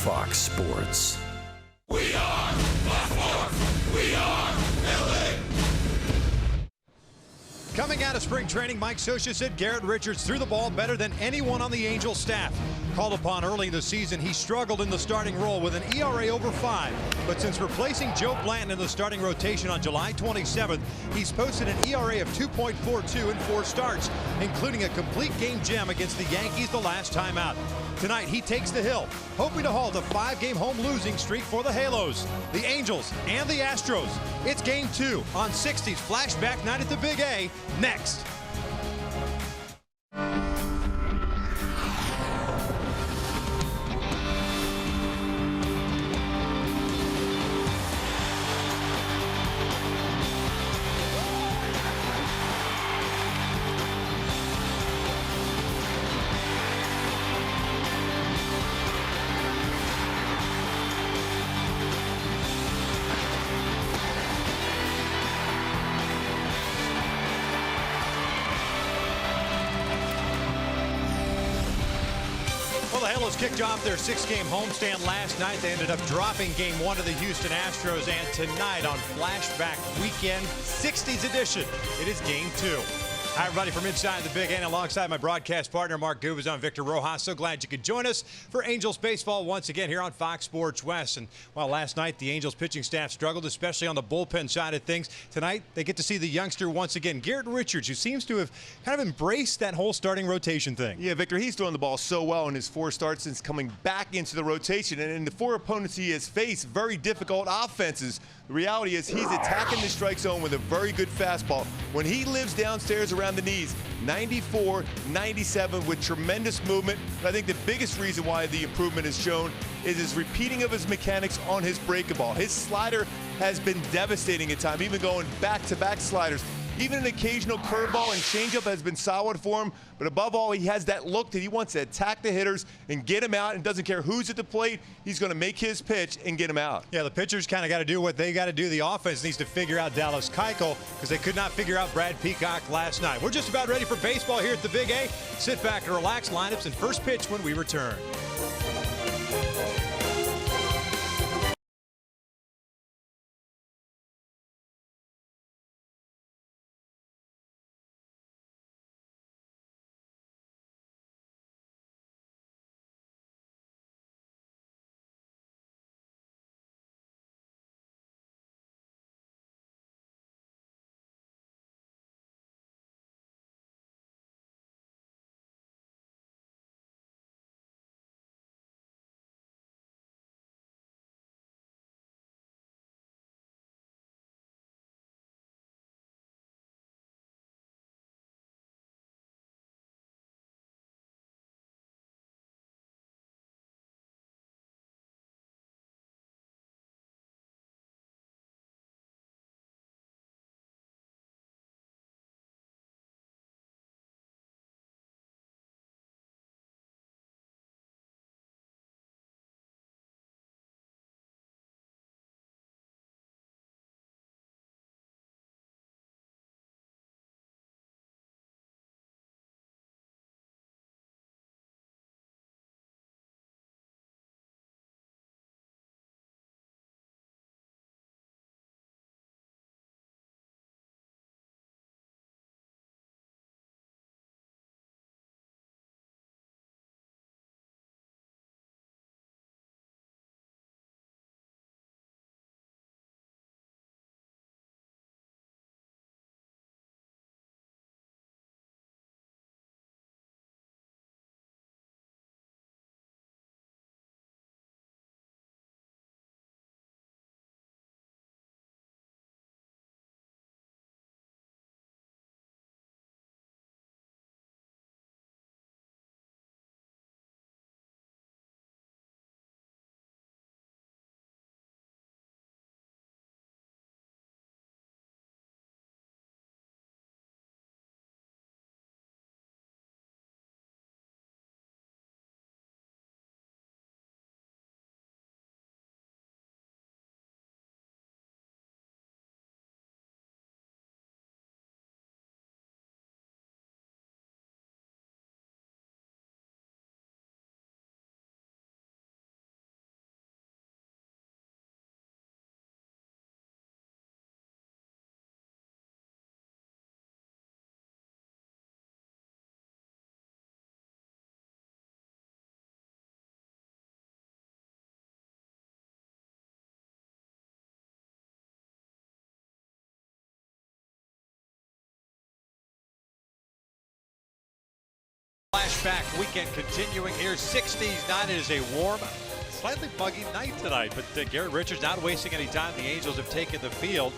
Fox Sports. We are Fox Sports. We are LA. Coming out of spring training, Mike Scioscia said Garrett Richards threw the ball better than anyone on the Angels staff. Called upon early in the season, he struggled in the starting role with an ERA over 5. But since replacing Joe Blanton in the starting rotation on July 27th, he's posted an ERA of 2.42 in 4 starts, including a complete game gem against the Yankees the last time out. Tonight, he takes the hill, hoping to halt a 5-game home losing streak for the Halos, the Angels, and the Astros. It's Game 2 on 60's Flashback Night at the Big A, next. Well, the Halos kicked off their 6-game homestand last night. They ended up dropping Game 1 to the Houston Astros, and tonight on Flashback Weekend 60s edition, it is Game 2. Hi, everybody, from inside the Big A, alongside my broadcast partner, Mark Gubas. I'm Victor Rojas. So glad you could join us for Angels baseball once again here on Fox Sports West. And while last night the Angels pitching staff struggled, especially on the bullpen side of things, tonight they get to see the youngster once again, Garrett Richards, who seems to have kind of embraced that whole starting rotation thing. Yeah, Victor, he's throwing the ball so well in his 4 starts since coming back into the rotation. And in the 4 opponents he has faced, very difficult offenses. The reality is he's attacking the strike zone with a very good fastball. When he lives downstairs around the knees, 94, 97 with tremendous movement. But I think the biggest reason why the improvement is shown is his repeating of his mechanics on his breaking ball. His slider has been devastating at times, even going back-to-back sliders. Even an occasional curveball and changeup has been solid for him. But above all, he has that look that he wants to attack the hitters and get him out, and doesn't care who's at the plate. He's going to make his pitch and get him out. Yeah, the pitchers kind of got to do what they got to do. The offense needs to figure out Dallas Keuchel, because they could not figure out Brad Peacock last night. We're just about ready for baseball here at the Big A. Sit back and relax. Lineups and first pitch when we return. flashback weekend continuing here. 60s tonight. It is a warm, slightly muggy night tonight, but Garrett Richards not wasting any time. The Angels have taken the field,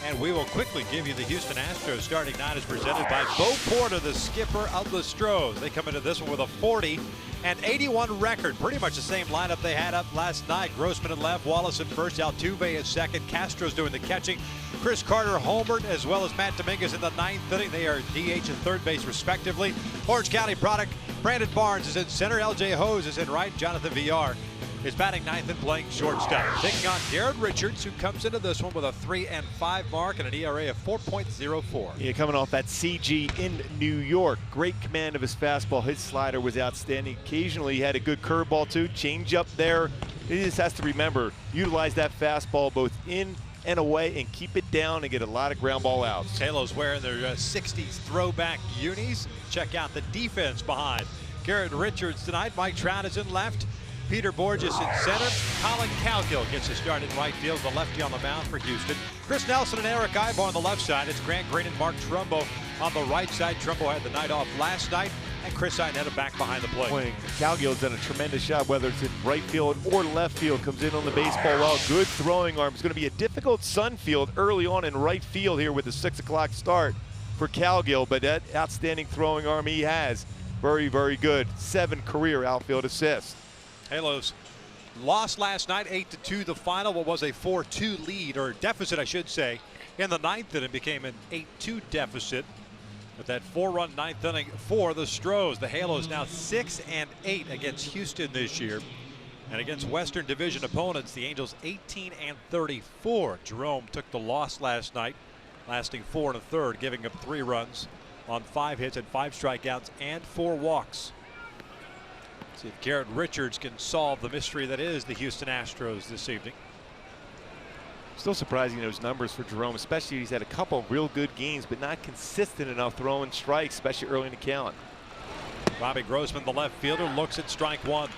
and we will quickly give you the Houston Astros starting nine as presented by Bo Porter, the skipper of the Astros. They come into this one with a 40-81 record. Pretty much the same lineup they had up last night. Grossman at left, Wallace at first, Altuve at second. Castro's doing the catching. Chris Carter homered, as well as Matt Dominguez in the ninth inning. They are DH and third base respectively. Orange County product, Brandon Barnes is in center. LJ Hose is in right. Jonathan Villar is batting ninth and playing shortstop. Taking on Garrett Richards, who comes into this one with a 3-5 mark and an ERA of 4.04. Yeah, coming off that CG in New York. Great command of his fastball. His slider was outstanding. Occasionally he had a good curveball too. Change up there. He just has to remember, utilize that fastball both in and away and keep it down and get a lot of ground ball outs. Halos wearing their 60s throwback unis. Check out the defense behind Garrett Richards tonight. Mike Trout is in left. Peter Borges in center. Colin Cowgill gets a start in right field, the lefty on the mound for Houston. Chris Nelson and Eric Ibar on the left side. It's Grant Green and Mark Trumbo on the right side. Trumbo had the night off last night, and Chris Iannetta back behind the plate. Cowgill's done a tremendous job, whether it's in right field or left field. Comes in on the baseball well. Good throwing arm. It's going to be a difficult sun field early on in right field here with the 6 o'clock start for Cowgill, but that outstanding throwing arm he has, very, very good. 7 career outfield assists. Halos lost last night, 8-2 the final. What was a 4-2 lead, or deficit I should say, in the ninth inning. Became an 8-2 deficit with that 4-run ninth inning for the Stros. The Halos now 6-8 against Houston this year, and against Western Division opponents, the Angels 18-34. Jerome took the loss last night, lasting 4 1/3, giving up 3 runs on 5 hits and 5 strikeouts and 4 walks. See if Garrett Richards can solve the mystery that is the Houston Astros this evening. Still surprising those numbers for Jerome, especially he's had a couple real good games, but not consistent enough throwing strikes, especially early in the count. Robbie Grossman, the left fielder, looks at strike one.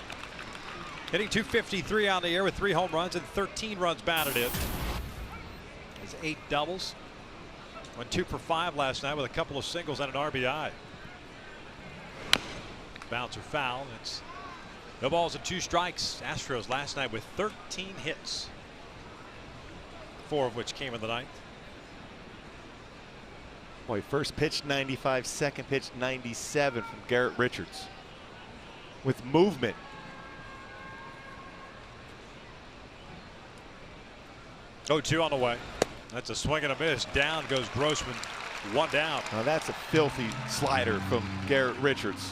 Hitting .253 on the air with 3 home runs and 13 runs batted in. Has 8 doubles. Went 2 for 5 last night with a couple of singles and an RBI. Bouncer foul. It's no balls and 2 strikes. Astros last night with 13 hits, 4 of which came in the ninth. Boy, first pitch 95, second pitch 97 from Garrett Richards with movement. Oh, 2 on the way. That's a swing and a miss. Down goes Grossman. 1 down. Now that's a filthy slider from Garrett Richards.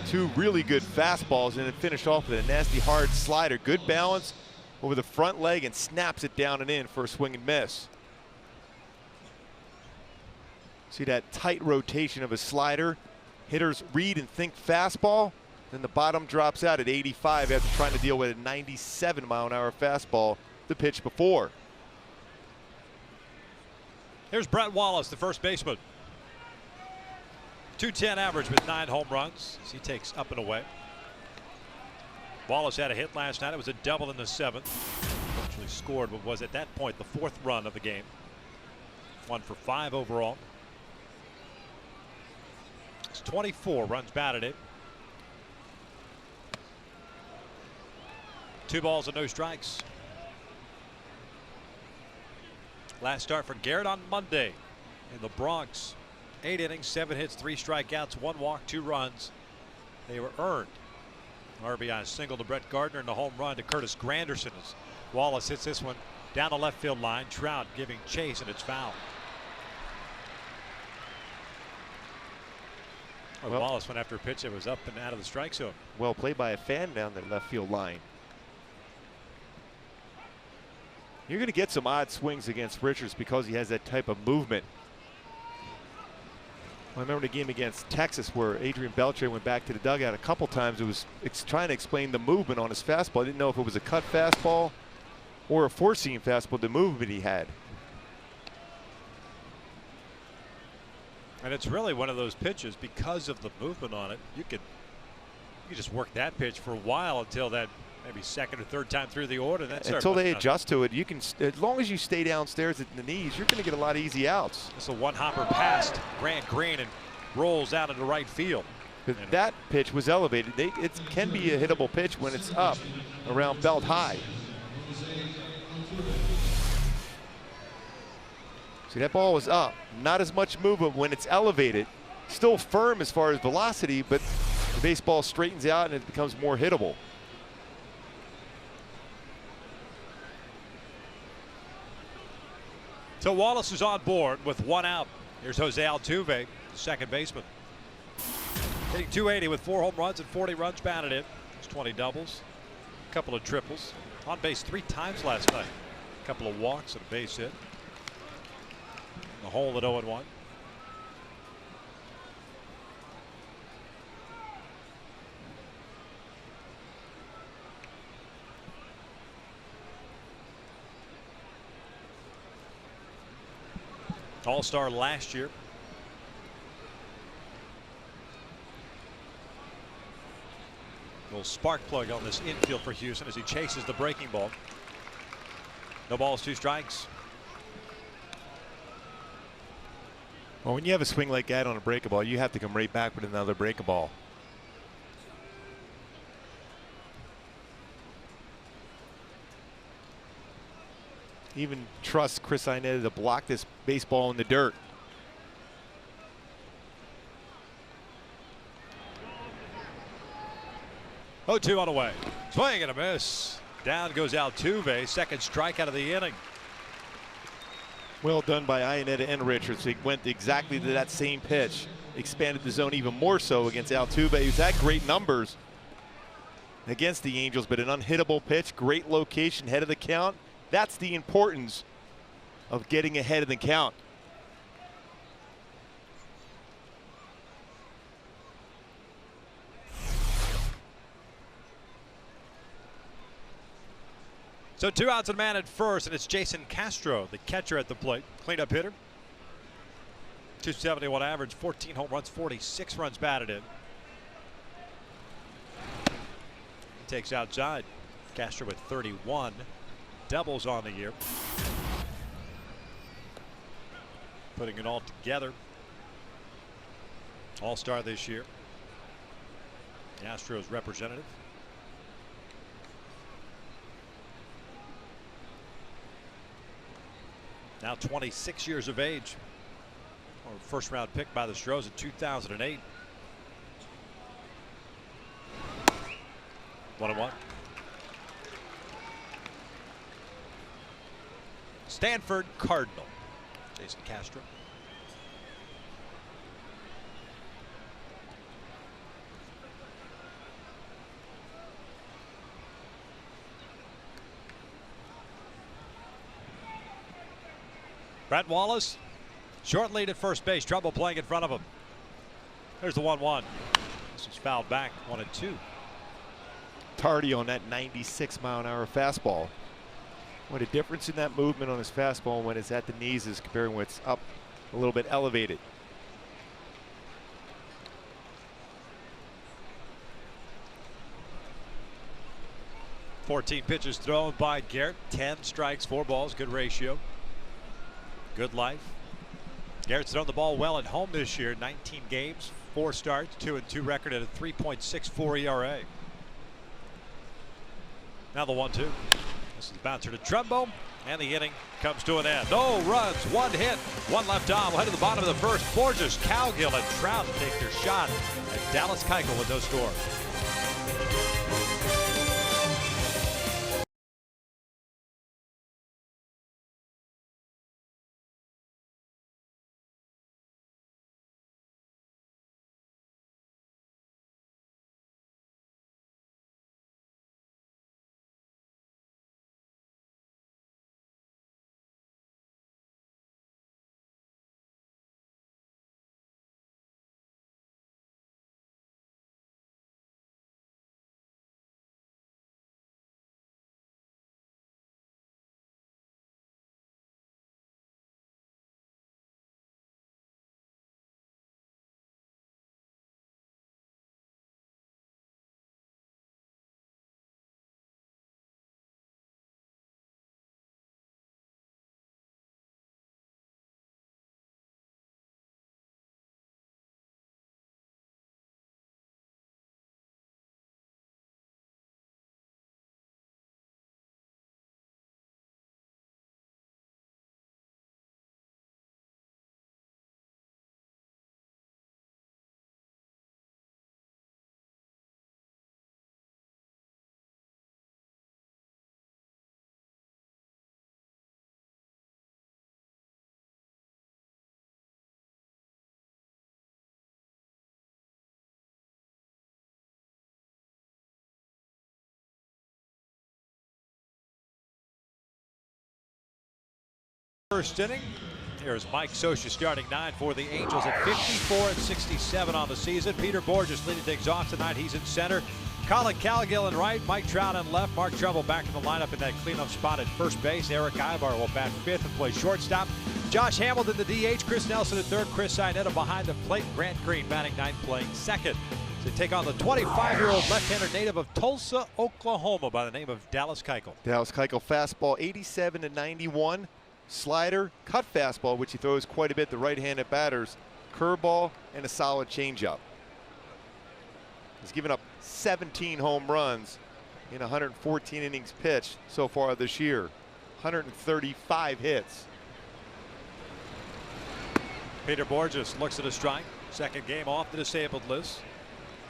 2 really good fastballs, and it finished off with a nasty hard slider. Good balance over the front leg and snaps it down and in for a swing and miss. See that tight rotation of a slider. Hitters read and think fastball. Then the bottom drops out at 85 after trying to deal with a 97-mile-an-hour fastball the pitch before. Here's Brett Wallace, the first baseman. .210 average with 9 home runs as he takes up and away. Wallace had a hit last night. It was a double in the 7th. Actually scored what was at that point the 4th run of the game. 1 for 5 overall. It's 24 runs batted in. 2 balls and no strikes. Last start for Garrett on Monday in the Bronx. 8 innings, 7 hits, 3 strikeouts, 1 walk, 2 runs. They were earned. RBI single to Brett Gardner and the home run to Curtis Granderson as Wallace hits this one down the left field line. Trout giving chase, and it's foul. Well, Wallace went after a pitch that was up and out of the strike zone. Well played by a fan down the left field line. You're going to get some odd swings against Richards because he has that type of movement. I remember the game against Texas where Adrian Beltre went back to the dugout a couple times. It was trying to explain the movement on his fastball. I didn't know if it was a cut fastball or a four-seam fastball, the movement he had. And it's really one of those pitches because of the movement on it. You could just work that pitch for a while until that maybe 2nd or 3rd time through the order. That's until they adjust to it. You can, as long as you stay downstairs at the knees, you're going to get a lot of easy outs. It's a one-hopper past Grant Green and rolls out into right field. That pitch was elevated. It can be a hittable pitch when it's up around belt high. See, that ball was up. Not as much movement when it's elevated. Still firm as far as velocity, but the baseball straightens out and it becomes more hittable. So Wallace is on board with 1 out. Here's Jose Altuve, second baseman. Hitting .280 with 4 home runs and 40 runs batted in. There's 20 doubles, a couple of triples. On base 3 times last night. A couple of walks and a base hit. A hole at 0-1. All-star last year. Little spark plug on this infield for Houston as he chases the breaking ball. No balls, 2 strikes. Well, when you have a swing like that on a breaking ball, you have to come right back with another breaking ball. Even trust Chris Inetta to block this baseball in the dirt. Oh, 2 on the way. Swing and a miss. Down goes Altuve. Second strikeout of the inning. Well done by Inetta and Richards. He went exactly to that same pitch. Expanded the zone even more so against Altuve, who's had great numbers against the Angels, but an unhittable pitch. Great location, head of the count. That's the importance of getting ahead of the count. So 2 outs and a man at first, and it's Jason Castro, the catcher at the plate. Cleanup hitter. .271 average, 14 home runs, 46 runs batted in. He takes outside. Castro with 31 doubles on the year. Putting it all together. All-star this year. The Astros representative. Now 26 years of age. Or first round pick by the Astros in 2008. 1-1. Stanford Cardinal. Jason Castro. Brett Wallace, short lead at first base. Trouble playing in front of him. There's the 1-1. This is fouled back. 1-2. Tardy on that 96-mile-an-hour fastball. What a difference in that movement on his fastball when it's at the knees is comparing when it's up a little bit elevated. .14 pitches thrown by Garrett. 10 strikes, 4 balls. Good ratio. Good life. Garrett's thrown the ball well at home this year. 19 games, 4 starts, 2-2 record at a 3.64 ERA. Now the 1-2. This is the bouncer to Trumbo, and the inning comes to an end. No runs, 1 hit, 1 left on. We'll head to the bottom of the first. Borges, Cowgill, and Trout take their shot at Dallas Keuchel with no score. First inning. Here's Mike Scioscia starting 9 for the Angels at 54-67 on the season. Peter Bourjos leading things off tonight. He's in center. Colin Cowgill in right. Mike Trout in left. Mark Trumbull back in the lineup in that cleanup spot at first base. Eric Ibar will bat fifth and play shortstop. Josh Hamilton the DH. Chris Nelson at third. Chris Iannetta behind the plate. Grant Green batting ninth, playing second. To take on the 25-year-old left-hander native of Tulsa, Oklahoma by the name of Dallas Keuchel. Dallas Keuchel fastball 87-91. Slider, cut fastball, which he throws quite a bit to right-handed batters, curveball, and a solid changeup. He's given up 17 home runs in 114 innings pitched so far this year. 135 hits. Peter Bourjos looks at a strike. Second game off the disabled list.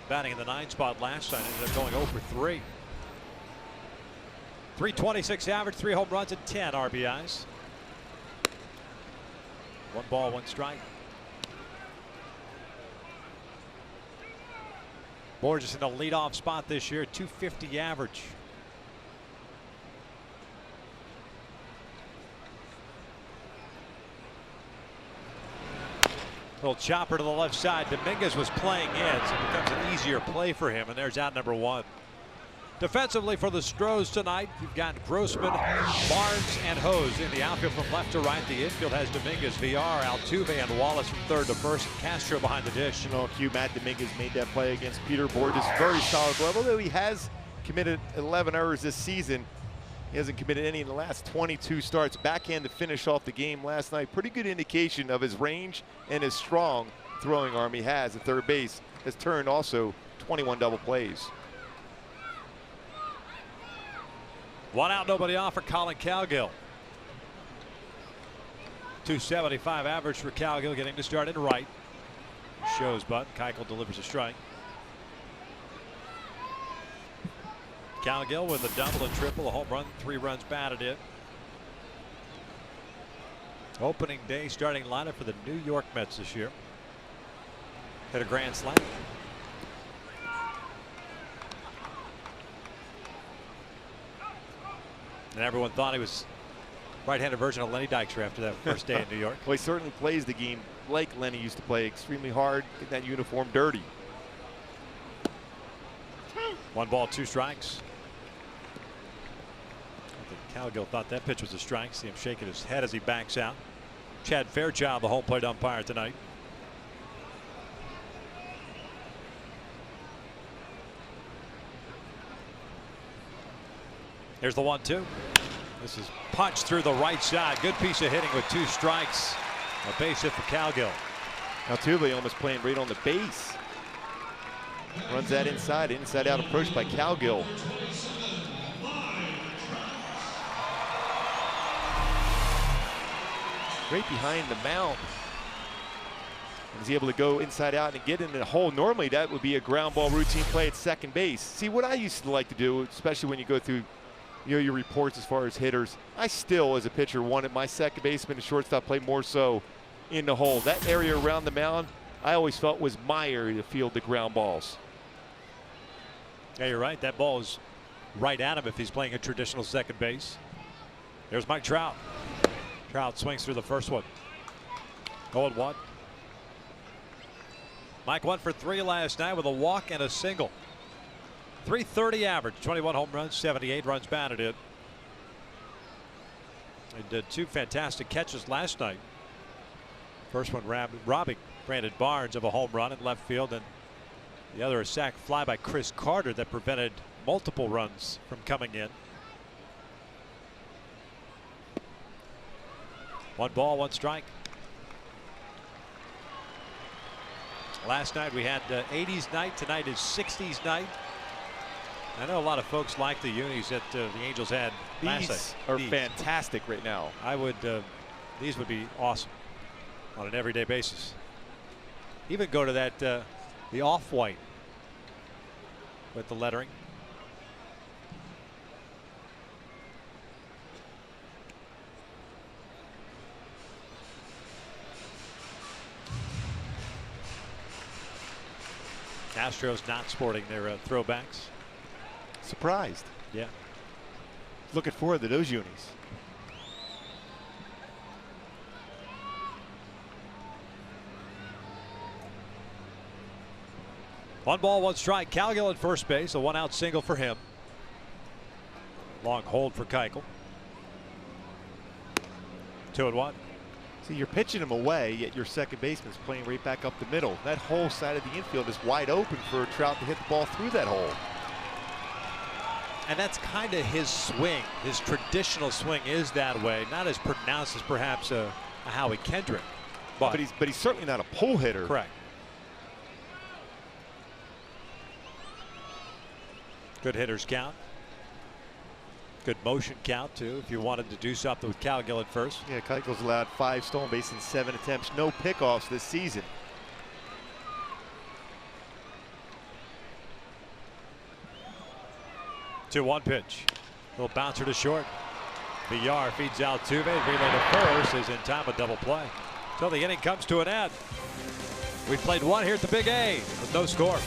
Batting in the 9 spot last time, ended up going 0 for 3. 326 average, 3 home runs and 10 RBIs. 1 ball, 1 strike. Bourjos in the leadoff spot this year, 250 average. Little chopper to the left side. Dominguez was playing in, so it becomes an easier play for him, and there's out number 1. Defensively for the Stros tonight, you've got Grossman, Barnes, and Hose in the outfield from left to right. The infield has Dominguez, VR, Altuve, and Wallace from third to first. Castro behind the dish. You know, Matt Dominguez made that play against Peter Bourjos. Very solid level, though he has committed 11 errors this season. He hasn't committed any in the last 22 starts. Backhand to finish off the game last night. Pretty good indication of his range and his strong throwing arm he has at third base. Has turned also 21 double plays. 1 out, nobody off for Colin Cowgill. 275 average for Cowgill, getting to start in right. Shows button. Keuchel delivers a strike. Cowgill with a double and triple, a home run, 3 runs batted in. Opening day starting lineup for the New York Mets this year. Hit a grand slam. And everyone thought he was right-handed version of Lenny Dykstra after that first day in New York. Well, he certainly plays the game like Lenny used to play, extremely hard, get that uniform dirty. 1 ball, 2 strikes. I think Cowgill thought that pitch was a strike. See him shaking his head as he backs out. Chad Fairchild, the home plate umpire tonight. Here's the 1-2. This is punched through the right side. Good piece of hitting with 2 strikes. A base hit for Cowgill. Altuve almost playing right on the base. Runs that inside out approach by Cowgill. Right behind the mound. He's able to go inside out and get in the hole. Normally that would be a ground ball routine play at second base. See, what I used to like to do, especially when you go through your reports as far as hitters, I still, as a pitcher, wanted my second baseman and shortstop play more so in the hole. That area around the mound, I always felt was my area to field the ground balls. Yeah, you're right. That ball is right at him if he's playing a traditional second base. There's Mike Trout. Trout swings through the first one. 0-1. Mike 1 for 3 last night with a walk and a single. 330 average, 21 home runs, 78 runs batted in. He did 2 fantastic catches last night. First one robbing Brandon Barnes of a home run in left field, and the other a sac fly by Chris Carter that prevented multiple runs from coming in. 1 ball, 1 strike. Last night we had 80s night. Tonight is 60s night. I know a lot of folks like the unis that the Angels had last night. These are fantastic right now. I would, these would be awesome on an everyday basis. Even go to that, the off-white with the lettering. Astros not sporting their throwbacks. Surprised. Yeah. Looking forward to those unis. 1 ball, 1 strike. Calgill at first base. A 1-out single for him. Long hold for Keuchel. 2-1. See, you're pitching him away, yet your second baseman's playing right back up the middle. That whole side of the infield is wide open for Trout to hit the ball through that hole. And that's kind of his swing. His traditional swing is that way. Not as pronounced as perhaps a Howie Kendrick. But he's certainly not a pull hitter. Correct. Good hitters count. Good motion count, too, if you wanted to do something with Calgill at first. Yeah, Keuchel's allowed 5 stolen bases in 7 attempts. No pickoffs this season. Two 1 pitch. Little bouncer to short. Villar feeds Altuve. Relay to first is in time, a double play. So the inning comes to an end. We played 1 here at the Big A with no score.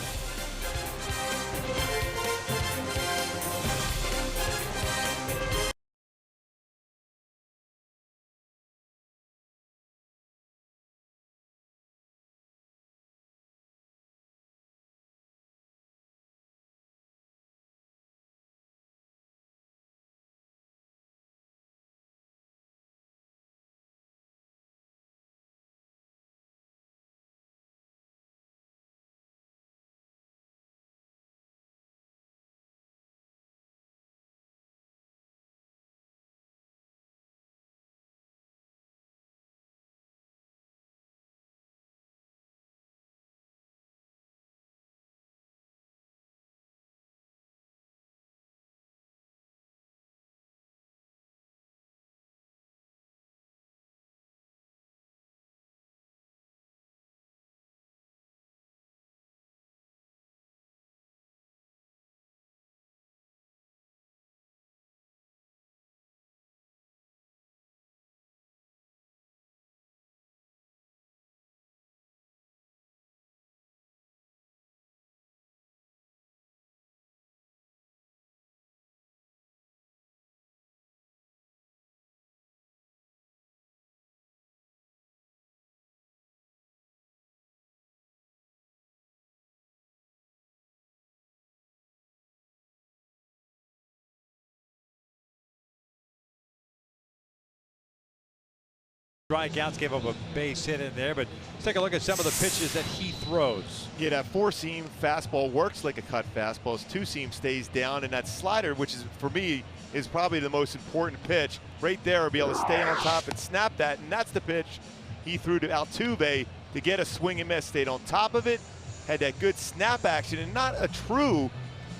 Strikeouts, gave up a base hit in there, but let's take a look at some of the pitches that he throws. Yeah, that 4-seam fastball works like a cut fastball. His 2-seam stays down, and that slider, which is for me is probably the most important pitch right there, will be able to stay on top and snap that, and that's the pitch he threw to Altuve to get a swing and miss. Stayed on top of it, had that good snap action, and not a true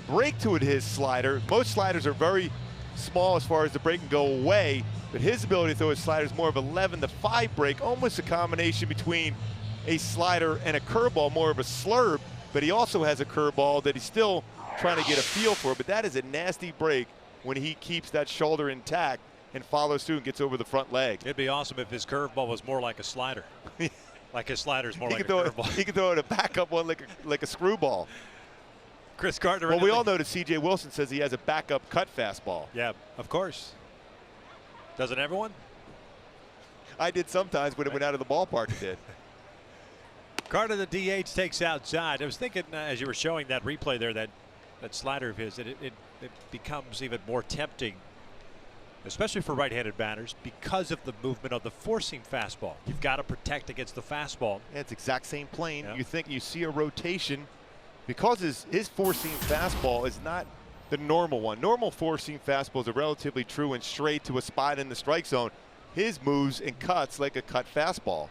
break to it. His slider, most sliders are very small as far as the break can go away. But his ability to throw his slider is more of 11-5 break, almost a combination between a slider and a curveball, more of a slurve. But he also has a curveball that he's still trying to get a feel for. But that is a nasty break when he keeps that shoulder intact and follows through and gets over the front leg. It'd be awesome if his curveball was more like a slider. Like his slider's more like a curveball. He could throw it a backup one like a screwball. Chris Gardner. Well, we all know that C.J. Wilson says he has a backup cut fastball. Yeah, of course. Doesn't everyone? I did sometimes when it went out of the ballpark. It did. Carter, the DH, takes outside. I was thinking as you were showing that replay there, that slider of his, it becomes even more tempting, especially for right-handed batters, because of the movement of the 4-seam fastball. You've got to protect against the fastball. Yeah, it's exact same plane. Yeah. You think you see a rotation because his 4-seam fastball is not the normal one. Normal 4-seam fastballs are relatively true and straight to a spot in the strike zone. His moves and cuts like a cut fastball.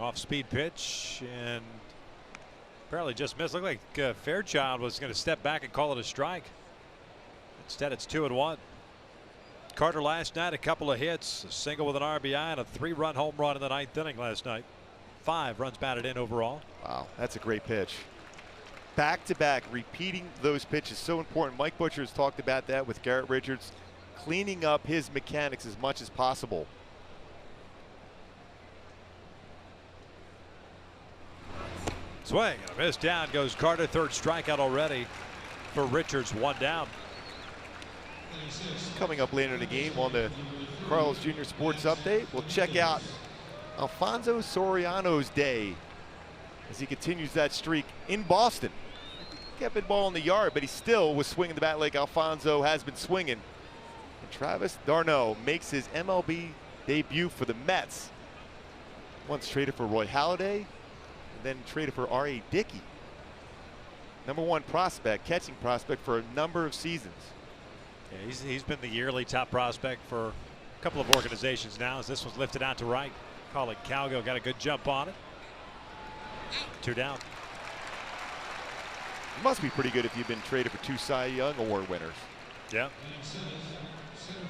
Off-speed pitch and apparently just missed. Looked like Fairchild was going to step back and call it a strike. Instead, it's 2-1. Carter last night, a couple of hits, a single with an RBI and a 3-run home run in the 9th inning last night. 5 runs batted in overall. Wow, that's a great pitch. Back-to-back, repeating those pitches, so important. Mike Butcher has talked about that with Garrett Richards, cleaning up his mechanics as much as possible. Swing and a miss. Down goes Carter. 3rd strikeout already for Richards. 1 down. Coming up later in the game on the Carlos Jr. Sports Update, we'll check out Alfonso Soriano's day as he continues that streak in Boston. Kept the ball in the yard, but he still was swinging the bat like Alfonso has been swinging. And Travis d'Arnaud makes his MLB debut for the Mets. Once traded for Roy Halladay, and then traded for R.A. Dickey. #1 prospect, catching prospect for a number of seasons. Yeah, he's been the yearly top prospect for a couple of organizations now, as this was lifted out to right. Colin Cowgill got a good jump on it. 2 down. It must be pretty good if you've been traded for 2 Cy Young Award winners. Yeah.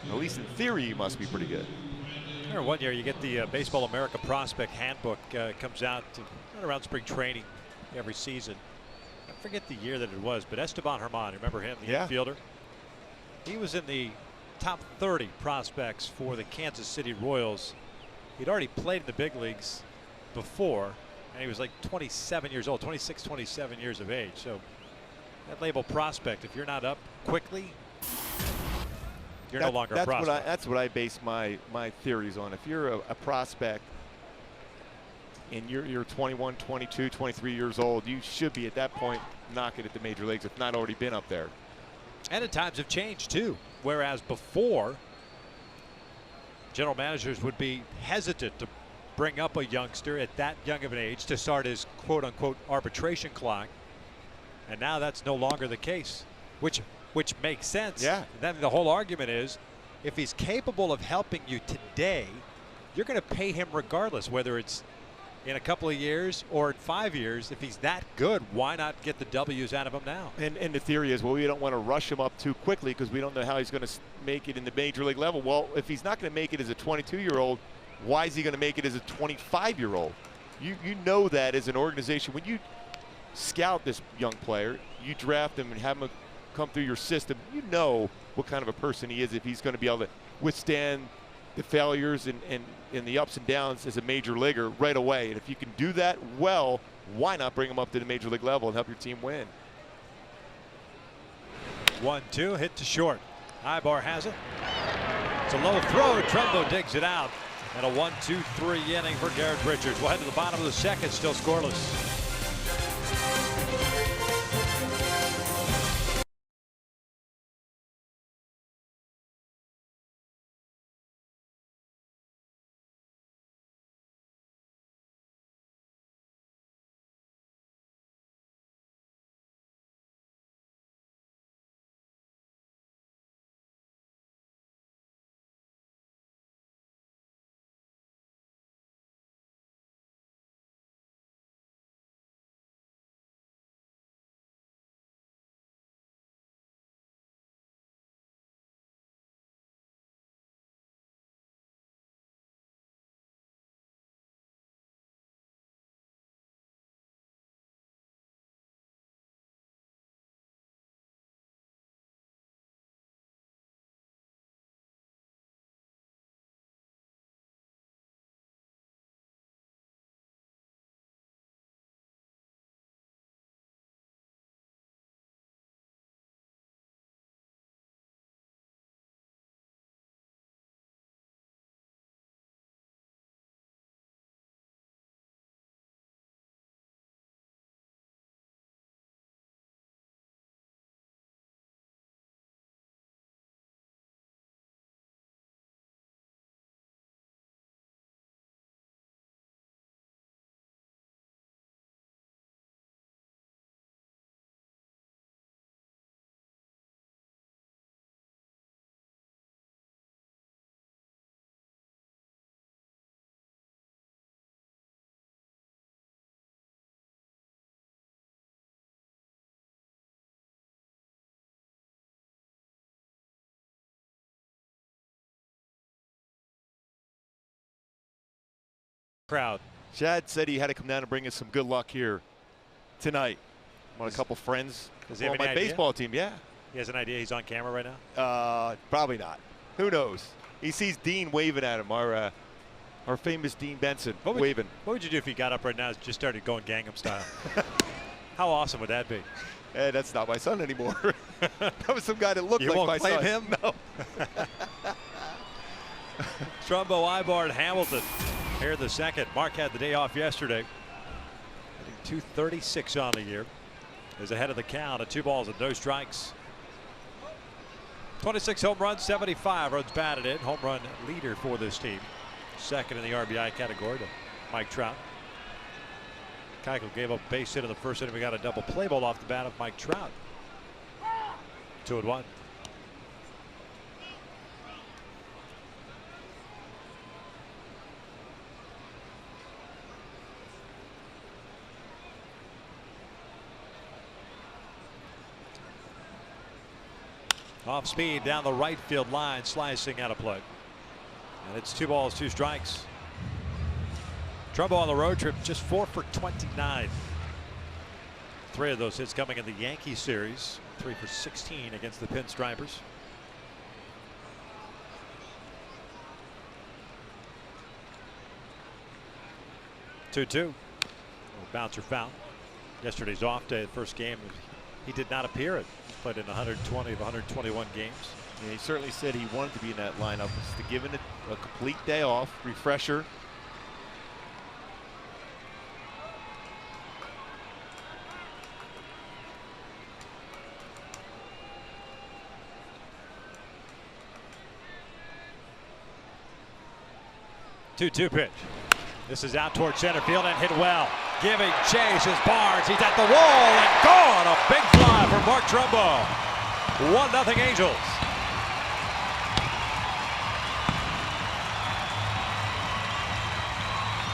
At least in theory, you must be pretty good. Remember one year you get the Baseball America Prospect Handbook, comes out right around spring training every season. I forget the year that it was, but Esteban Herman, remember him, the infielder? He was in the top 30 prospects for the Kansas City Royals. He'd already played in the big leagues before, and he was like 27 years old, 26, 27 years of age. So that label prospect, if you're not up quickly, you're no longer a prospect. That's what I base my theories on. If you're a prospect and you're 21, 22, 23 years old, you should be at that point knocking at the major leagues, if not already been up there. And the times have changed too. Whereas before, general managers would be hesitant to bring up a youngster at that young of an age to start his quote unquote arbitration clock. And now that's no longer the case, which makes sense. Yeah. Then the whole argument is, if he's capable of helping you today, you're going to pay him regardless, whether it's in a couple of years or in 5 years. If he's that good, why not get the W's out of him now? And the theory is, well, we don't want to rush him up too quickly because we don't know how he's going to make it in the major league level. Well, if he's not going to make it as a 22-year-old, why is he going to make it as a 25-year-old? You know that as an organization, when you scout this young player, you draft him and have him come through your system, you know what kind of a person he is, if he's going to be able to withstand the failures and the ups and downs as a major leaguer right away. And if you can do that well, why not bring him up to the major league level and help your team win? 1-2, hit to short. Ibar has it. It's a low throw. Trumbo digs it out. And a 1-2-3 inning for Garrett Richards. We'll head to the bottom of the second, still scoreless. Crowd. Chad said he had to come down and bring us some good luck here tonight. Want a couple friends on my baseball team. Yeah. He has an idea he's on camera right now? Probably not. Who knows? He sees Dean waving at him, our famous Dean Benson waving. What would you do if he got up right now and just started going Gangnam Style? How awesome would that be? Hey, that's not my son anymore. That was some guy that looked like my son. You won't claim him? No. Trumbo, Ibar, and Hamilton. Here in the second. Mark had the day off yesterday. Hitting 236 on the year. Is ahead of the count at 2 balls and no strikes. 26 home runs, 75 runs batted in. Home run leader for this team. Second in the RBI category to Mike Trout. Keuchel gave up a base hit in the first inning. We got a double play ball off the bat of Mike Trout. 2-1. Off speed down the right field line, slicing out of play. And it's 2 balls, 2 strikes. Trumbo on the road trip, just 4 for 29. 3 of those hits coming in the Yankee series. 3 for 16 against the Pinstripers. 2-2. Bouncer foul. Yesterday's off day, the first game, he did not appear. He's played in 120 of 121 games. Yeah, he certainly said he wanted to be in that lineup. It's to give it a complete day off, refresher. Two pitch. This is out towards center field and hit well. Giving chase is Barnes. He's at the wall and gone. A big fly for Mark Trumbo. 1-0 Angels.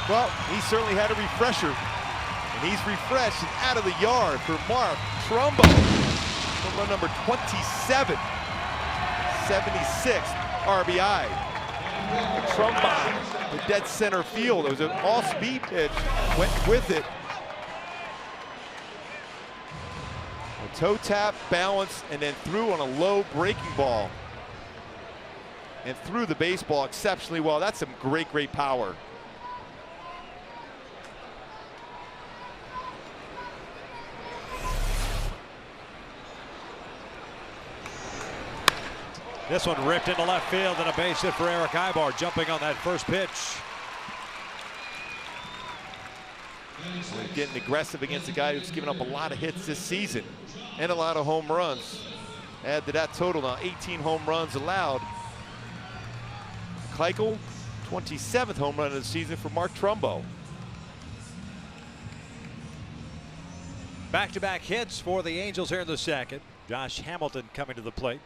Well, he certainly had a refresher, and he's refreshed and out of the yard for Mark Trumbo. Home run number 27, 76 RBI. Trumbo, the dead center field. It was an off-speed pitch, went with it. A toe tap, balance, and then threw on a low breaking ball. And threw the baseball exceptionally well. That's some great, great power. This one ripped into left field and a base hit for Eric Ibar, jumping on that first pitch. We're getting aggressive against a guy who's given up a lot of hits this season and a lot of home runs. Add to that total now 18 home runs allowed. Keuchel, 27th home run of the season for Mark Trumbo. Back-to-back hits for the Angels here in the second. Josh Hamilton coming to the plate.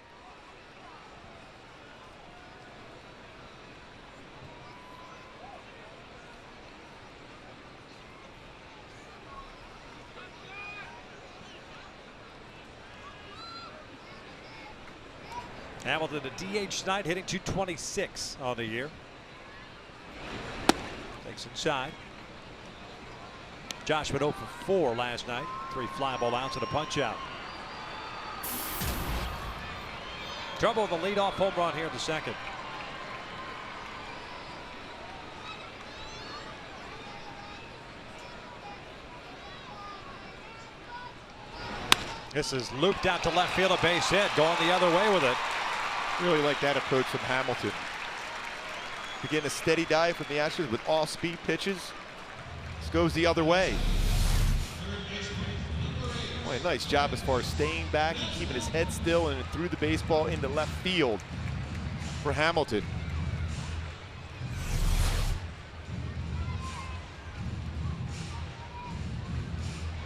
Hamilton a DH tonight, hitting 226 on the year. Takes inside. Josh went 0 for 4 last night. 3 fly ball outs and a punch out. Trumbo the leadoff home run here in the second. This is looped out to left field, a base hit, going the other way with it. Really like that approach from Hamilton. Begin a steady dive from the Astros with off-speed pitches. This goes the other way. Boy, a nice job as far as staying back and keeping his head still and threw the baseball into left field for Hamilton.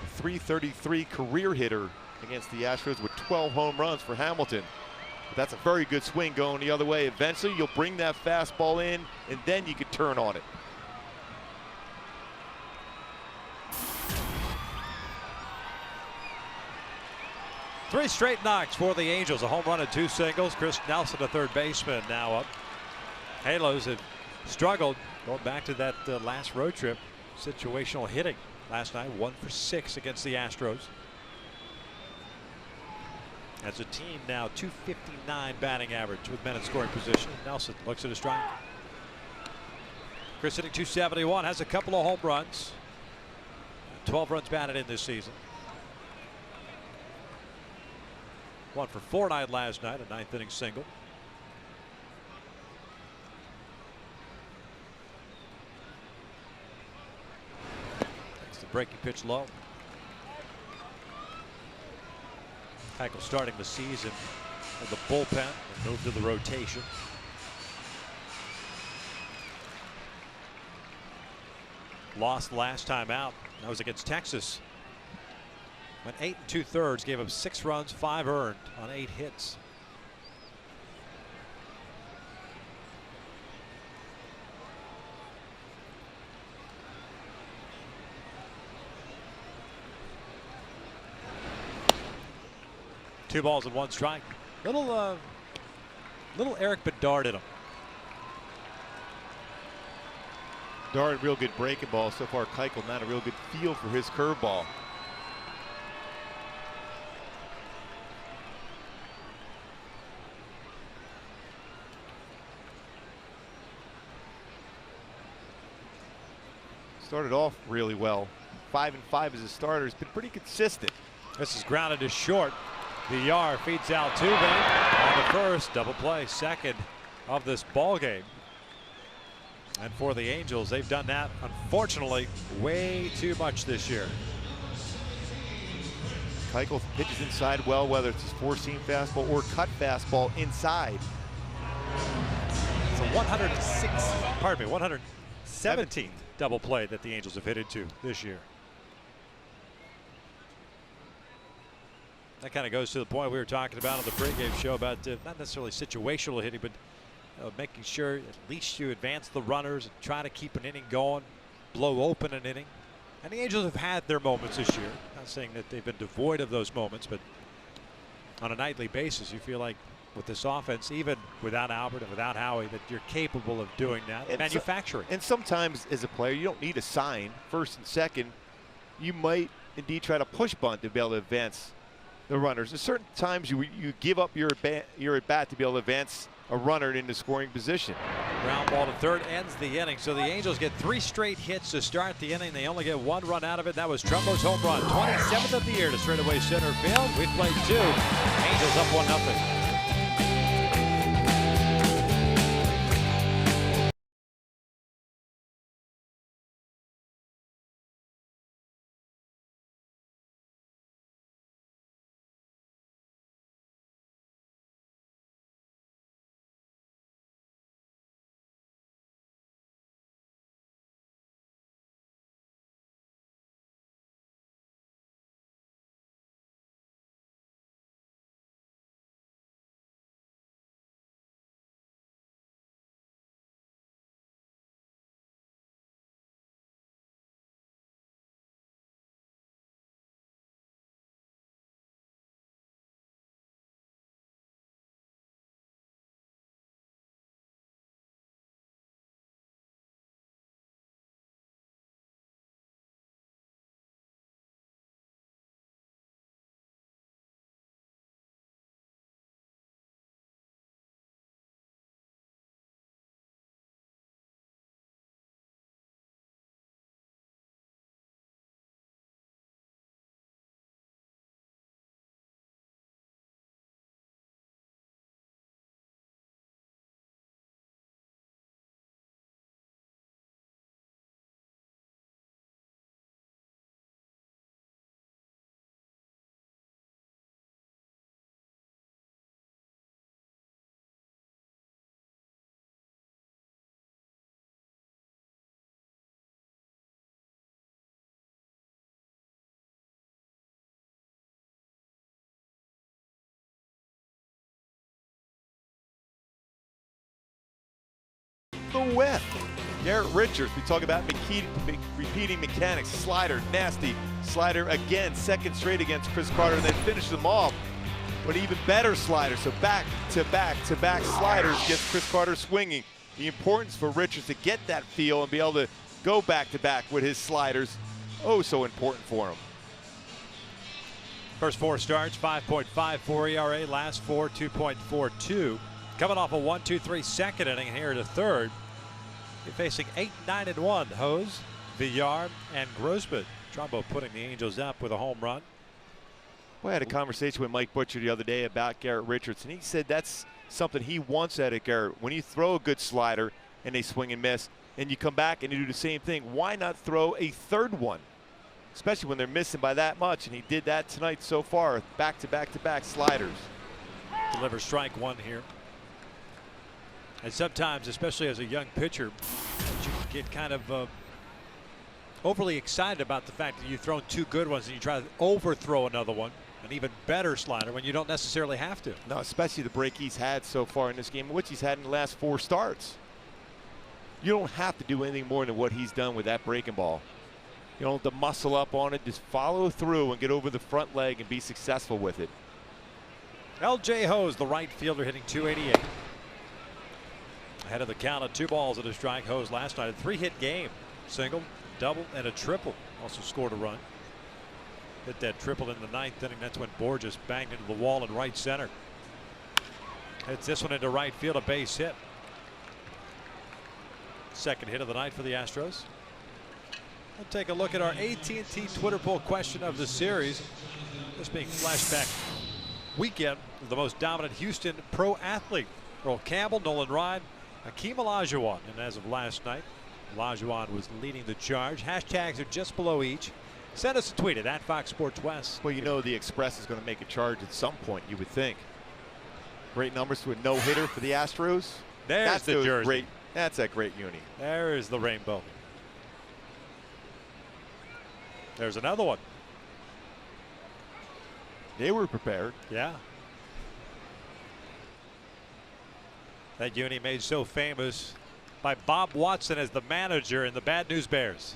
A .333 career hitter against the Astros with 12 home runs for Hamilton. But that's a very good swing going the other way. Eventually you'll bring that fastball in and then you can turn on it. Three straight knocks for the Angels. A home run and 2 singles. Chris Nelson, a third baseman, now up. Halos have struggled going back to that last road trip. Situational hitting last night, 1 for 6 against the Astros. As a team now, .259 batting average with men in scoring position. Nelson looks at a strike. Chris hitting .271, has a couple of home runs. 12 runs batted in this season. 1 for 4 night last night, a 9th inning single. the breaking pitch low. Keuchel starting the season in the bullpen and moved to the rotation. Lost last time out. That was against Texas. Went 8 2/3, gave up 6 runs, 5 earned on 8 hits. Two balls and 1 strike. Little Eric Bedard in him. Bedard, real good breaking ball so far. Keuchel not a real good feel for his curveball. Started off really well. 5 and 5 as a starter. Has been pretty consistent. This is grounded to short. Villar feeds Altuve on the first, double play, second of this ball game. And for the Angels, they've done that, unfortunately, way too much this year. Keuchel pitches inside well, whether it's his four-seam fastball or cut fastball inside. It's a 117th double play that the Angels have hit into this year. That kind of goes to the point we were talking about on the pregame show about not necessarily situational hitting, but making sure at least you advance the runners and try to keep an inning going, blow open an inning. And the Angels have had their moments this year. Not saying that they've been devoid of those moments, but on a nightly basis, you feel like with this offense, even without Albert and without Howie, that you're capable of doing that, and manufacturing. And sometimes as a player, you don't need a sign first and second. You might indeed try to push bunt to be able to advance the runners. At certain times you give up your at bat to be able to advance a runner into scoring position. Ground ball to third ends the inning. So the Angels get 3 straight hits to start the inning. They only get 1 run out of it. That was Trumbo's home run, 27th of the year to straightaway center field. We've played 2. Angels up 1-0. The whip. Garrett Richards, we talk about repeating mechanics. Slider, nasty. Slider again, second straight against Chris Carter, and then finishes them off. But even better slider. So back to back to back sliders gets Chris Carter swinging. The importance for Richards to get that feel and be able to go back to back with his sliders. Oh, so important for him. First 4 starts, 5.54 ERA. Last 4, 2.42. Coming off a 1-2-3 second inning here to third. You're facing 8, 9, and 1. Hose, Villar, and Grossman. Trumbo putting the Angels up with a home run. Well, I had a conversation with Mike Butcher the other day about Garrett Richards, and he said that's something he wants out of Garrett. When you throw a good slider and they swing and miss, and you come back and you do the same thing, why not throw a third one? especially when they're missing by that much, and he did that tonight so far. Back-to-back-to-back sliders. Deliver strike one here. And sometimes, especially as a young pitcher, you can get kind of overly excited about the fact that you've thrown two good ones and you try to overthrow another one, an even better slider, when you don't necessarily have to. No, especially the break he's had so far in this game, which he's had in the last 4 starts. You don't have to do anything more than what he's done with that breaking ball. You don't have to muscle up on it. Just follow through and get over the front leg and be successful with it. L.J. Hose, the right fielder, hitting .288. Ahead of the count of 2 balls and a strike. Hose last night, a 3-hit game. Single, double, and a triple. Also scored a run. Hit that triple in the 9th inning. That's when Borges banged into the wall in right center. Hits this one into right field, a base hit. Second hit of the night for the Astros. We'll take a look at our AT&T Twitter poll question of the series. This being flashback weekend of the most dominant Houston pro athlete. Earl Campbell, Nolan Ryan, Hakeem Olajuwon. And as of last night, Olajuwon was leading the charge. Hashtags are just below each. Send us a tweet at Fox Sports West. Well, you know the Express is going to make a charge at some point, you would think. Great numbers to a no-hitter for the Astros. There's the jersey. Great. That's a great uni. There is the rainbow. There's another one. They were prepared. Yeah. That uni made so famous by Bob Watson as the manager in the Bad News Bears.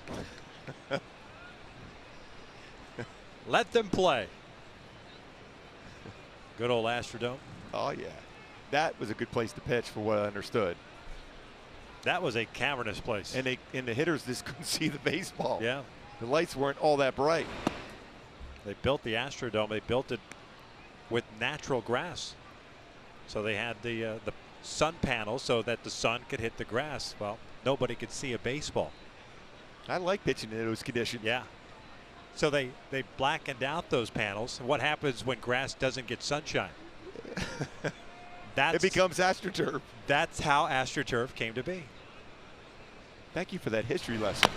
Let them play. Good old Astrodome. Oh, yeah. That was a good place to pitch for what I understood. That was a cavernous place. And the hitters just couldn't see the baseball. Yeah. The lights weren't all that bright. They built the Astrodome. They built it with natural grass. So they had the sun panels so that the sun could hit the grass. Well, nobody could see a baseball. I like pitching in those conditions. Yeah. So they blackened out those panels. And what happens when grass doesn't get sunshine? It becomes AstroTurf. That's how AstroTurf came to be. Thank you for that history lesson.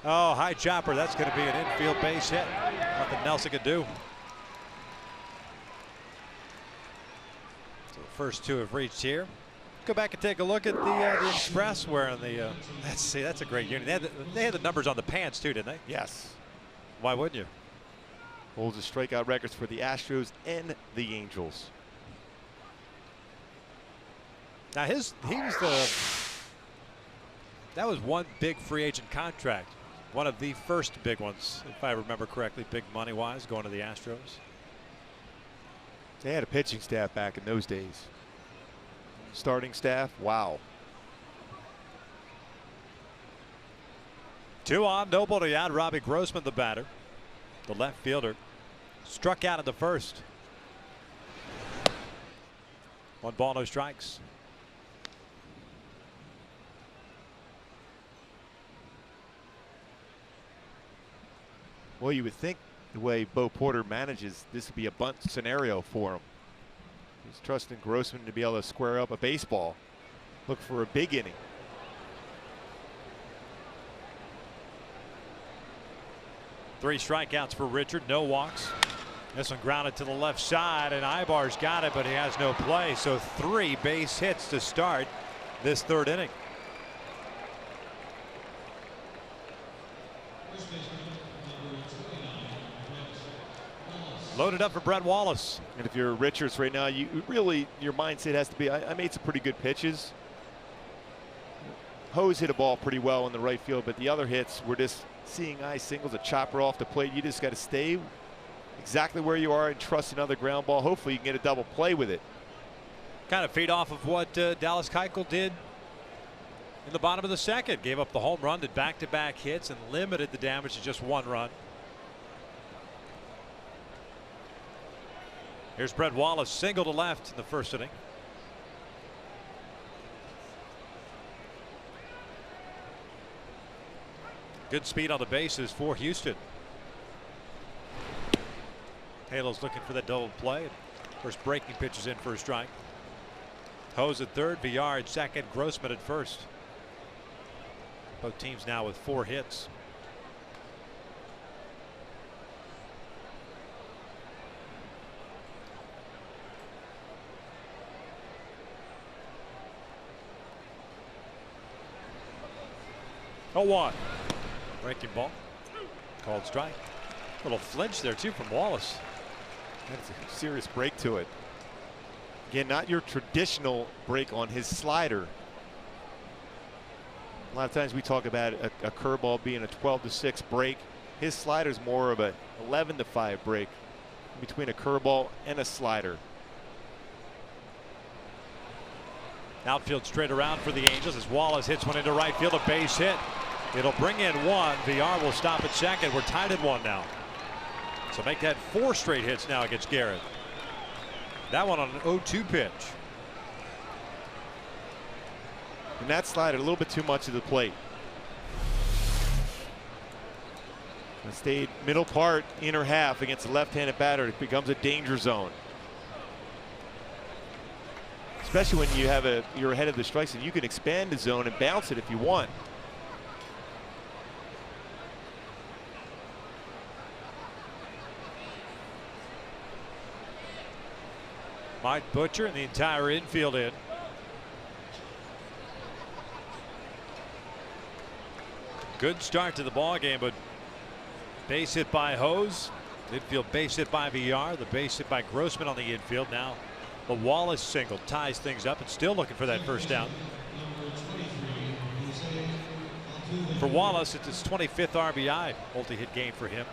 Oh, high chopper. That's going to be an infield base hit. Nothing Nelson could do. So the first 2 have reached here. Go back and take a look at the Express wearing the. Let's see, that's a great unit. They had the numbers on the pants too, didn't they? Yes. Why wouldn't you? Holds the strikeout records for the Astros and the Angels. Now that was one big free agent contract. One of the first big ones, if I remember correctly, big money wise, going to the Astros. They had a pitching staff back in those days. Starting staff, wow. 2 on, nobody out. Robbie Grossman, the batter. The left fielder struck out in the first. 1 ball, no strikes. Well, you would think the way Bo Porter manages, this would be a bunt scenario for him. He's trusting Grossman to be able to square up a baseball. Look for a big inning. Three strikeouts for Richard, no walks. This one grounded to the left side, and Ibar's got it, but he has no play. So 3 base hits to start this 3rd inning. Loaded up for Brett Wallace. And if you're Richards right now, you really, your mindset has to be, I made some pretty good pitches. Hose hit a ball pretty well in the right field, but the other hits were just seeing eye singles, a chopper off the plate. You just got to stay exactly where you are and trust another ground ball. Hopefully you can get a double play with it. Kind of feed off of what Dallas Keuchel did in the bottom of the 2nd. Gave up the home run, did back-to-back hits, and limited the damage to just 1 run. Here's Brett Wallace, single to left in the 1st inning. Good speed on the bases for Houston. Halo's looking for that double play. First breaking pitch is in for a strike. Hose at 3rd, Villar at 2nd, Grossman at 1st. Both teams now with 4 hits. 0-1. Breaking ball. Called strike. Little flinch there too from Wallace. That's a serious break to it. Again, not your traditional break on his slider. A lot of times we talk about a curveball being a 12-6 break. His slider's more of a 11-5 break between a curveball and a slider. Outfield straight around for the Angels as Wallace hits one into right field. A base hit. It'll bring in one. VR will stop at second. We're tied at 1 now. So make that 4 straight hits now against Garrett. That one on an 0-2 pitch. And that slider a little bit too much of the plate. It stayed middle part, inner half against a left-handed batter. It becomes a danger zone. Especially when you're ahead of the strike zone. You can expand the zone and bounce it if you want. Mike Butcher and the entire infield in. Good start to the ball game, but base hit by Hose. Infield base hit by VR. The base hit by Grossman on the infield. Now the Wallace single ties things up and still looking for that first down. For Wallace, it's his 25th RBI multi-hit game for him.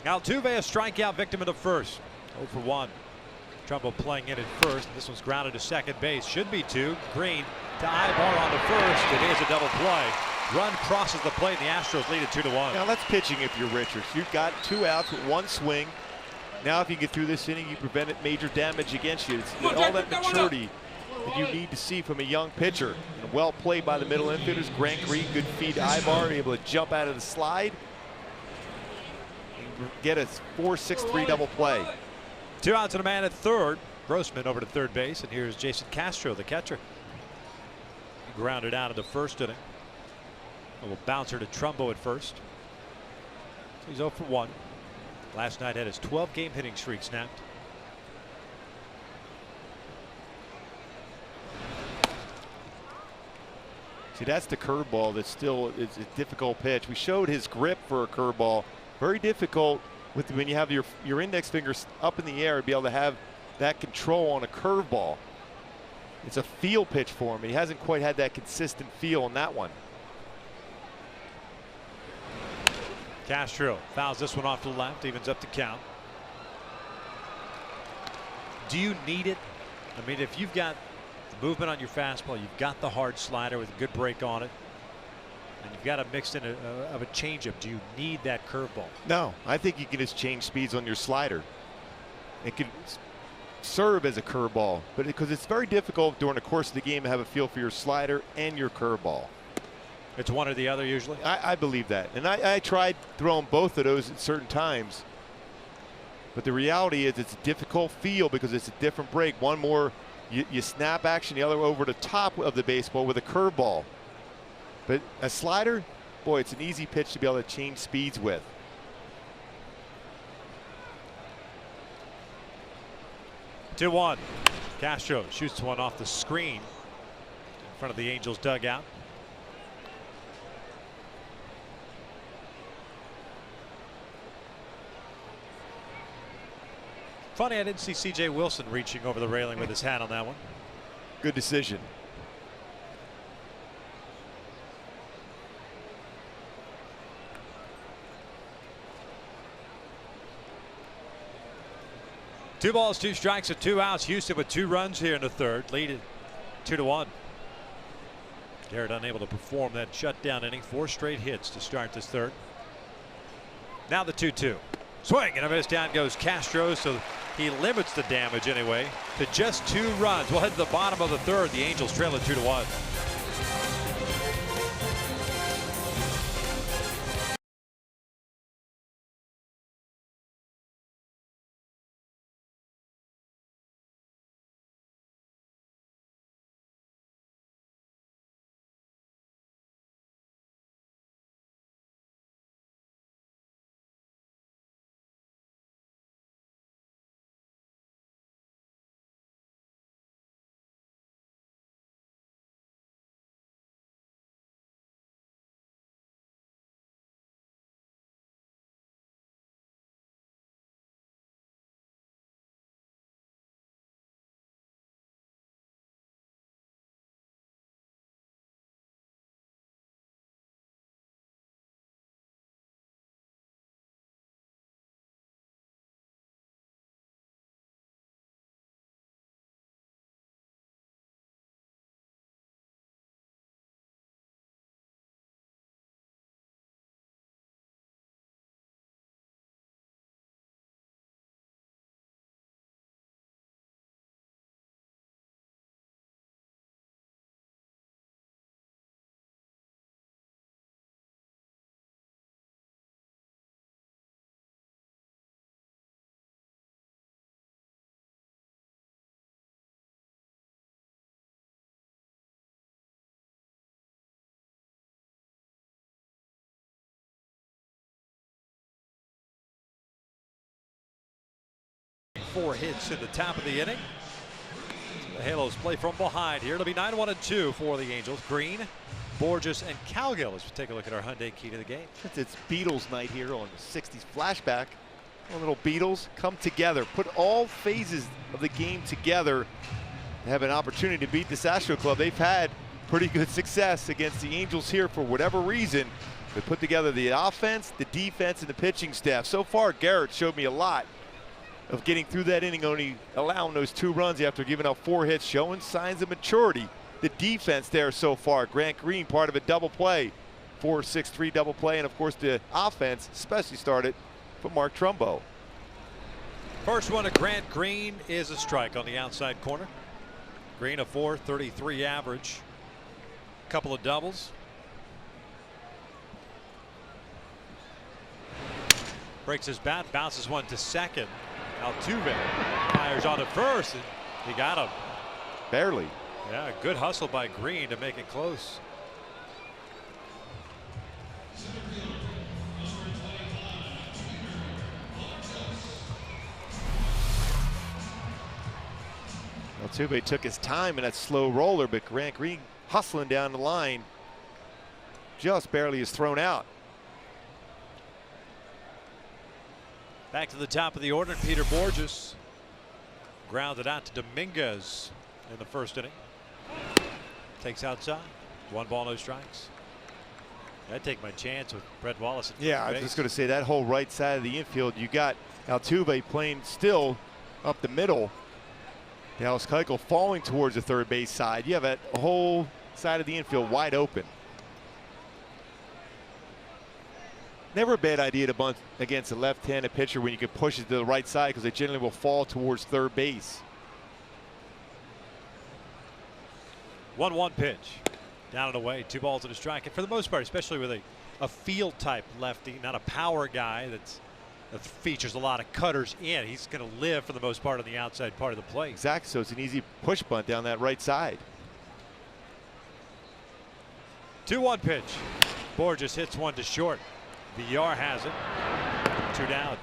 Altuve, a strikeout victim in the first. 0 for 1. Trumbo playing in at first. This one's grounded to second base. Should be 2. Green to Ibar on the first. It is a double play. Run crosses the plate, and the Astros lead it 2-1. Now that's pitching if you're Richards. You've got 2 outs with 1 swing. Now if you get through this inning, you prevented major damage against you. It's all that maturity that you need to see from a young pitcher. And well played by the middle infielders. Grant Green, good feed to Ibar, able to jump out of the slide. Get a 4-6-3 double play. 2 outs and a man at third. Grossman over to third base, and here's Jason Castro, the catcher. He grounded out in the first inning. A little bouncer to Trumbo at first. He's 0 for 1. Last night had his 12-game hitting streak snapped. See, that's the curveball that still is a difficult pitch. We showed his grip for a curveball. Very difficult with when you have your index fingers up in the air to be able to have that control on a curveball. It's a feel pitch for him. He hasn't quite had that consistent feel on that one. Castro fouls this one off to the left, evens up the count. Do you need it? I mean, if you've got the movement on your fastball, you've got the hard slider with a good break on it, and you've got a mix in of a changeup. Do you need that curveball? No, I think you can just change speeds on your slider. It could serve as a curveball, but because it's very difficult during the course of the game to have a feel for your slider and your curveball. It's one or the other usually. I believe that, and I tried throwing both of those at certain times. But the reality is it's a difficult feel because it's a different break. One more you snap action, the other over the top of the baseball with a curveball. But a slider, boy, it's an easy pitch to be able to change speeds with. Two one. Castro shoots one off the screen in front of the Angels dugout. Funny, I didn't see C.J. Wilson reaching over the railing with his hat on that one. Good decision. Two balls, 2 strikes, and 2 outs. Houston with 2 runs here in the third, lead it 2-1. Garrett unable to perform that shutdown inning. 4 straight hits to start this third. Now the 2-2. Swing and a miss. Down goes Castro, so he limits the damage anyway to just 2 runs. We'll head to the bottom of the third. The Angels trail it 2-1. 4 hits in the top of the inning. So the Halos play from behind here. It'll be 9-1-2 for the Angels. Green, Borges, and Cowgill as we take a look at our Hyundai key to the game. It's Beatles night here on the 60s flashback. A little Beatles come together, put all phases of the game together, and have an opportunity to beat this Astro club. They've had pretty good success against the Angels here for whatever reason. They put together the offense, the defense, and the pitching staff. So far, Garrett showed me a lot of getting through that inning, only allowing those 2 runs after giving up 4 hits, showing signs of maturity. The defense there so far, Grant Green, part of a double play, 4-6-3 double play, and of course the offense, especially started for Mark Trumbo. First one to Grant Green is a strike on the outside corner. Green a .433 average. Couple of doubles. Breaks his bat, bounces one to second. Altuve fires on to first, and he got him. Barely. Yeah, good hustle by Green to make it close. Altuve took his time in that slow roller, but Grant Green hustling down the line just barely is thrown out. Back to the top of the order, Peter Borges grounded out to Dominguez in the first inning. Takes outside. 1 ball, no strikes. I'd take my chance with Brett Wallace. Yeah, I was just going to say that whole right side of the infield, you got Altuve playing still up the middle. Dallas Keuchel falling towards the third base side. You have a whole side of the infield wide open. Never a bad idea to bunt against a left-handed pitcher when you can push it to the right side, because they generally will fall towards third base. 1-1 pitch. Down and away. 2 balls and a strike. And for the most part, especially with a field type lefty, not a power guy that features a lot of cutters in, he's going to live for the most part on the outside part of the plate. Exactly. So it's an easy push bunt down that right side. 2-1 pitch. Borges hits one to short. VR has it. 2 down.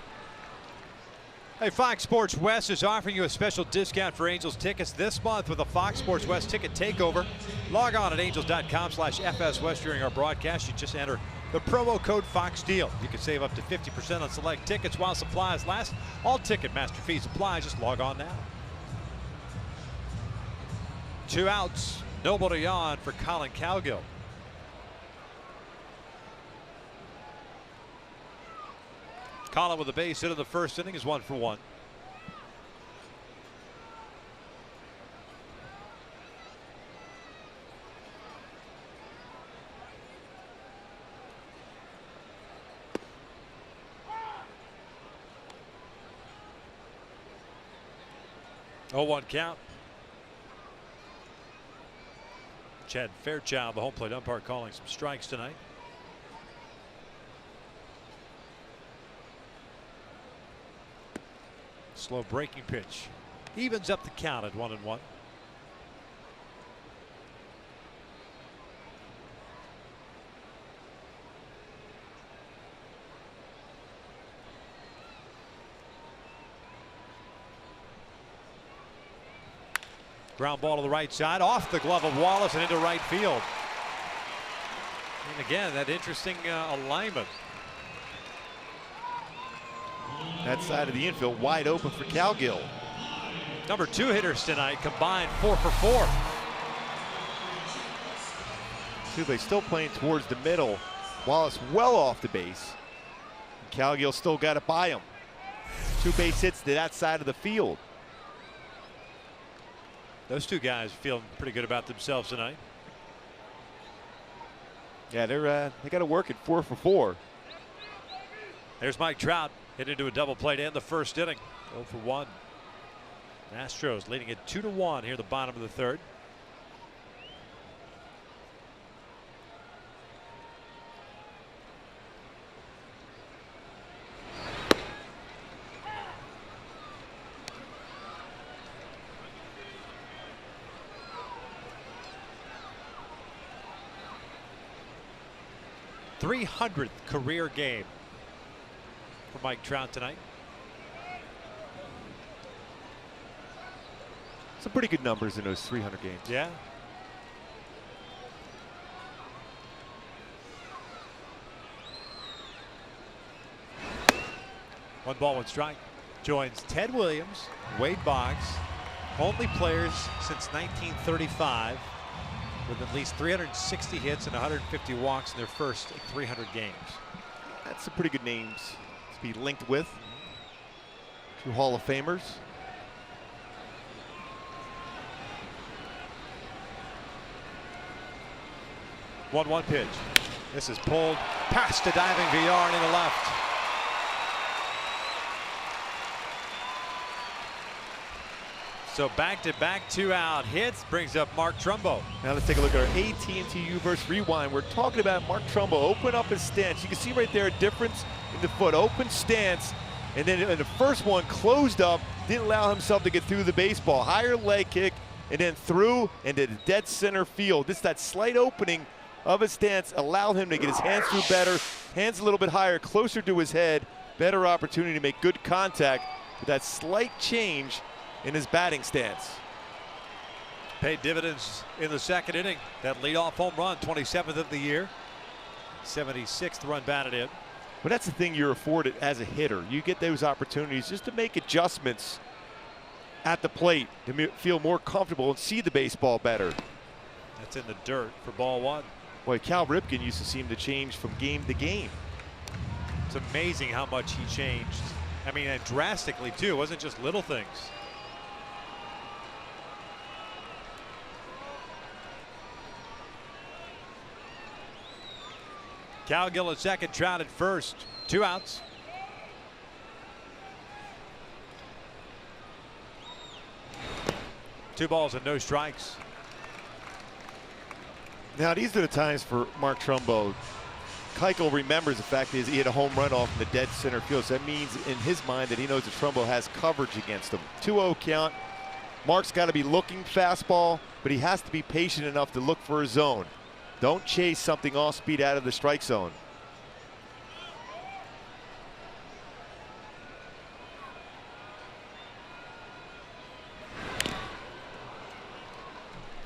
Hey, Fox Sports West is offering you a special discount for Angels tickets this month with a Fox Sports West ticket takeover. Log on at angels.com/FSWest during our broadcast. You just enter the promo code FOXDEAL. You can save up to 50% on select tickets while supplies last. All Ticketmaster fees apply. Just log on now. 2 outs. Nobody on for Colin Cowgill. Colin with a base hit in the first inning is 1 for 1. Oh, 1 count. Chad Fairchild, the home plate umpire, calling some strikes tonight. Slow breaking pitch. Evens up the count at 1-1. Ground ball to the right side, off the glove of Wallace and into right field. And again, that interesting alignment. That side of the infield wide open for Cowgill. Number 2 hitters tonight combined 4 for 4. Altuve still playing towards the middle. Wallace well off the base. Cowgill still got it by him. 2 base hits to that side of the field. Those 2 guys feeling pretty good about themselves tonight. Yeah, they got to work at 4 for 4. There's Mike Trout hit into a double play to end the first inning. 0 for 1. Astros leading it 2-1 here at the bottom of the third. .300th career game for Mike Trout tonight. Some pretty good numbers in those 300 games. Yeah. One ball, one strike. Joins Ted Williams, Wade Boggs, only players since 1935 with at least 360 hits and 150 walks in their first 300 games. That's some pretty good names to be linked with. Two Hall of Famers. One pitch. This is pulled past a diving VR and in the left. So back-to-back 2-out hits brings up Mark Trumbo. Now let's take a look at our AT&T U-verse rewind. We're talking about Mark Trumbo open up his stance. You can see right there a difference in the foot. Open stance, and then in the first one closed up, didn't allow himself to get through the baseball. Higher leg kick, and then through into the dead center field. Just that slight opening of his stance allowed him to get his hands through better, hands a little bit higher, closer to his head, better opportunity to make good contact with that slight change in his batting stance. Paid dividends in the second inning. That leadoff home run, 27th of the year. 76th run batted in. But that's the thing you're afforded as a hitter. You get those opportunities just to make adjustments at the plate to feel more comfortable and see the baseball better. That's in the dirt for ball one. Boy, Cal Ripken used to seem to change from game to game. It's amazing how much he changed. I mean, and drastically too. It wasn't just little things. Cowgill at second, Trout at first. 2 outs. Two balls and no strikes. Now these are the times for Mark Trumbo. Keuchel remembers the fact that he had a home run off in the dead center field. So that means in his mind that he knows that Trumbo has coverage against him. 2-0 count. Mark's got to be looking fastball, but he has to be patient enough to look for a zone. Don't chase something off speed out of the strike zone.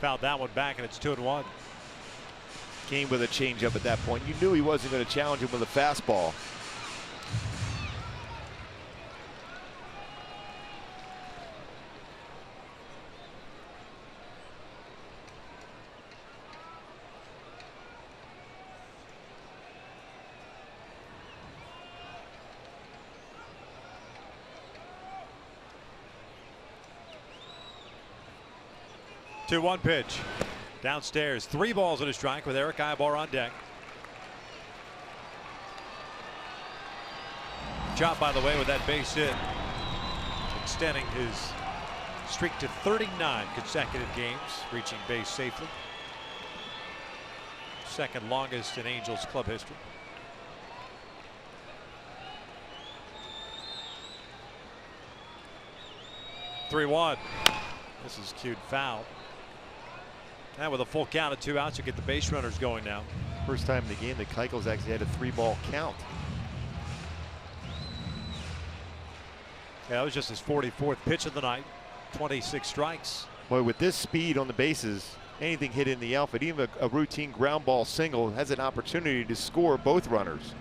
Fouled that one back, and it's 2-1. Came with a changeup at that point. You knew he wasn't going to challenge him with a fastball. Two one pitch. Downstairs, 3 balls and a strike with Eric Ibar on deck. Job, by the way, with that base hit, extending his streak to 39 consecutive games, reaching base safely. Second longest in Angels club history. Three-one. This is cued foul. Now with a full count of 2 outs, you get the base runners going now. First time in the game that Keuchel's actually had a 3-ball count. Yeah, that was just his 44th pitch of the night. 26 strikes. Boy, with this speed on the bases, anything hit in the outfield, even a routine ground ball single, has an opportunity to score both runners.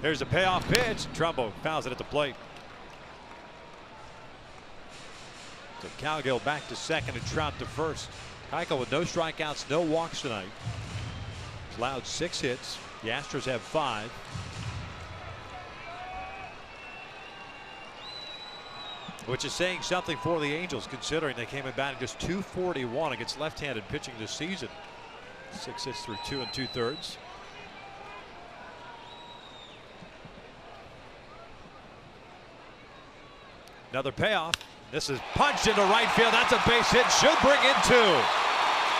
There's a payoff pitch. Trumbo fouls it at the plate. So Cowgill back to second and Trout to first. Keuchel with no strikeouts, no walks tonight. He's allowed 6 hits. The Astros have 5. Which is saying something for the Angels, considering they came in batting just .241 against left-handed pitching this season. 6 hits through 2 2/3. Another payoff. This is punched into right field. That's a base hit. Should bring in 2.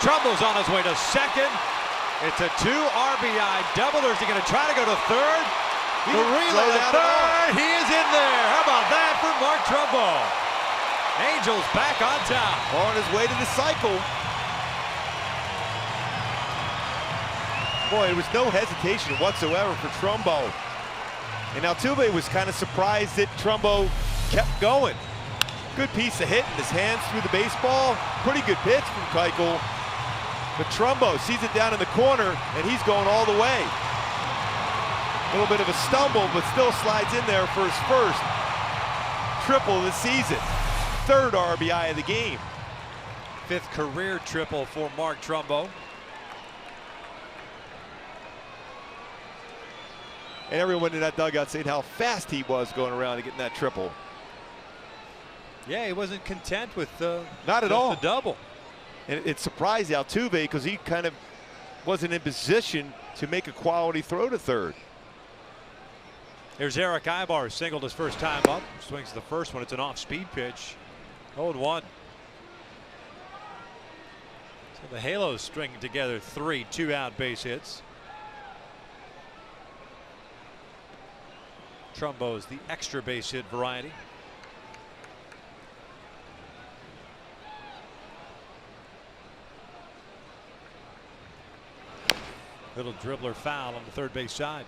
Trumbo's on his way to second. It's a 2 RBI double. Or is he going to try to go to third? The relay to third. He is in there. How about that for Mark Trumbo? Angels back on top. On his way to the cycle. Boy, there was no hesitation whatsoever for Trumbo. And Altuve was kind of surprised that Trumbo kept going. Good piece of hitting, his hands through the baseball. Pretty good pitch from Keuchel. But Trumbo sees it down in the corner, and he's going all the way. A little bit of a stumble, but still slides in there for his first triple of the season. Third RBI of the game. Fifth career triple for Mark Trumbo. And everyone in that dugout saying how fast he was going around and getting that triple. Yeah, he wasn't content with not at all the double. And it surprised Altuve because he kind of wasn't in position to make a quality throw to third. Here's Eric Ibar, singled his first time up. Swings the first one. It's an off-speed pitch. 0-1. So the Halos stringing together 3 2-out base hits. Trumbo is the extra base hit variety. Little dribbler foul on the third base side.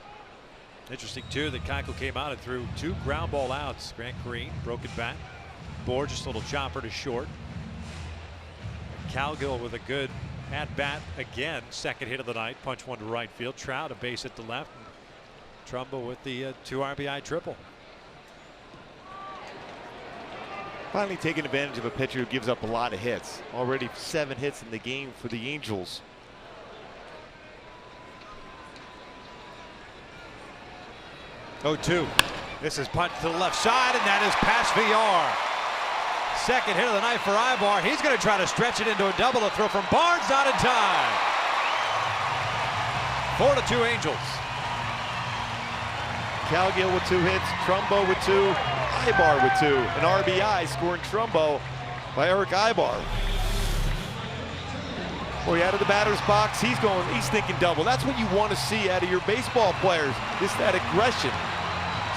Interesting too that Keuchel came out and threw 2 ground ball outs. Grant Green, broken bat. Board, just a little chopper to short. Calgill with a good at bat again. Second hit of the night. Punch one to right field. Trout a base hit to left. And Trumbo with the 2 RBI triple. Finally taking advantage of a pitcher who gives up a lot of hits. Already 7 hits in the game for the Angels. Oh, 2. This is punched to the left side, and that is past VR. Second hit of the night for Ibar. He's going to try to stretch it into a double. A throw from Barnes, not in time. 4-2 Angels. Calgill with 2 hits, Trumbo with 2, Ibar with 2. An RBI scoring Trumbo by Eric Ibar. Boy, out of the batter's box, he's thinking double. That's what you want to see out of your baseball players. Just that aggression.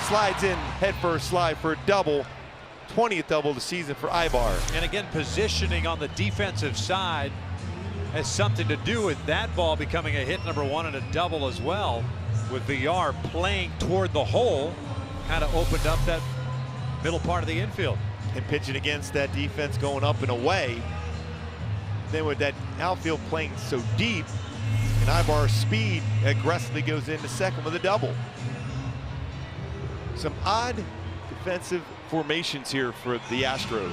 Slides in, head first slide for a double. 20th double of the season for Ibar. And again, positioning on the defensive side has something to do with that ball becoming a hit number 1 and a double as well. With VR playing toward the hole, kind of opened up that middle part of the infield. And pitching against that defense going up and away. Then with that outfield playing so deep, and Ibar's speed aggressively goes into second with a double. Some odd defensive formations here for the Astros.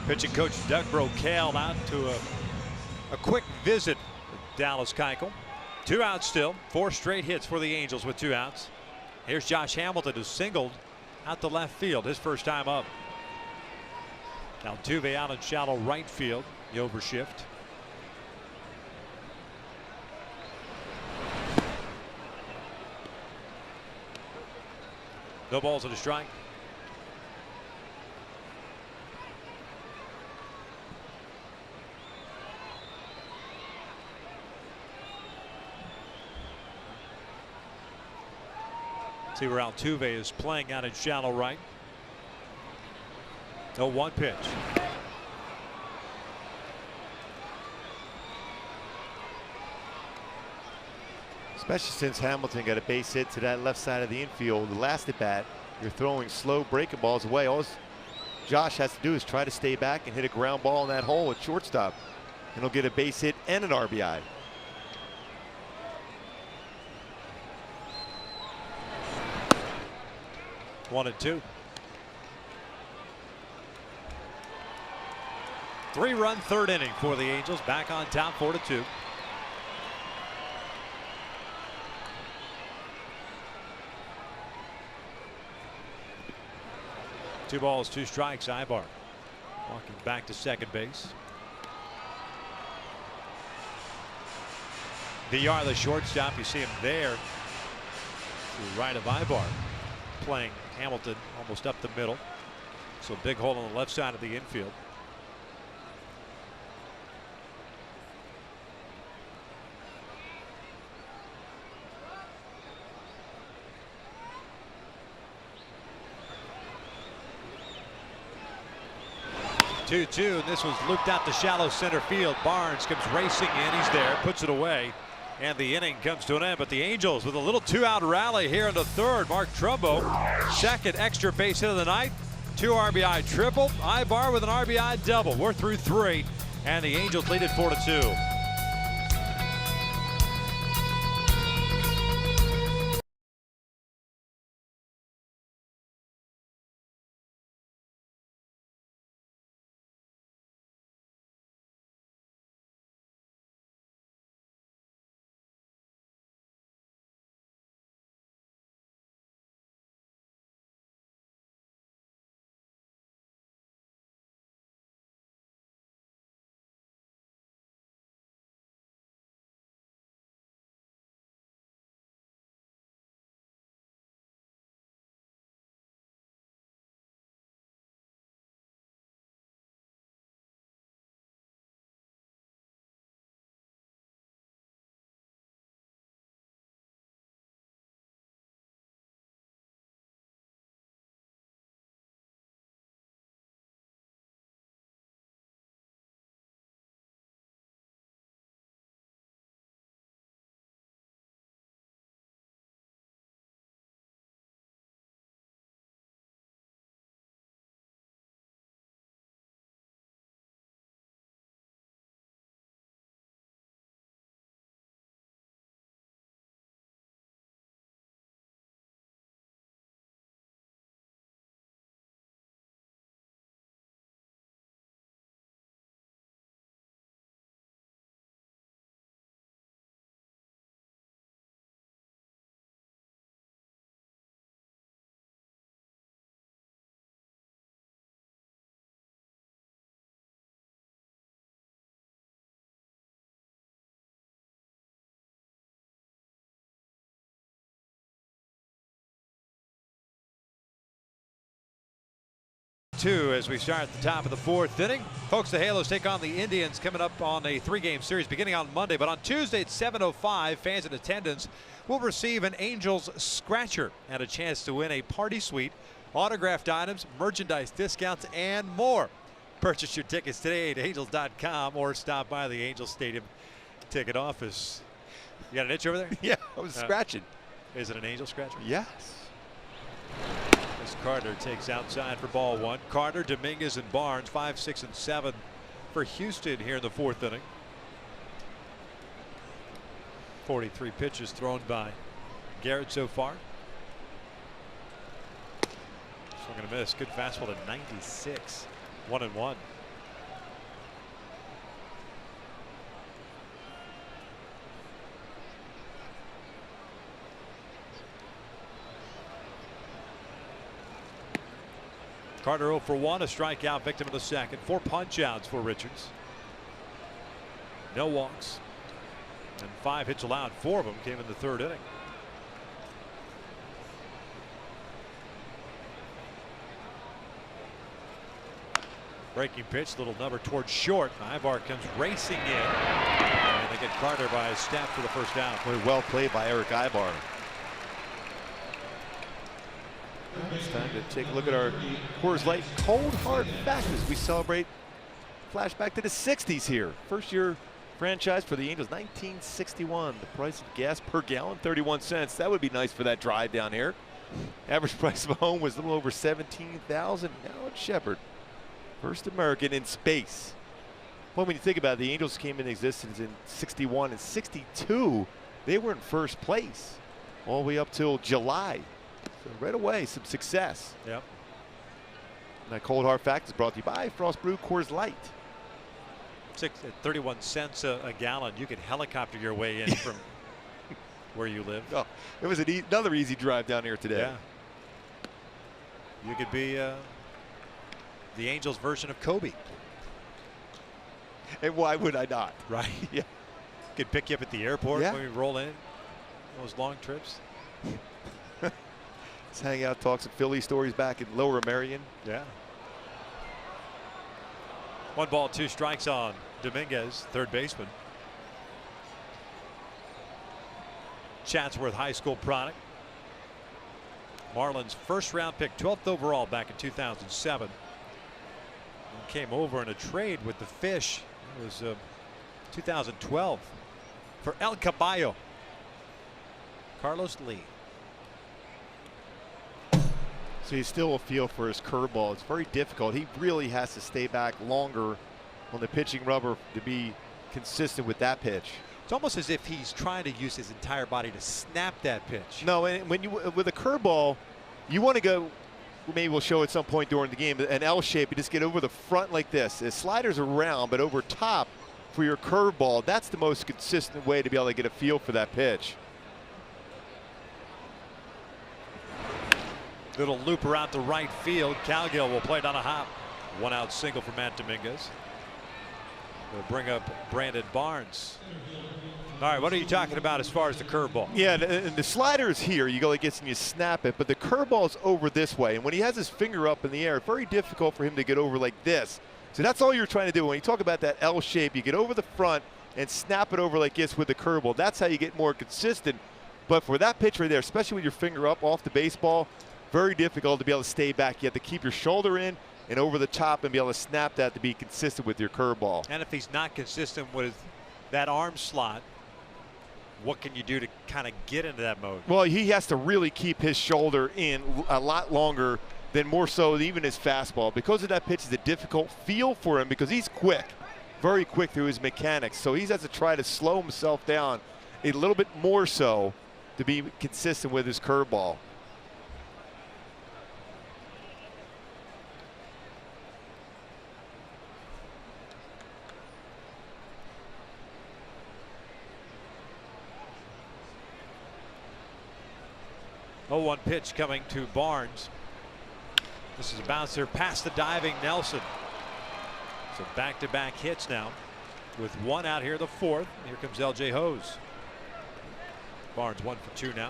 Pitching coach Doug Brocail out to a quick visit with Dallas Keuchel. 2 outs still. 4 straight hits for the Angels with 2 outs. Here's Josh Hamilton, who singled out to left field his first time up. Altuve out in shallow right field. The overshift. No balls and a strike. See where Altuve is playing out in shallow right. 0-1 pitch. Especially since Hamilton got a base hit to that left side of the infield. The last at bat, you're throwing slow breaking balls away. All Josh has to do is try to stay back and hit a ground ball in that hole at shortstop. And he'll get a base hit and an RBI. One and 2. 3-run third inning for the Angels. Back on top, 4-2. Two balls, 2 strikes. Ibar walking back to second base. VR, the shortstop, you see him there to the right of Ibar, playing Hamilton almost up the middle. So big hole on the left side of the infield. 2-2, and this was looped out to shallow center field. Barnes comes racing in. He's there, puts it away, and the inning comes to an end. But the Angels with a little 2-out rally here in the third. Mark Trumbo, second extra base hit of the night. 2 RBI triple. Ibar with an RBI double. We're through 3, and the Angels lead it 4-2. As we start at the top of the 4th inning. Folks, the Halos take on the Indians coming up on a 3-game series beginning on Monday. But on Tuesday at 7:05, fans in attendance will receive an Angels scratcher and a chance to win a party suite, autographed items, merchandise discounts, and more. Purchase your tickets today at angels.com or stop by the Angels Stadium ticket office. You got an itch over there? Yeah, I was scratching. Is it an Angel scratcher? Yes. Carter takes outside for ball 1. Carter, Dominguez, and Barnes 5, 6, and 7 for Houston here in the 4th inning. 43 pitches thrown by Garrett so far. Swing and a miss. Good fastball to 96. 1-1. Carter 0 for 1, a strikeout, victim of the second. 4 punch-outs for Richards. No walks. And 5 hits allowed. 4 of them came in the 3rd inning. Breaking pitch, little number towards short. Ibar comes racing in. And they get Carter by a step for the first out. Well played by Eric Ibar. It's time to take a look at our Coors Light cold hard facts as we celebrate flashback to the 60s here. First year franchise for the Angels, 1961. The price of gas per gallon, 31 cents. That would be nice for that drive down here. Average price of a home was a little over $17,000. Now at Shepherd, first American in space. Well, when you think about it, the Angels came into existence in 61 and 62. They were in first place all the way up till July. So right away, some success. Yep. And that cold hard fact is brought to you by Frost Brew Coors Light. 31 cents a gallon. You could helicopter your way in from where you live. Oh, it was another easy drive down here today. Yeah. You could be the Angels version of Kobe. And why would I not? Right. Yeah. Could pick you up at the airport Yeah. when we roll in. Those long trips. Let's hang out, talk some Philly stories back in Lower Merion. Yeah. 1 ball, 2 strikes on Dominguez, third baseman. Chatsworth High School product. Marlins first round pick, 12th overall back in 2007. came over in a trade with the Fish. It was 2012 for El Caballo. Carlos Lee. So you still a feel for his curveball. It's very difficult. He really has to stay back longer on the pitching rubber to be consistent with that pitch. It's almost as if he's trying to use his entire body to snap that pitch. No, and when you with a curveball, you want to go. Maybe we'll show at some point during the game an L shape. You just get over the front like this. The sliders are round, but over top for your curveball. That's the most consistent way to be able to get a feel for that pitch. Little looper out to right field. Calgill will play it on a hop. 1 out single for Matt Dominguez. We'll bring up Brandon Barnes. All right, what are you talking about as far as the curveball? Yeah, and the slider is here. You go like this and you snap it, but the curveball is over this way. And when he has his finger up in the air, it's very difficult for him to get over like this. So that's all you're trying to do. When you talk about that L shape, you get over the front and snap it over like this with the curveball. That's how you get more consistent. But for that pitch right there, especially with your finger up off the baseball, very difficult to be able to stay back. You have to keep your shoulder in and over the top and be able to snap that to be consistent with your curveball. And if he's not consistent with that arm slot, what can you do to kind of get into that mode? Well, he has to really keep his shoulder in a lot longer than more so than even his fastball. Because of that pitch is a difficult feel for him because he's quick, very quick through his mechanics. So he has to try to slow himself down a little bit more so to be consistent with his curveball. Oh, 1 pitch coming to Barnes. This is a bouncer past the diving Nelson. So back-to-back hits now with 1 out here, the 4th. Here comes L.J. Hose. Barnes 1 for 2 now.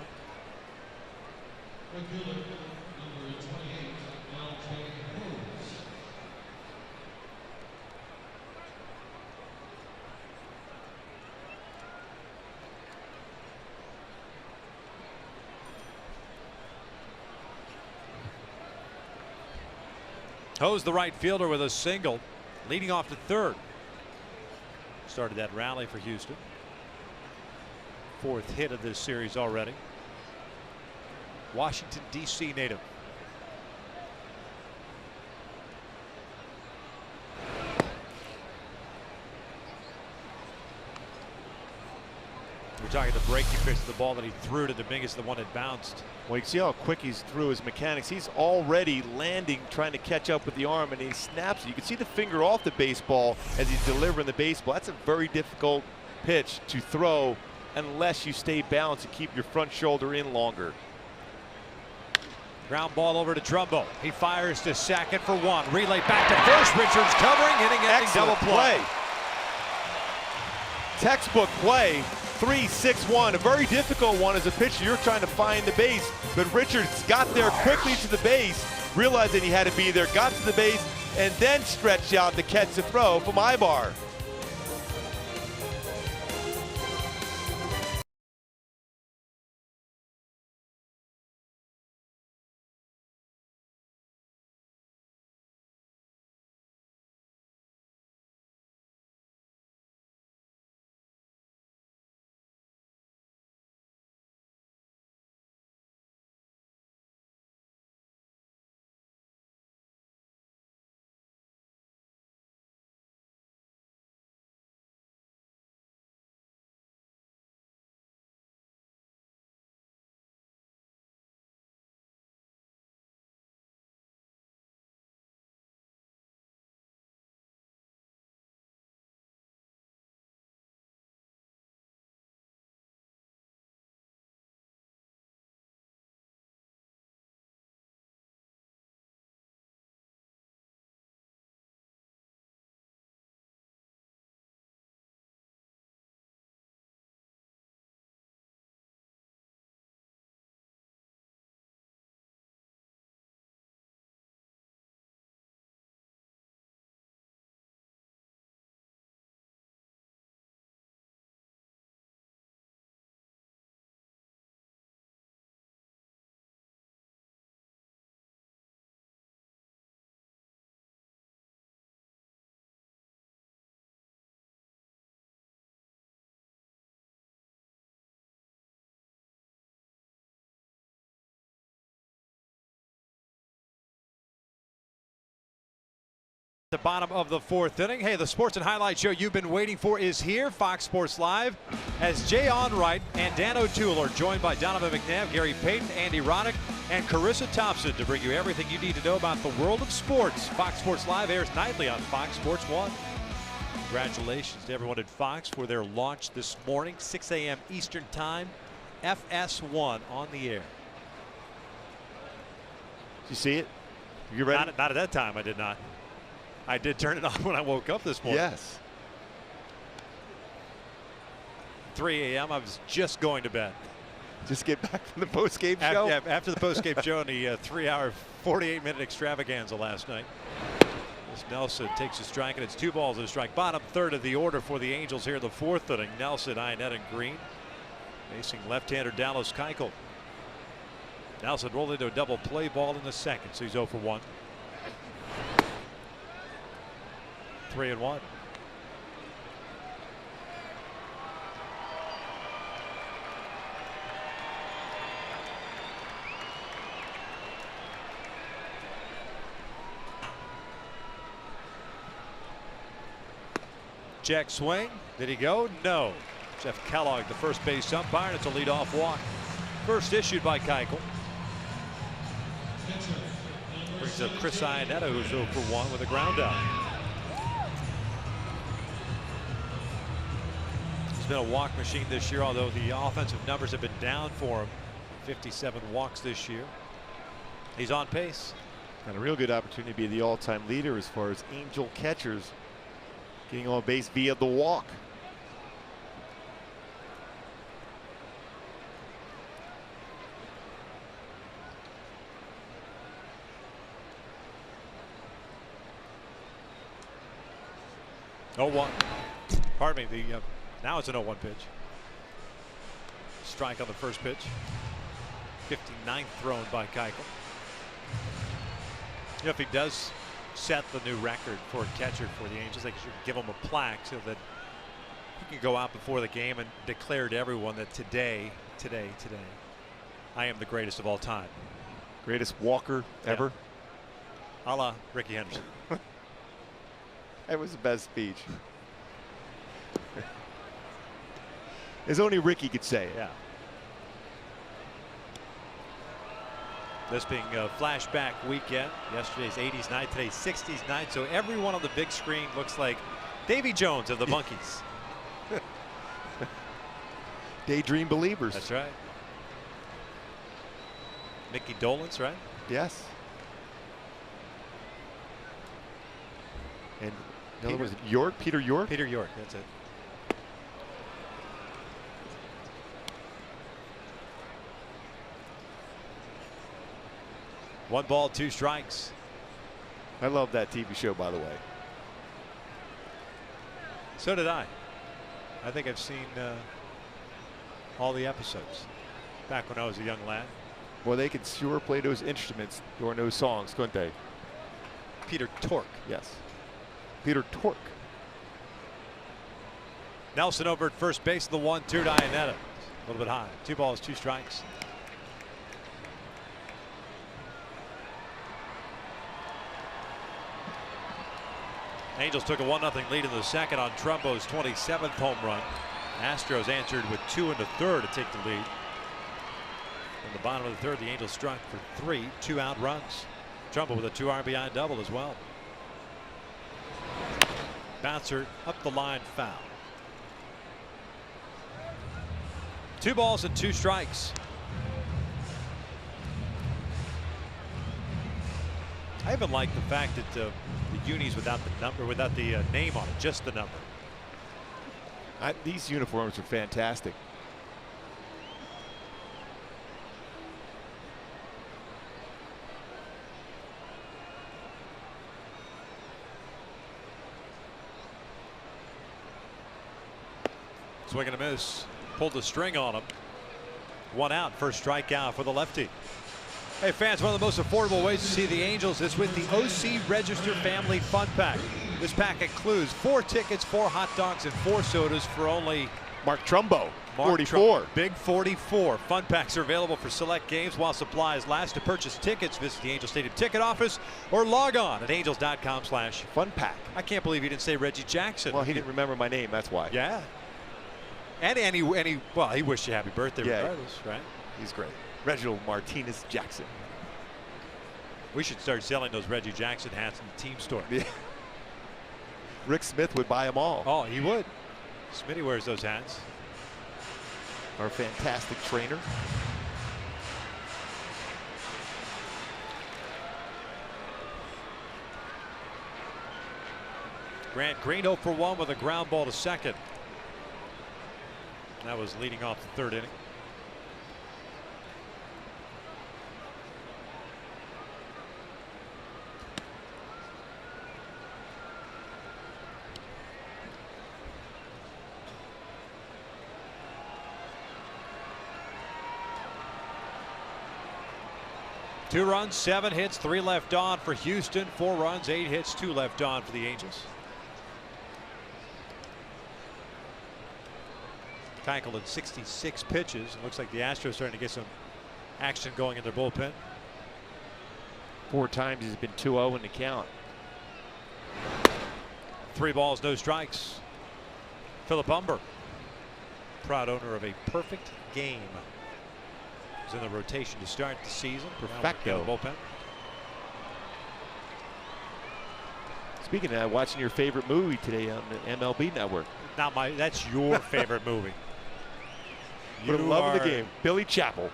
Hose, the right fielder, with a single, leading off to third. Started that rally for Houston. 4th hit of this series already. Washington, D.C. native. We're talking the breaking pitch, the ball that he threw to Dominguez, the one that bounced. Well, you can see how quick he's through his mechanics. He's already landing, trying to catch up with the arm, and he snaps it. You can see the finger off the baseball as he's delivering the baseball. That's a very difficult pitch to throw unless you stay balanced and keep your front shoulder in longer. Ground ball over to Trumbo. He fires to second for 1. Relay back to first. Richards covering, inning-ending double play. Textbook play. 3-6-1, a very difficult one as a pitcher. You're trying to find the base, but Richards got there quickly to the base, realizing he had to be there, got to the base, and then stretched out to catch the throw from Ibar. The bottom of the fourth inning. Hey, the sports and highlight show you've been waiting for is here. Fox Sports Live, as Jay Onright and Dan O'Toole are joined by Donovan McNabb, Gary Payton, Andy Roddick, and Carissa Thompson to bring you everything you need to know about the world of sports. Fox Sports Live airs nightly on Fox Sports 1. Congratulations to everyone at Fox for their launch this morning, 6 a.m. Eastern Time, FS1 on the air. Did you see it? You ready? Not at that time, I did not. I did turn it on when I woke up this morning. Yes. 3 a.m. I was just going to bed. Just get back from the post-game show? Yeah, after the post-game show and the 3-hour, 48-minute extravaganza last night. As Nelson takes a strike, and it's 2 balls and a strike. Bottom third of the order for the Angels here in the fourth inning. Nelson, Ionette, and Green facing left-hander Dallas Keuchel. Nelson rolled into a double play ball in the second, so he's 0 for 1. 3-1. Check swing. Did he go? No. Jeff Kellogg, the first base umpire, and it's a leadoff walk. First issued by Keuchel. Brings up Chris Ionetta, who's 0 for 1 with a ground out. He's been a walk machine this year, although the offensive numbers have been down for him. 57 walks this year. He's on pace. And a real good opportunity to be the all-time leader as far as Angel catchers getting on base via the walk. Oh, 1. Pardon me. Now it's an 0-1 pitch. Strike on the first pitch. 59th thrown by Keuchel. You know, if he does set the new record for a catcher for the Angels, they should give him a plaque so that he can go out before the game and declare to everyone that today, I am the greatest of all time. Greatest walker ever. A la Ricky Henderson. That was the best speech. As only Ricky could say it. Yeah. This being a flashback weekend. Yesterday's 80s night, today's 60s night. So everyone on the big screen looks like Davy Jones of the Monkees. Daydream believers. That's right. Mickey Dolenz, right? Yes. And in other words, York, Peter York? Peter York, that's it. One ball, 2 strikes. I love that TV show, by the way. So did I. I think I've seen all the episodes back when I was a young lad. Well, they could sure play those instruments during those songs, couldn't they? Peter Tork. Yes. Peter Tork. Nelson over at first base, the 1-2 to Ionetta. A little bit high. 2 balls, 2 strikes. Angels took a 1-0 lead in the second on Trumbo's 27th home run. Astros answered with 2 1/3 to take the lead. In the bottom of the third, the Angels struck for 3 2-out runs. Trumbo with a 2 RBI double as well. Bouncer up the line, foul. 2 balls and 2 strikes. I even like the fact that the unis without the number, without the name on it, just the number. These uniforms are fantastic. Swing and a miss. Pulled the string on him. 1 out. First strikeout for the lefty. Hey fans, one of the most affordable ways to see the Angels is with the OC Register Family Fun Pack. This pack includes 4 tickets, 4 hot dogs, and 4 sodas for only Mark Trumbo, Mark 44. Big 44. Fun packs are available for select games while supplies last. To purchase tickets, visit the Angel Stadium ticket office or log on at angels.com/fun pack. I can't believe you didn't say Reggie Jackson. Well, he didn't remember my name, that's why. Yeah. And he wished you happy birthday regardless, right? He's great. Reginald Martinez Jackson. We should start selling those Reggie Jackson hats in the team store. Yeah. Rick Smith would buy them all. Oh, he would. Smitty wears those hats. Our fantastic trainer. Grant Green 0 for 1 with a ground ball to second. That was leading off the third inning. Two runs, 7 hits, 3 left on for Houston. 4 runs, 8 hits, 2 left on for the Angels. Tackled in 66 pitches. It looks like the Astros starting to get some action going in their bullpen. 4 times he's been 2-0 in the count. 3 balls, no strikes. Philip Humber, proud owner of a perfect game. In the rotation to start the season. Perfecto. Bullpen. Speaking of that, watching your favorite movie today on the MLB Network. That's your favorite movie. For the love of the game, Billy Chapel.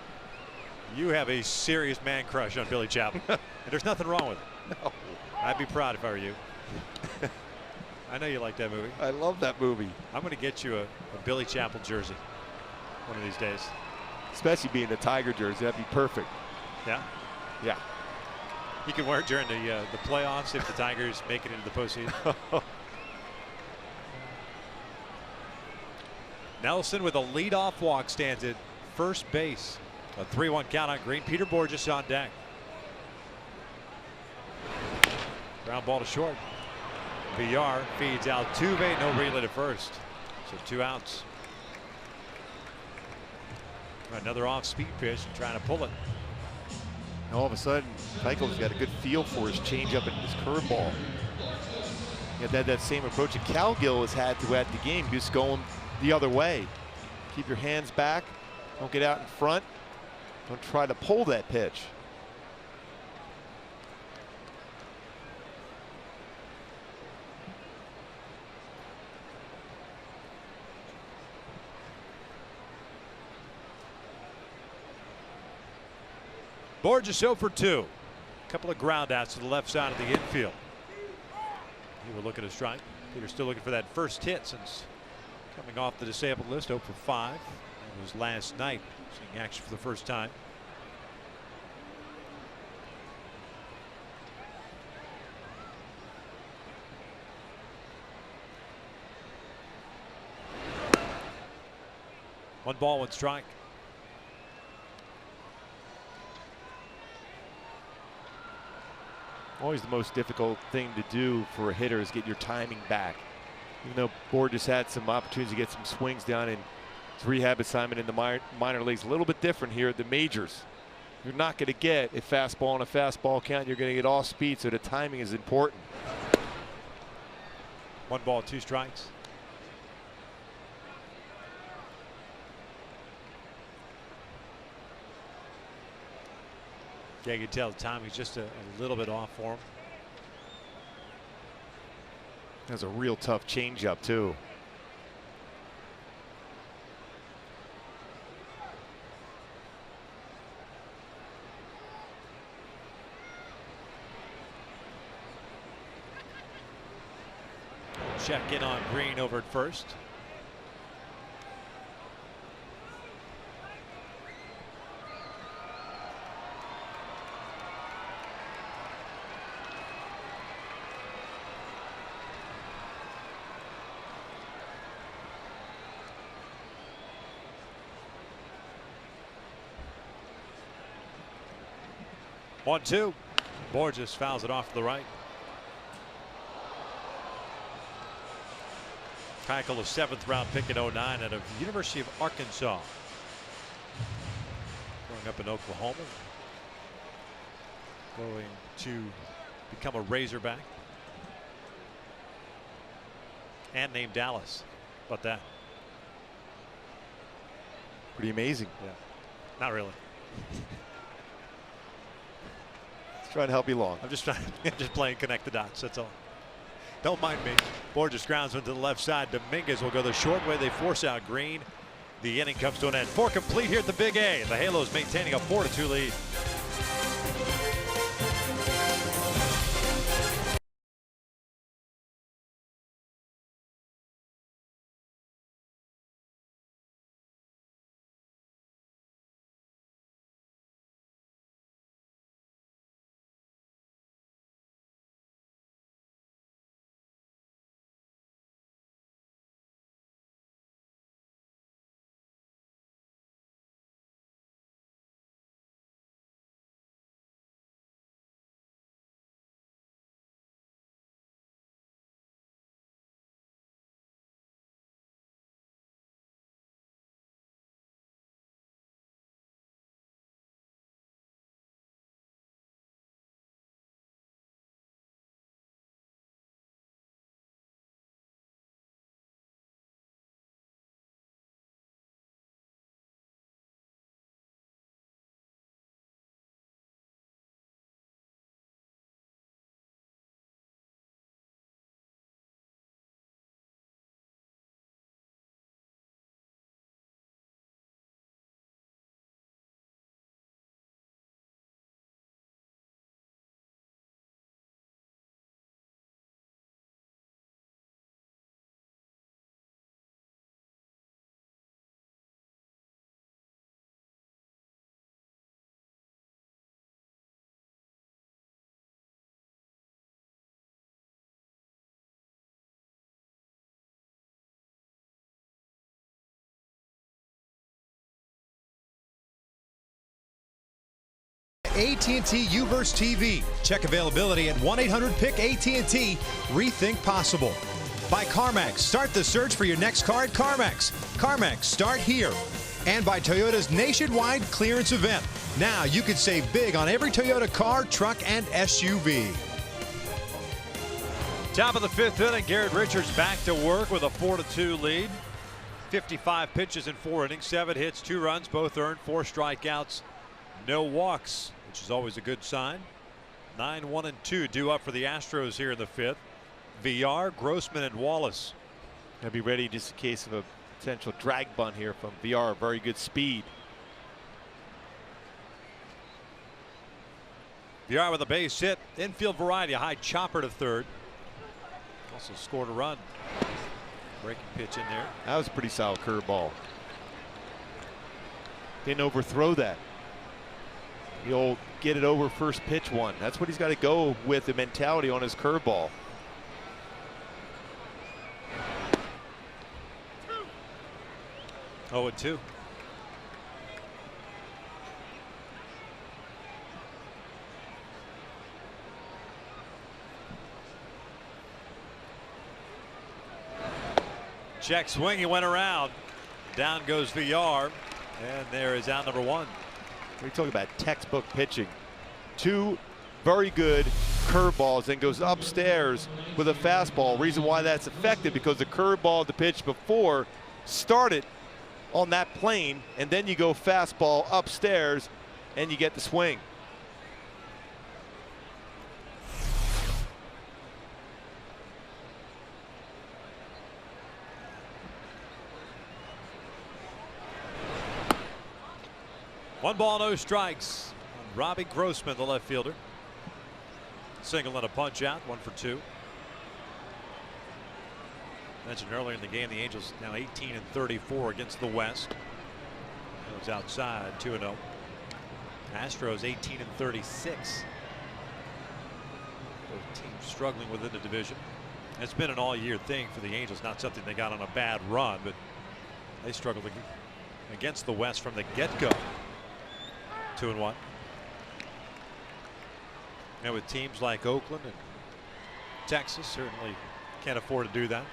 You have a serious man crush on Billy Chapel. And there's nothing wrong with it. No. I'd be proud if I were you. I know you like that movie. I love that movie. I'm going to get you a Billy Chapel jersey one of these days. Especially being the Tiger jersey, that'd be perfect. Yeah? Yeah. You can wear it during the playoffs if the Tigers make it into the postseason. Nelson with a leadoff walk stands at first base. A 3-1 count on Green. Peter Borges on deck. Ground ball to short. Villar feeds Altuve. No relay to first. So 2 outs. Another off-speed pitch and trying to pull it. All of a sudden, Keiko's got a good feel for his changeup and his curveball. He had that same approach that Calgill has had throughout the game, just going the other way. Keep your hands back. Don't get out in front. Don't try to pull that pitch. Borges 0 for 2. A couple of ground outs to the left side of the infield. He will look at a strike. Peter's still looking for that first hit since coming off the disabled list. 0 for 5. It was last night, seeing action for the first time. One ball, 1 strike. Always the most difficult thing to do for a hitter is get your timing back. Even though Borges had some opportunities to get some swings down in his rehab assignment in the minor leagues, a little bit different here at the majors. You're not going to get a fastball and a fastball count. You're going to get off speed, so the timing is important. 1 ball, 2 strikes. Yeah, you can tell the timing's just a little bit off for him. That's a real tough changeup too. Check in on Green over at first. One, 2. Borges fouls it off to the right. Tackle a 7th round pick in '09 out of University of Arkansas. Growing up in Oklahoma. Going to become a Razorback. And named Dallas. How about that? Pretty amazing. Yeah. Not really. Let's try and help you along. I'm just playing connect the dots. That's all. Don't mind me. Borges grounds into the left side. Dominguez will go the short way. They force out Green. The inning comes to an end. 4 complete here at the Big A. The Halos maintaining a 4-2 lead. AT&T Uverse TV. Check availability at 1-800-PICK-AT&T. Rethink possible. By CarMax. Start the search for your next car at CarMax. CarMax, start here. And by Toyota's nationwide clearance event. Now you can save big on every Toyota car, truck, and SUV. Top of the 5th inning, Garrett Richards back to work with a 4-2 lead. 55 pitches in 4 innings, 7 hits, 2 runs, both earned, 4 strikeouts, no walks, which is always a good sign. 9-1-2 due up for the Astros here in the 5th. VR, Grossman, and Wallace. Gonna be ready just in case of a potential drag bunt here from VR. Very good speed. VR with a base hit. Infield variety, a high chopper to 3rd. Also scored a run. Breaking pitch in there. That was a pretty solid curveball. Didn't overthrow that. He'll get it over first pitch one. That's what he's got to go with, the mentality on his curveball. Oh, 2. Check swing, he went around. Down goes VR, and there is out number 1. We're talking about textbook pitching. 2 very good curveballs, then goes upstairs with a fastball. Reason why that's effective, because the curveball, the pitch before, started on that plane, and then you go fastball upstairs and you get the swing. One ball, no strikes. Robbie Grossman, the left fielder. Single and a punch out, 1 for 2. Mentioned earlier in the game, the Angels now 18-34 against the West. Goes outside, 2-0. Astros 18-36. Both teams struggling within the division. It's been an all-year thing for the Angels, not something they got on a bad run, but they struggled against the West from the get-go. 2-1. And with teams like Oakland and Texas, certainly can't afford to do that.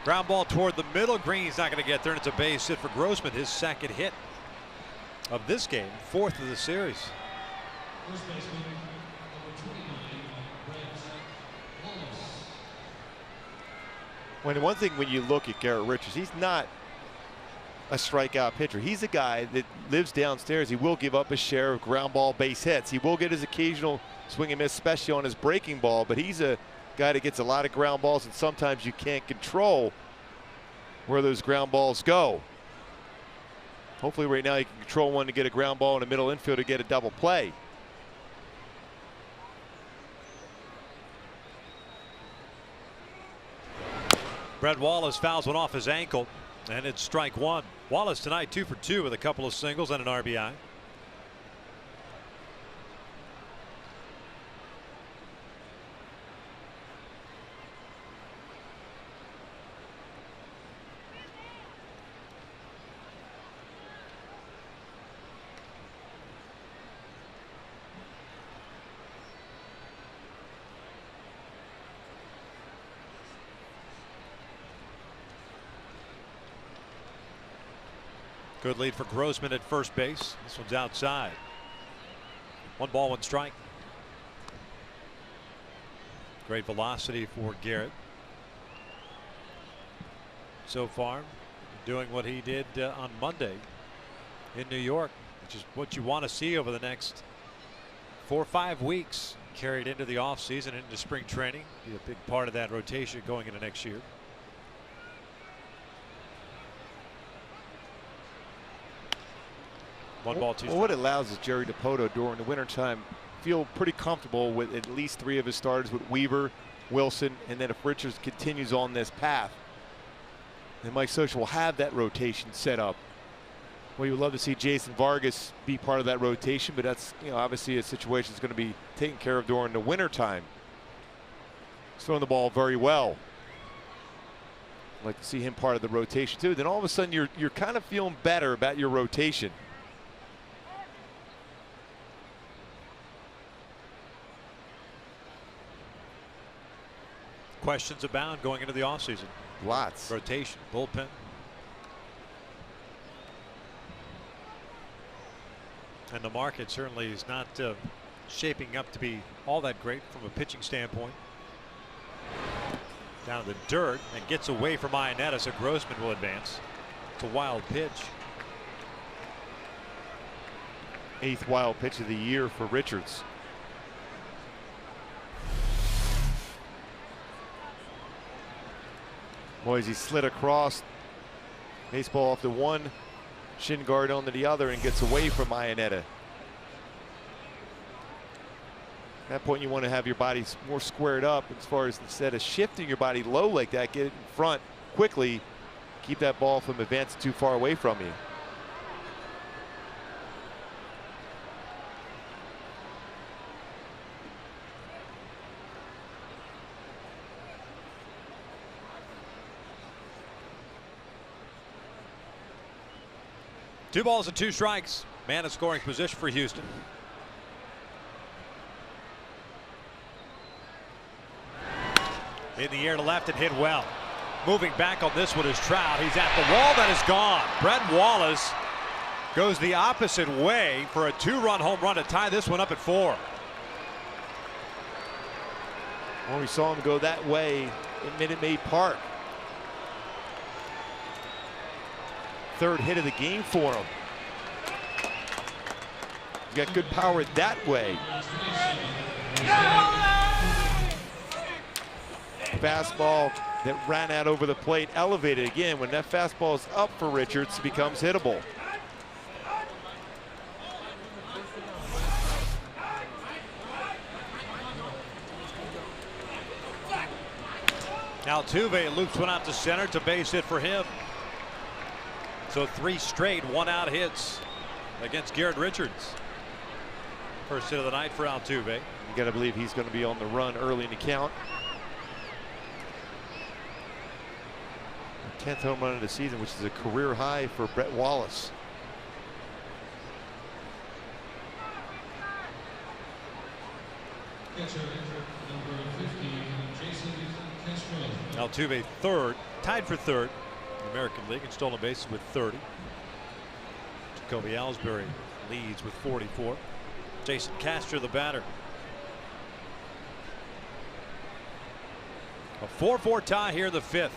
Ground ball toward the middle. Green's not going to get there, and it's a base hit for Grossman, his second hit of this game, fourth of the series. First baseman, number 29, Brett Wallace. One thing when you look at Garrett Richards, he's not a strikeout pitcher. He's a guy that lives downstairs. He will give up a share of ground ball base hits. He will get his occasional swing and miss, especially on his breaking ball, but he's a guy that gets a lot of ground balls, and sometimes you can't control where those ground balls go. Hopefully right now you can control one to get a ground ball in the middle infield to get a double play. Brett Wallace fouls one off his ankle, and it's strike one. Wallace tonight 2 for 2 with a couple of singles and an RBI. Good lead for Grossman at first base. This one's outside. 1 ball, 1 strike. Great velocity for Garrett so far, doing what he did on Monday in New York, which is what you want to see over the next 4 or 5 weeks, carried into the offseason, into spring training. Be a big part of that rotation going into next year. One ball, 2 strikes. Well, what it allows is Jerry Dipoto during the wintertime feel pretty comfortable with at least 3 of his starters, with Weaver, Wilson, and then if Richards continues on this path, then Mike Scioscia will have that rotation set up. Well, you would love to see Jason Vargas be part of that rotation, but that's, you know, obviously a situation that's going to be taken care of during the wintertime. He's throwing the ball very well. I'd like to see him part of the rotation too. Then all of a sudden you're kind of feeling better about your rotation. Questions abound going into the offseason. Lots. Rotation, bullpen. And the market certainly is not shaping up to be all that great from a pitching standpoint. Down to the dirt and gets away from Ionetta, so Grossman will advance. It's a wild pitch. 8th wild pitch of the year for Richards. Boys, he slid across. Baseball off the one, shin guard onto the other, and gets away from Ionetta. At that point, you want to have your body more squared up as far as instead of shifting your body low like that, get it in front quickly, keep that ball from advancing too far away from you. Two balls and 2 strikes. Man in scoring position for Houston. In the air to left and hit well. Moving back on this one is Trout. He's at the wall. That is gone. Brett Wallace goes the opposite way for a 2-run home run to tie this one up at 4. Well, we saw him go that way in Minute Maid Park. 3rd hit of the game for him. He's got good power that way. Fastball that ran out over the plate, elevated again. When that fastball is up for Richards, it becomes hittable. Altuve loops one out to center. It's a base hit for him. So 3 straight 1-out hits against Garrett Richards. First hit of the night for Altuve. You got to believe he's going to be on the run early in the count. 10th home run of the season, which is a career high for Brett Wallace. Catcher, number 50, Jason Altuve third, tied for third in the American League in stolen bases with 30. Jacoby Ellsbury leads with 44. Jason Castro the batter. A 4-4 tie here in the fifth.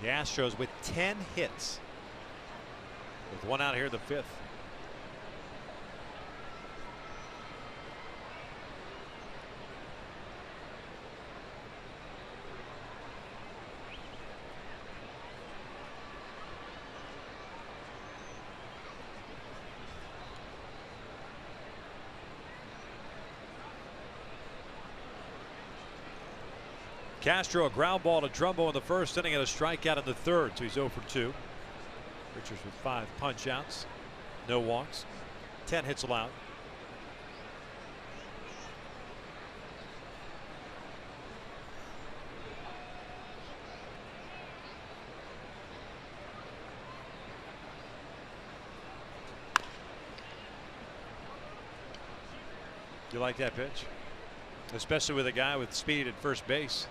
The Astros with 10 hits with one out here in the fifth. Castro a ground ball to Trumbo in the first inning and a strikeout in the third, so he's 0 for 2. Richards with 5 punch outs, no walks, 10 hits allowed. You like that pitch? Especially with a guy with speed at first base.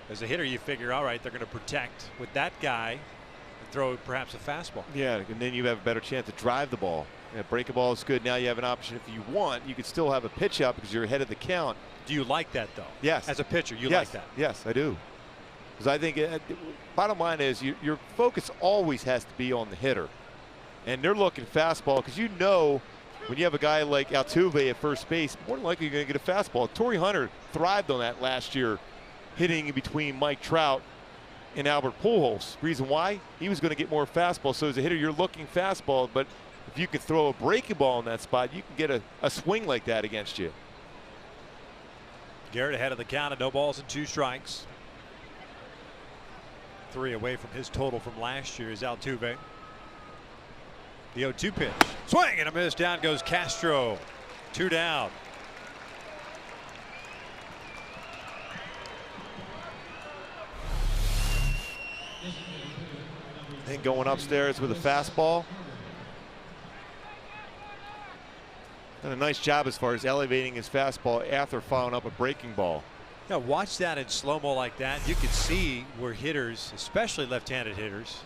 As a hitter, you figure, all right, they're going to protect with that guy and throw perhaps a fastball. Yeah, and then you have a better chance to drive the ball. Yeah, break a ball is good. Now you have an option. If you want, you could still have a pitch out because you're ahead of the count. Do you like that, though? Yes. As a pitcher, you yes. like that? Yes, I do. Because I think bottom line is your focus always has to be on the hitter. And they're looking fastball because you know when you have a guy like Altuve at first base, more than likely you're going to get a fastball. Torrey Hunter thrived on that last year, hitting in between Mike Trout and Albert Pujols. Reason why? He was going to get more fastball. So as a hitter, you're looking fastball, but if you can throw a breaking ball in that spot, you can get a swing like that against you. Garrett ahead of the count at no balls and 2 strikes. 3 away from his total from last year is Altuve. The 0-2 pitch. Swing and a miss. Down goes Castro. 2 down. And going upstairs with a fastball. Done a nice job as far as elevating his fastball after following up a breaking ball. Yeah, watch that in slow-mo like that. You can see where hitters, especially left-handed hitters,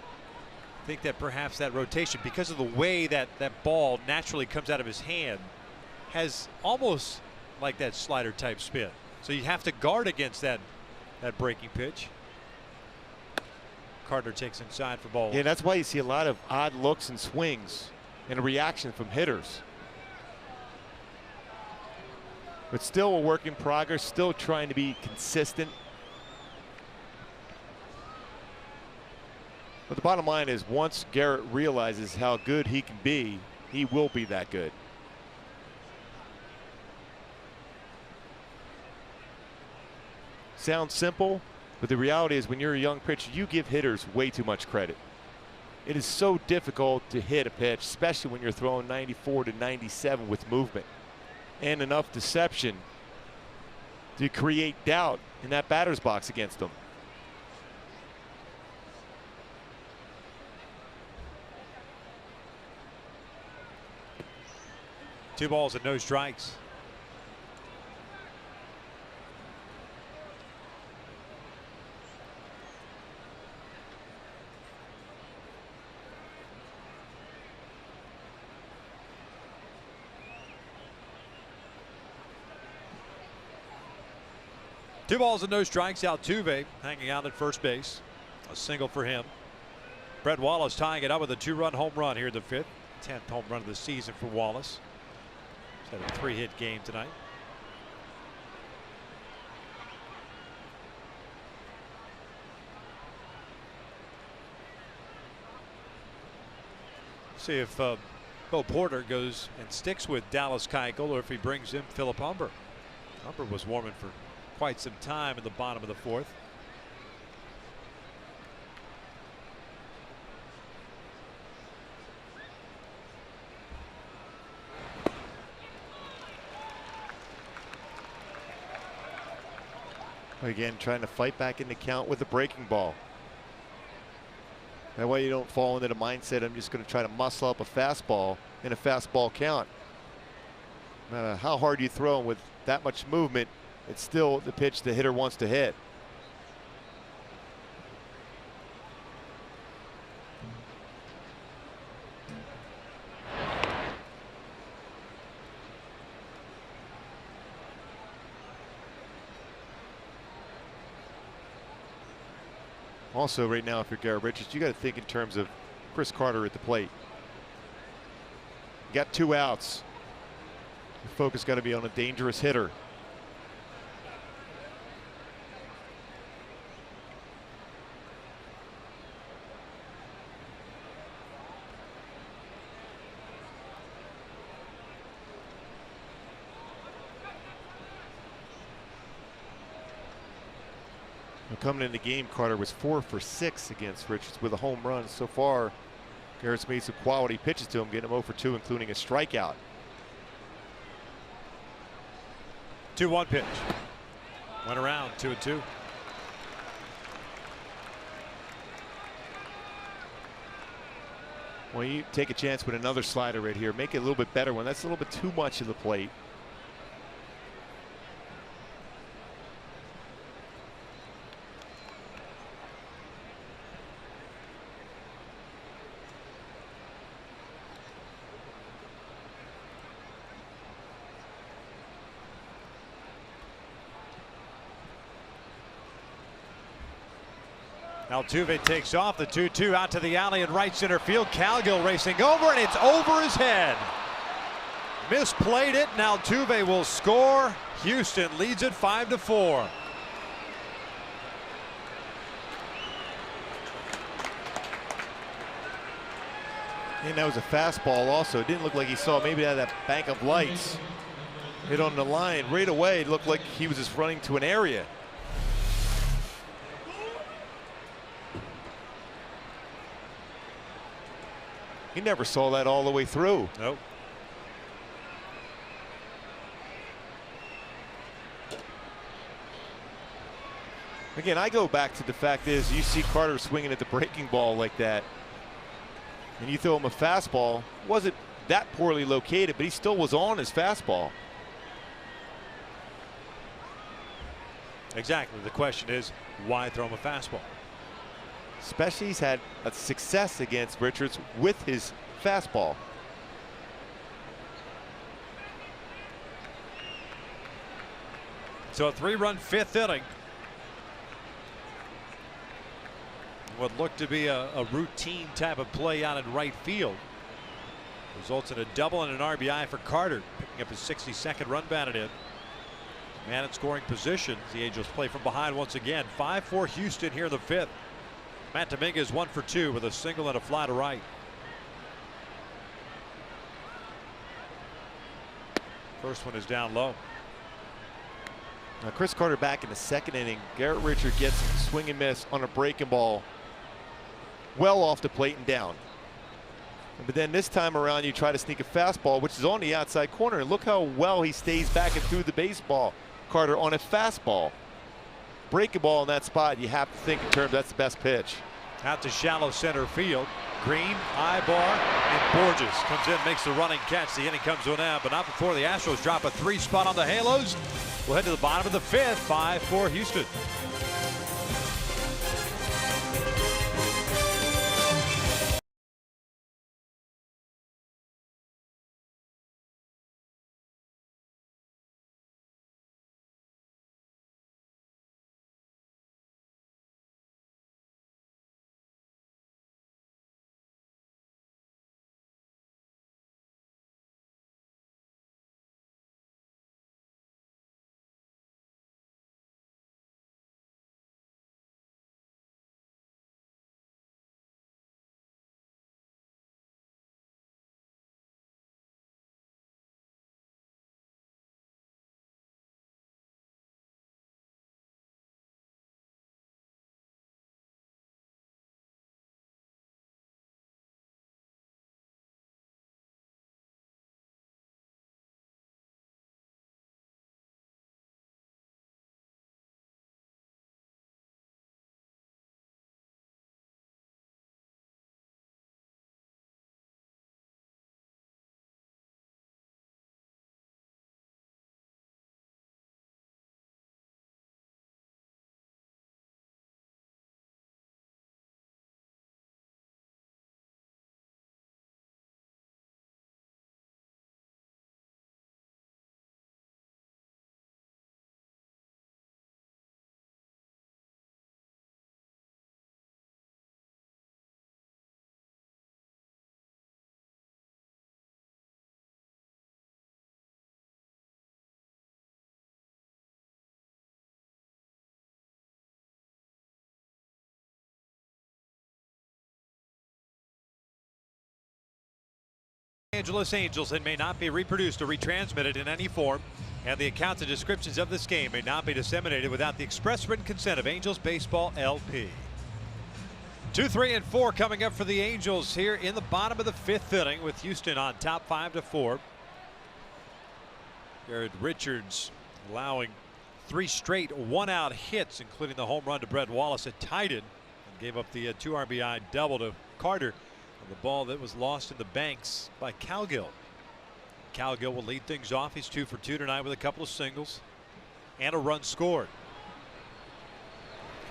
think that perhaps that rotation, because of the way that ball naturally comes out of his hand, has almost like that slider type spin. So you have to guard against that breaking pitch. Carter takes inside for ball. Yeah, that's why you see a lot of odd looks and swings and a reaction from hitters. But still a work in progress, still trying to be consistent. But the bottom line is once Garrett realizes how good he can be, he will be that good. Sounds simple, but the reality is when you're a young pitcher, you give hitters way too much credit. It is so difficult to hit a pitch, especially when you're throwing 94 to 97 with movement and enough deception to create doubt in that batter's box against them. Two balls and no strikes. Two balls and no strikes. Altuve hanging out at first base. A single for him. Brett Wallace tying it up with a 2-run home run here in the fifth. 10th home run of the season for Wallace. He's had a 3-hit game tonight. See if Bo Porter goes and sticks with Dallas Keuchel or if he brings in Philip Humber. Humber was warming for quite some time in the bottom of the fourth. Again, trying to fight back in the count with a breaking ball. That way you don't fall into the mindset, I'm just going to try to muscle up a fastball in a fastball count. No matter how hard you throw them with that much movement, it's still the pitch the hitter wants to hit. Also, right now, if you're Garrett Richards, you got to think in terms of Chris Carter at the plate. You got 2 outs. Your focus got to be on a dangerous hitter. Coming in the game, Carter was 4 for 6 against Richards with a home run. So far, Garrett's made some quality pitches to him, getting him 0 for 2, including a strikeout. 2-1 pitch. Went around 2-2. Well, you take a chance with another slider right here. Make it a little bit better one. That's a little bit too much of the plate. Altuve takes off the 2-2 out to the alley in right center field. Calgill racing over, and it's over his head. Misplayed it, and Altuve will score. Houston leads it 5-4. And that was a fastball also. It didn't look like he saw maybe out of that bank of lights. Hit on the line right away. It looked like he was just running to an area. He never saw that all the way through. Nope. Again, I go back to the fact is you see Carter swinging at the breaking ball like that, and you throw him a fastball. Wasn't that poorly located, but he still was on his fastball. Exactly. The question is, why throw him a fastball? Especially he's had a success against Richards with his fastball. So a 3-run 5th inning. What looked to be a routine type of play out in right field results in a double and an RBI for Carter, picking up his 62nd run batted in. Man in scoring position. The Angels play from behind once again. 5-4 Houston here in the 5th. Matt Dominguez 1 for 2 with a single and a fly to right. First one is down low. Now Chris Carter back in the 2nd inning. Garrett Richards gets a swing and miss on a breaking ball well off the plate and down. But then this time around you try to sneak a fastball, which is on the outside corner, and look how well he stays back and through the baseball, Carter, on a fastball. Breaking ball in that spot, you have to think in terms that's the best pitch. Out to shallow center field. Green, Ibar, and Borges comes in, makes the running catch. The inning comes to an end, but not before the Astros drop a 3 spot on the Halos. We'll head to the bottom of the 5th. 5-4 Houston. Angeles Angels and may not be reproduced or retransmitted in any form, and the accounts and descriptions of this game may not be disseminated without the express written consent of Angels Baseball LP. 2, 3, and 4 coming up for the Angels here in the bottom of the 5th inning, with Houston on top 5-4. Garrett Richards allowing 3 straight one-out hits, including the home run to Brett Wallace at tight end, and gave up the 2 RBI double to Carter on the ball that was lost in the banks by Cowgill. Cowgill will lead things off. He's 2 for 2 tonight with a couple of singles and a run scored.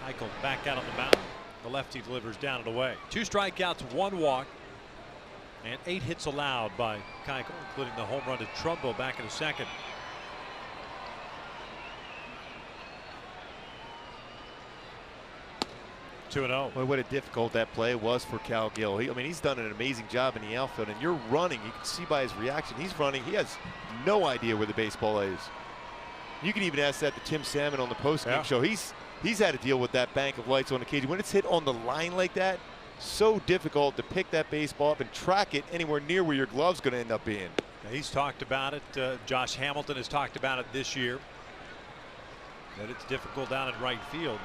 Keuchel back out on the mound. The lefty delivers down and away. 2 strikeouts, 1 walk, and 8 hits allowed by Keuchel, including the home run to Trumbo back in the 2nd. Well, what a difficult that play was for Cowgill. I mean, he's done an amazing job in the outfield, and you're running. You can see by his reaction, he's running. He has no idea where the baseball is. You can even ask that to Tim Salmon on the postgame show. He's had to deal with that bank of lights on occasion. When it's hit on the line like that, so difficult to pick that baseball up and track it anywhere near where your glove's going to end up being. Now, he's talked about it. Josh Hamilton has talked about it this year, that it's difficult down in right field.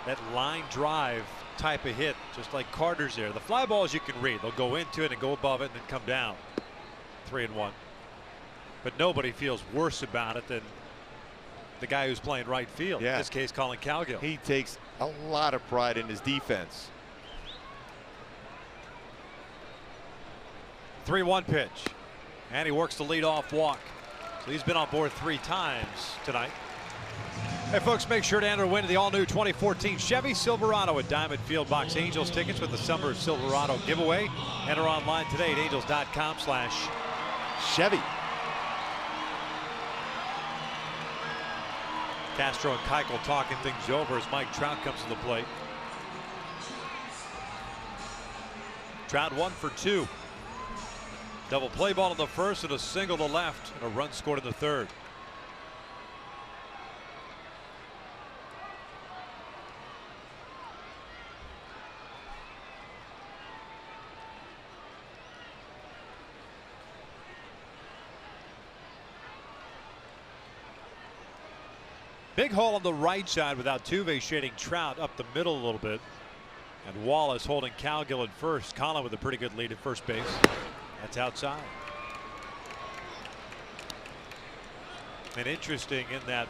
That line drive type of hit, just like Carter's there. The fly balls you can read. They'll go into it and go above it and then come down. 3-1. But nobody feels worse about it than the guy who's playing right field. Yeah. In this case, Colin Cowgill. He takes a lot of pride in his defense. 3-1 pitch. And he works the leadoff walk. So he's been on board 3 times tonight. Hey folks, make sure to enter to win the all-new 2014 Chevy Silverado at Diamond Field Box Angels tickets with the Summer Silverado giveaway. Enter online today at angels.com/Chevy. Castro and Keuchel talking things over as Mike Trout comes to the plate. Trout 1 for 2. Double play ball in the first and a single to left, and a run scored in the 3rd. Big hole on the right side with Altuve shading Trout up the middle a little bit. And Wallace holding Cowgill at first. Colin with a pretty good lead at first base. That's outside. And interesting in that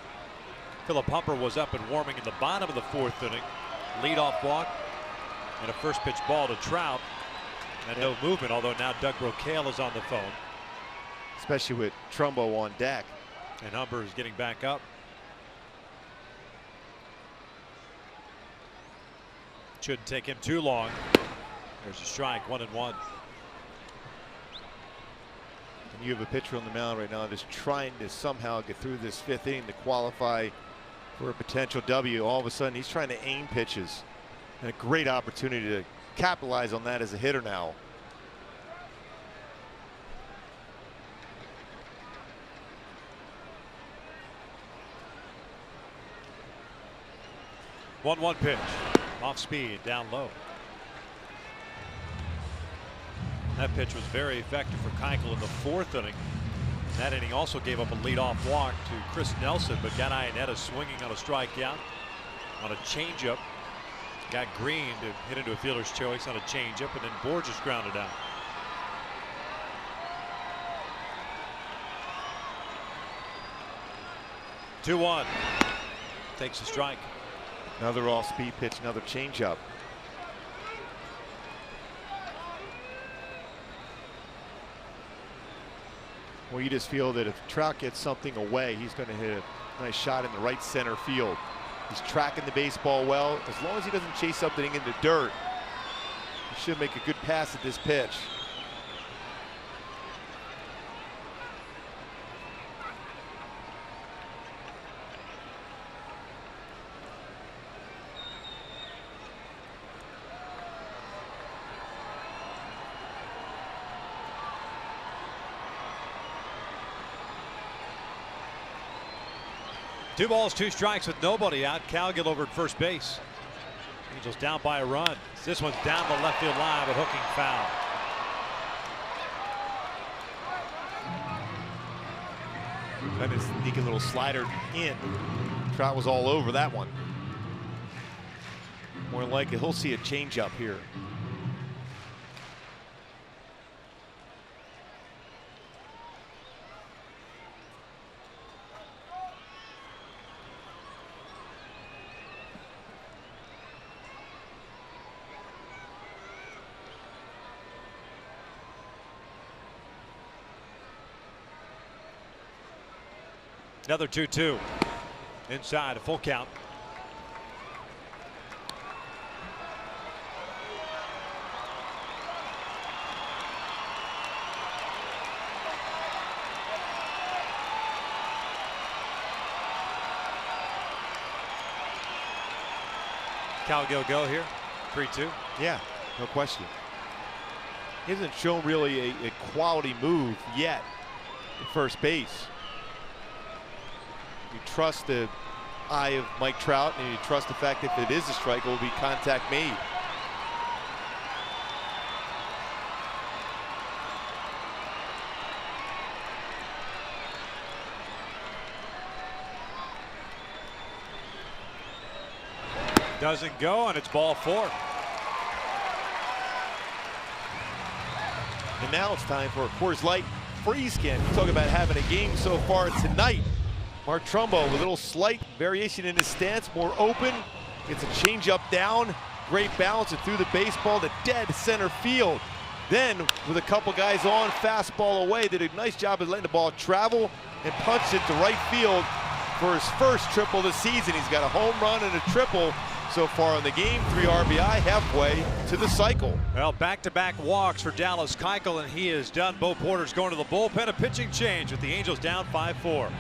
Philip Humper was up and warming in the bottom of the 4th inning. Leadoff walk and a first pitch ball to Trout. And no movement, although now Doug Brocail is on the phone. Especially with Trumbo on deck. And Humper is getting back up. Shouldn't take him too long. There's a strike, 1-1. And you have a pitcher on the mound right now just trying to somehow get through this 5th inning to qualify for a potential W. All of a sudden, he's trying to aim pitches. And a great opportunity to capitalize on that as a hitter now. One pitch. Off speed, down low. That pitch was very effective for Keuchel in the 4th inning. That inning also gave up a leadoff walk to Chris Nelson, but got Iannetta swinging on a strikeout on a changeup. Got Green to hit into a fielder's choice on a changeup, and then Borges grounded out. Two-1. Takes a strike. Another off-speed pitch, another changeup. Well, you just feel that if Trout gets something away, he's going to hit a nice shot in the right center field. He's tracking the baseball well. As long as he doesn't chase something into dirt, he should make a good pass at this pitch. Two balls, 2 strikes with nobody out. Cowgill over at first base. Angels down by a run. This one's down the left field line, but hooking foul. Kind of sneaky little slider in. Trout was all over that one. More likely he'll see a changeup here. Another 2-2. Inside, a full count. Calgill go here. 3-2. Yeah, no question. He hasn't shown really a quality move yet at first base. You trust the eye of Mike Trout, and you trust the fact that if it is a strike, it will be contact made. Doesn't go, and it's ball 4. And now it's time for a Coors Light freeze can. Talk about having a game so far tonight. Mark Trumbo with a little slight variation in his stance, more open, gets a changeup down, great balance, and threw the baseball to dead center field. Then, with a couple guys on, fastball away, did a nice job of letting the ball travel and punched it to right field for his first triple this season. He's got a home run and a triple so far in the game, 3 RBI, halfway to the cycle. Well, back-to-back walks for Dallas Keuchel, and he is done. Bo Porter's going to the bullpen. A pitching change with the Angels down 5-4.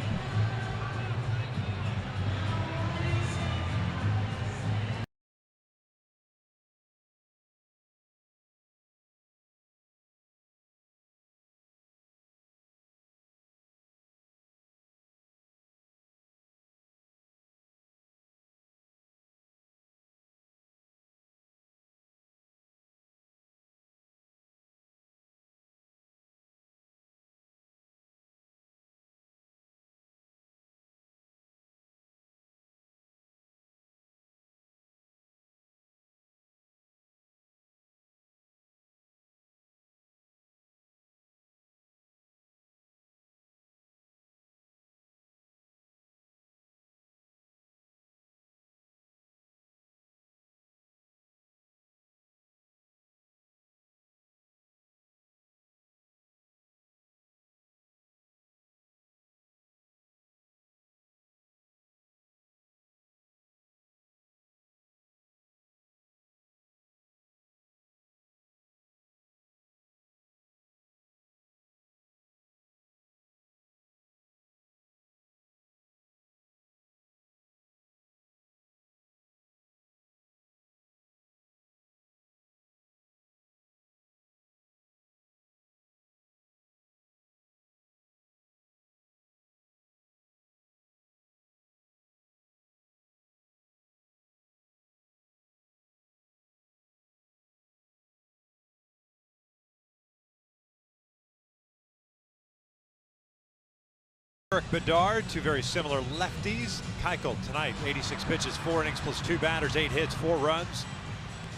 Eric Bedard, two very similar lefties. Keuchel tonight, 86 pitches, 4 innings plus 2 batters, 8 hits, 4 runs,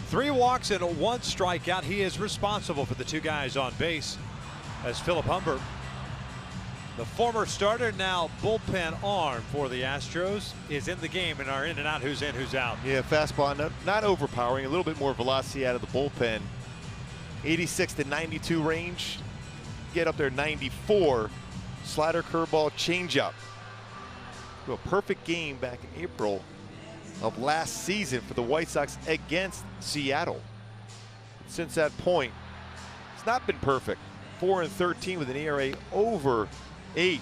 3 walks, and 1 strikeout. He is responsible for the 2 guys on base, as Philip Humber, the former starter, now bullpen arm for the Astros, is in the game and are in and out. Who's in, who's out. Yeah, fastball not overpowering, a little bit more velocity out of the bullpen. 86 to 92 range, get up there 94. Slider, curveball, changeup. A perfect game back in April of last season for the White Sox against Seattle. Since that point, it's not been perfect. 4-13 with an ERA over 8.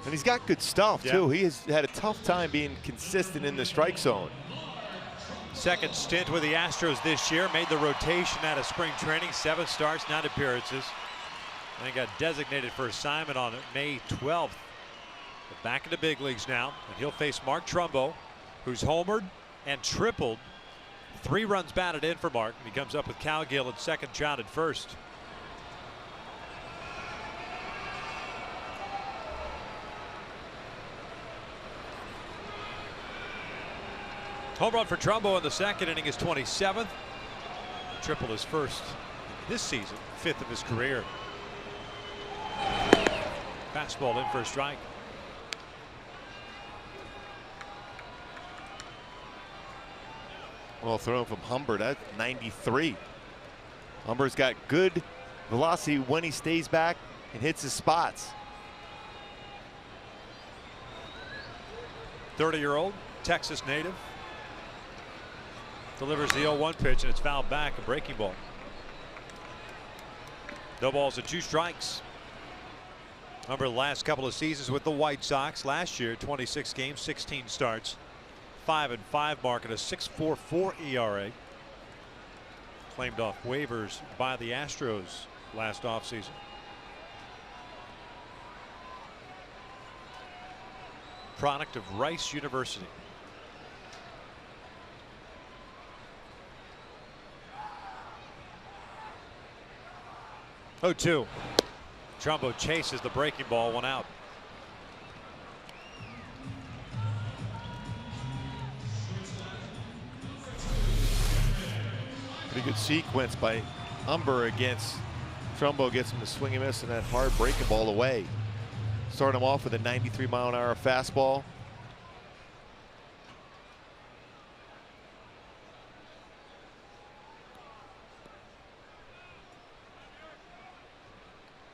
And he's got good stuff too. He has had a tough time being consistent in the strike zone. Second stint with the Astros this year, made the rotation out of spring training, 7 starts, 9 appearances. And he got designated for assignment on May 12th. But back in the big leagues now, and he'll face Mark Trumbo, who's homered and tripled. 3 runs batted in for Mark. He comes up with Calgill at second, John at first. Home run for Trumbo in the second inning, his 27th. Triple his first this season, 5th of his career. Fastball in for a strike. Well thrown from Humbert at 93. Humbert's got good velocity when he stays back and hits his spots. 30-year-old Texas native delivers the 0-1 pitch, and it's fouled back, a breaking ball. No balls and 2 strikes. Humber the last couple of seasons with the White Sox. Last year 26 games, 16 starts, 5-5 mark at a 6.44 ERA. Claimed off waivers by the Astros last offseason. Product of Rice University. Oh, 2. Trumbo chases the breaking ball, 1 out. Pretty good sequence by Humber against Trumbo. Gets him to swing and miss and that hard breaking ball away. Start him off with a 93-mile-an-hour fastball.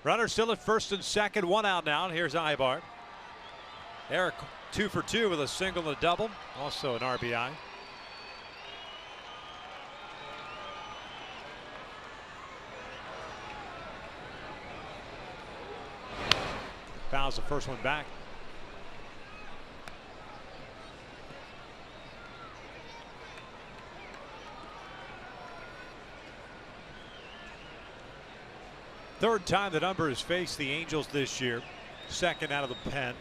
Runner still at first and second, 1 out now, and here's Ibar. Eric 2 for 2 with a single and a double, also an RBI. Fouls the first one back. Third time that Humber has faced the Angels this year. Second out of the pen.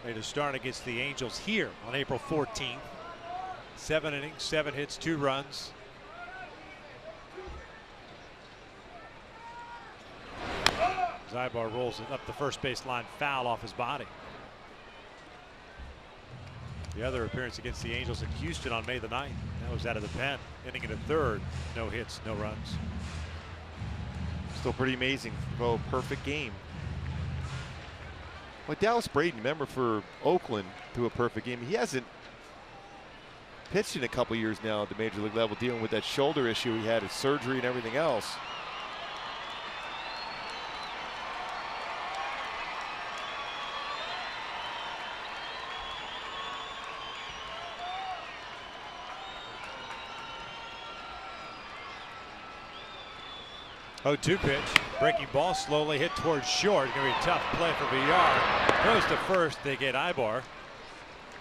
Made a start against the Angels here on April 14th. 7 innings, 7 hits, 2 runs. Ibar rolls it up the first base line, foul off his body. The other appearance against the Angels in Houston on May the 9th. That was out of the pen. Inning in the third. No hits, no runs. Still pretty amazing. Oh, perfect game. Well, Dallas Braden, remember for Oakland, threw a perfect game. He hasn't pitched in a couple years now at the major league level, dealing with that shoulder issue he had, his surgery and everything else. Oh, 2 pitch. Breaking ball slowly hit towards short. Going to be a tough play for VR. Goes to first. They get Ibar.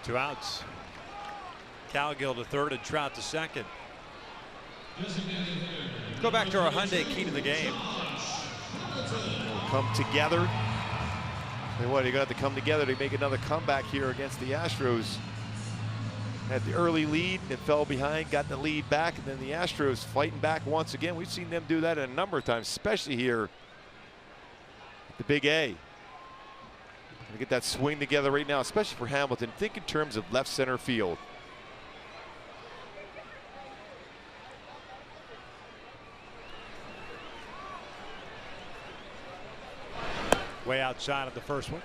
2 outs. Cowgill to third and Trout to second. Go back to our Hyundai key to the game. Come together. And what, you're going to have to come together to make another comeback here against the Astros. Had the early lead and fell behind, got the lead back, and then the Astros fighting back once again. We've seen them do that a number of times, especially here at the Big A. Gonna get that swing together right now, especially for Hamilton. Think in terms of left center field. Way outside of the first one.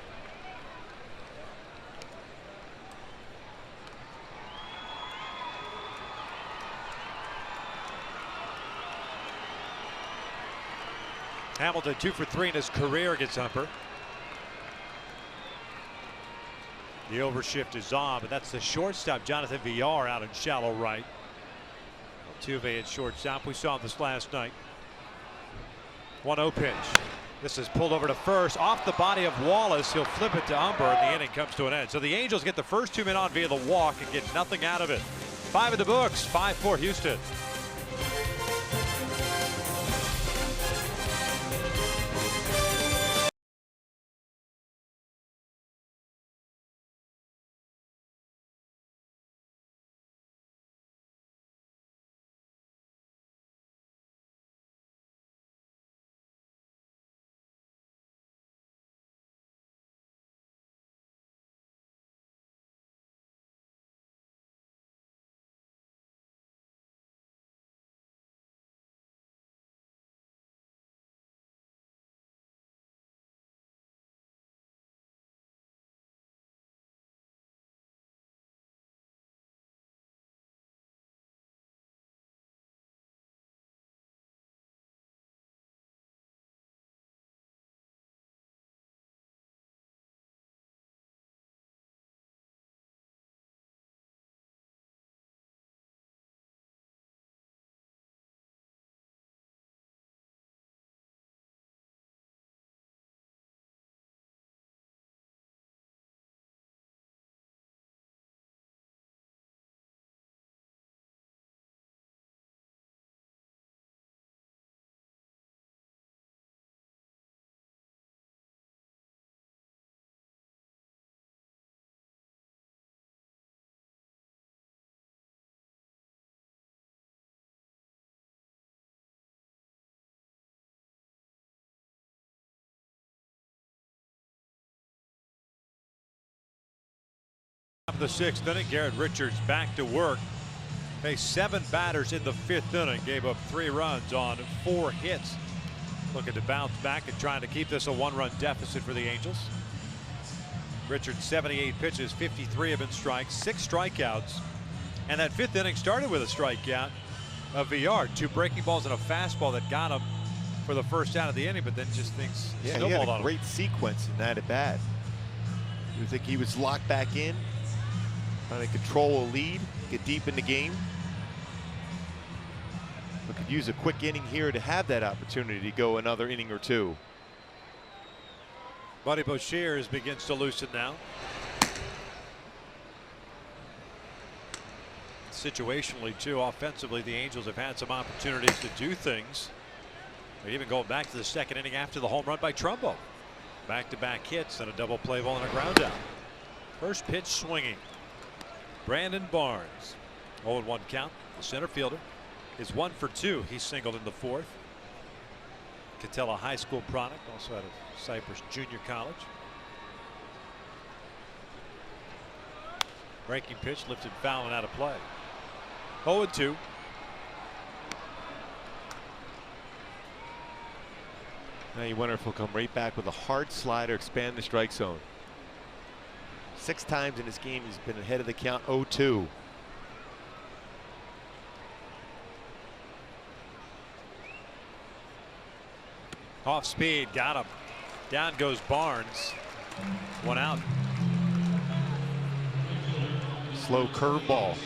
Hamilton 2 for 3 in his career against Humber. The overshift is on, but that's the shortstop, Jonathan VR, out in shallow right. Altuve at shortstop. We saw this last night. 1-0 pitch. This is pulled over to first, off the body of Wallace. He'll flip it to Humber, and the inning comes to an end. So the Angels get the first 2 men on via the walk and get nothing out of it. 5 in the books, 5-4 Houston. Top of the sixth inning, Garrett Richards back to work. Faced 7 batters in the 5th inning, gave up 3 runs on 4 hits. Looking to bounce back and trying to keep this a 1-run deficit for the Angels. Richards 78 pitches, 53 have been strikes, 6 strikeouts. And that 5th inning started with a strikeout of VR. 2 breaking balls and a fastball that got him for the first out of the inning, but then just things snowballed he had on a him. great sequence in that at bat. You think he was locked back in, trying to control a lead, get deep in the game. But could use a quick inning here to have that opportunity to go another inning or 2. Buddy Bouchiers begins to loosen now. Situationally, too, offensively, the Angels have had some opportunities to do things. They're even going back to the 2nd inning after the home run by Trumbo. Back-to-back hits and a double play ball and a ground out. First pitch swinging. Brandon Barnes. 0-1 count. The center fielder is 1 for 2. He singled in the 4th. Catella High School product, also out of Cypress Junior College. Breaking pitch lifted foul and out of play. 0-2. Now you wonder if he'll come right back with a hard slider, expand the strike zone. 6 times in this game he's been ahead of the count. 0-2. Off speed, got him. Down goes Barnes. 1 out. Slow curveball.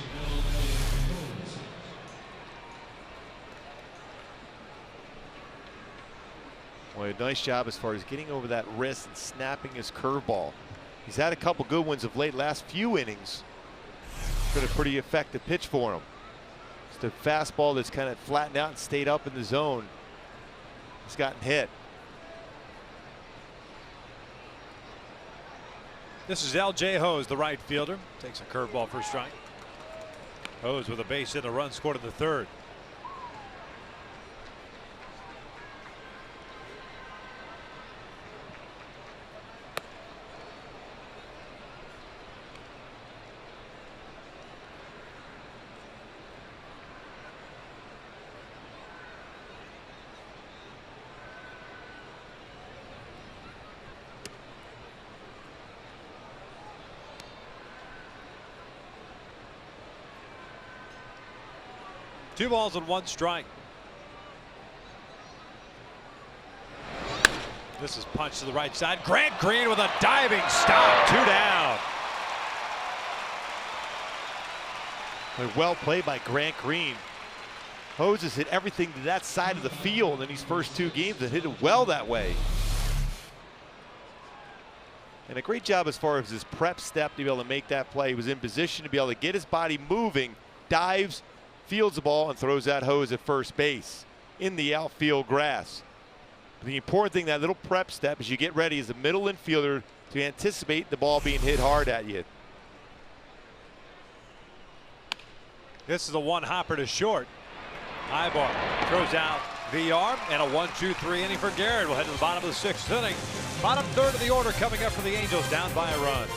Well, a nice job as far as getting over that wrist and snapping his curveball. He's had a couple good ones of late. Last few innings, been a pretty effective pitch for him. It's the fastball that's kind of flattened out and stayed up in the zone. He's gotten hit. This is L.J. Hose, the right fielder. Takes a curveball for a strike. Hose with a base hit, a run scored in the 3rd. Two balls and 1 strike. This is punched to the right side. Grant Green with a diving stop. 2 down. Well played by Grant Green. Hose has hit everything to that side of the field in these first 2 games and hit it well that way. And a great job as far as his prep step to be able to make that play. He was in position to be able to get his body moving, dives, fields the ball, and throws that Hose at first base in the outfield grass. But the important thing, that little prep step, as you get ready as a middle infielder to anticipate the ball being hit hard at you. This is a 1-hopper to short. High bar throws out VR, and a 1-2-3 inning for Garrett. We'll head to the bottom of the 6th inning. Bottom 3rd of the order coming up for the Angels, down by a run.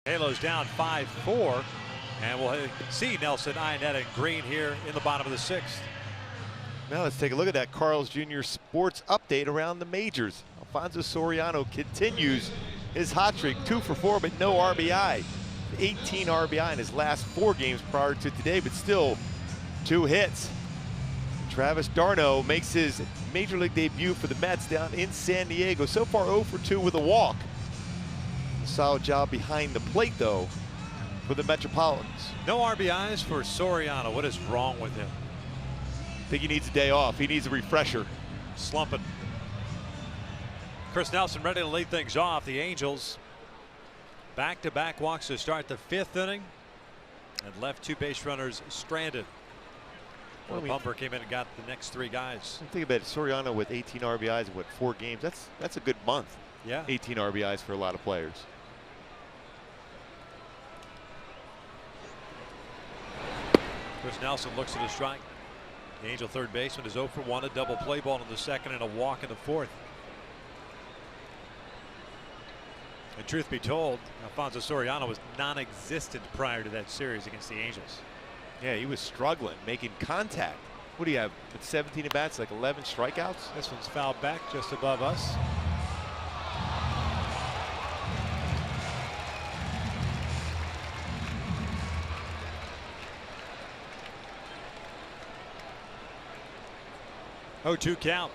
Halos down 5-4, and we'll see Nelson, Ionetta, and Green here in the bottom of the 6th. Now let's take a look at that Carl's Jr. sports update around the majors. Alfonso Soriano continues his hot streak, 2 for 4, but no RBI. 18 RBI in his last 4 games prior to today, but still 2 hits. Travis d'Arnaud makes his major league debut for the Mets down in San Diego. So far 0 for 2 with a walk. A solid job behind the plate, though, for the Metropolitans. No RBIs for Soriano. What is wrong with him? I think he needs a day off. He needs a refresher. Slumping. Chris Nelson ready to lead things off. The Angels back-to-back walks to start the 5th inning and left 2 base runners stranded. Well, Bumper came in and got the next 3 guys. Think about it, Soriano with 18 RBIs in 4 games. That's a good month. Yeah. 18 RBIs for a lot of players. Chris Nelson looks at a strike. The Angel third baseman is 0 for 1, a double play ball in the 2nd and a walk in the 4th. And truth be told, Alfonso Soriano was non-existent prior to that series against the Angels. Yeah, he was struggling, making contact. What do you have? With 17 at bats, like 11 strikeouts? This one's fouled back just above us. Oh, 2 count.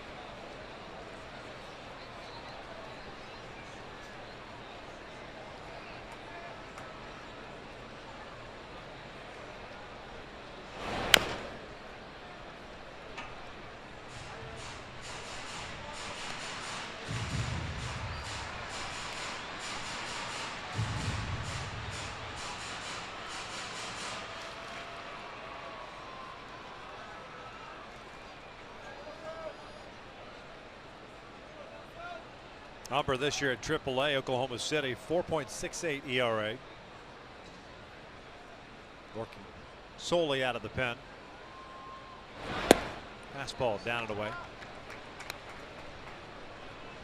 Humber this year at AAA, Oklahoma City, 4.68 ERA. Working solely out of the pen. Fastball down and away.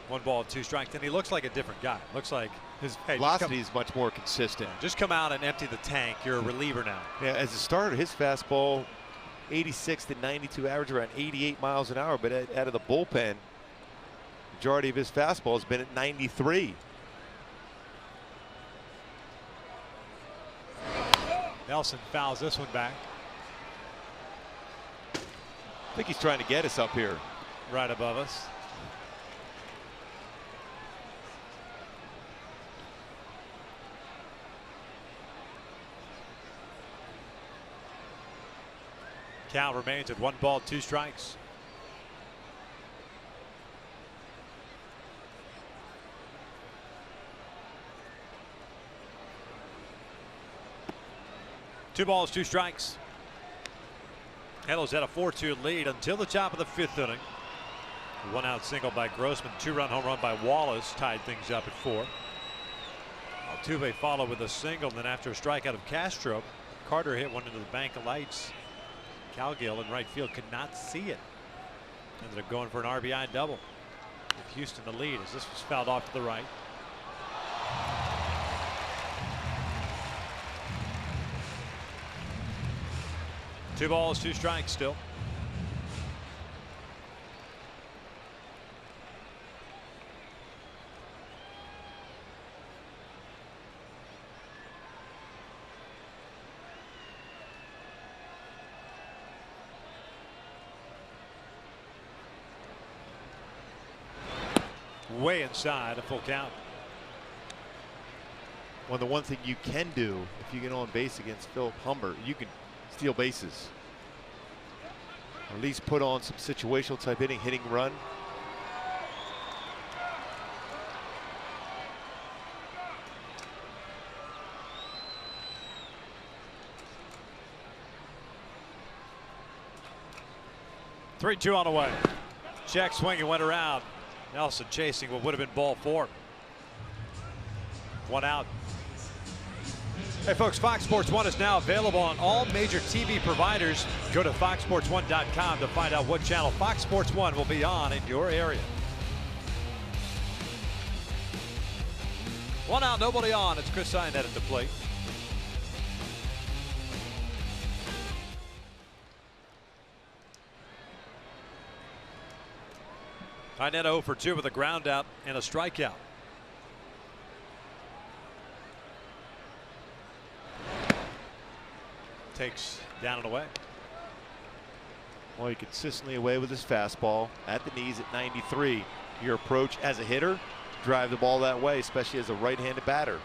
1 ball, 2 strikes, and he looks like a different guy. Looks like his velocity is much more consistent. Just come out and empty the tank. You're a reliever now. Yeah, as a starter, his fastball, 86 to 92 average, around 88 miles an hour, but out of the bullpen, majority of his fastball has been at 93. Nelson fouls this one back. I think he's trying to get us up here. Right above us. Count remains at 1 ball, 2 strikes. Two balls, 2 strikes. Halos had a 4-2 lead until the top of the 5th inning. 1 out single by Grossman, 2-run home run by Wallace tied things up at 4. Altuve followed with a single, and then after a strikeout of Castro, Carter hit one into the bank of lights. Calgill in right field could not see it. Ended up going for an RBI double. Give Houston the lead as this was fouled off to the right. Two balls, 2 strikes still. Way inside, a full count. Well, the one thing you can do if you get on base against Philip Humber, you can steal bases. Or at least put on some situational type hitting run. Three-two on the way. Check swing and went around. Nelson chasing what would have been ball 4. 1 out. Hey folks, Fox Sports 1 is now available on all major TV providers. Go to foxsports1.com to find out what channel Fox Sports 1 will be on in your area. One out, nobody on. It's Chris Ionett at the plate. Ionett 0 for 2 with a ground out and a strikeout. Takes down and away. Well, he consistently away with his fastball at the knees at 93. Your approach as a hitter, drive the ball that way, especially as a right-handed batter.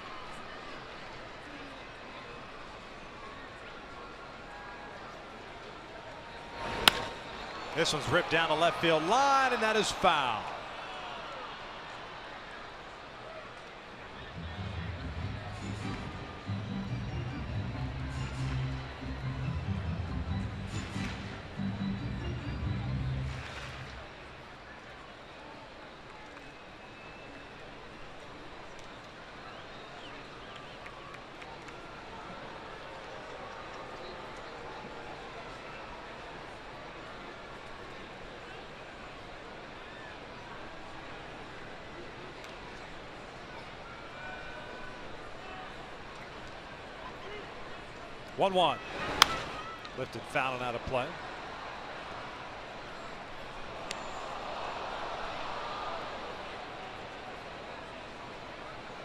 This one's ripped down the left field line, and that is foul. One. Lifted foul and out of play.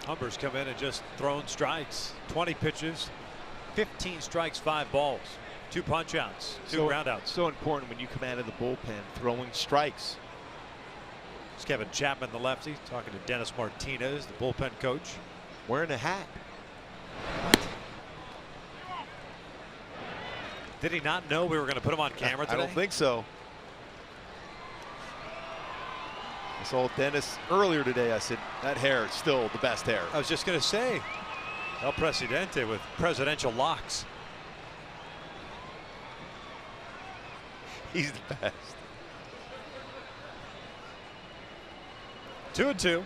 Humber's come in and just thrown strikes. 20 pitches, 15 strikes, 5 balls, 2 punch outs, 2 ground outs. So important when you come out of the bullpen throwing strikes. It's Kevin Chapman, the lefty, talking to Dennis Martinez, the bullpen coach. Wearing a hat. Did he not know we were going to put him on camera today? I don't think so. I saw Dennis earlier today. I said, that hair is still the best hair. I was just going to say, El Presidente with presidential locks. He's the best. 2-2.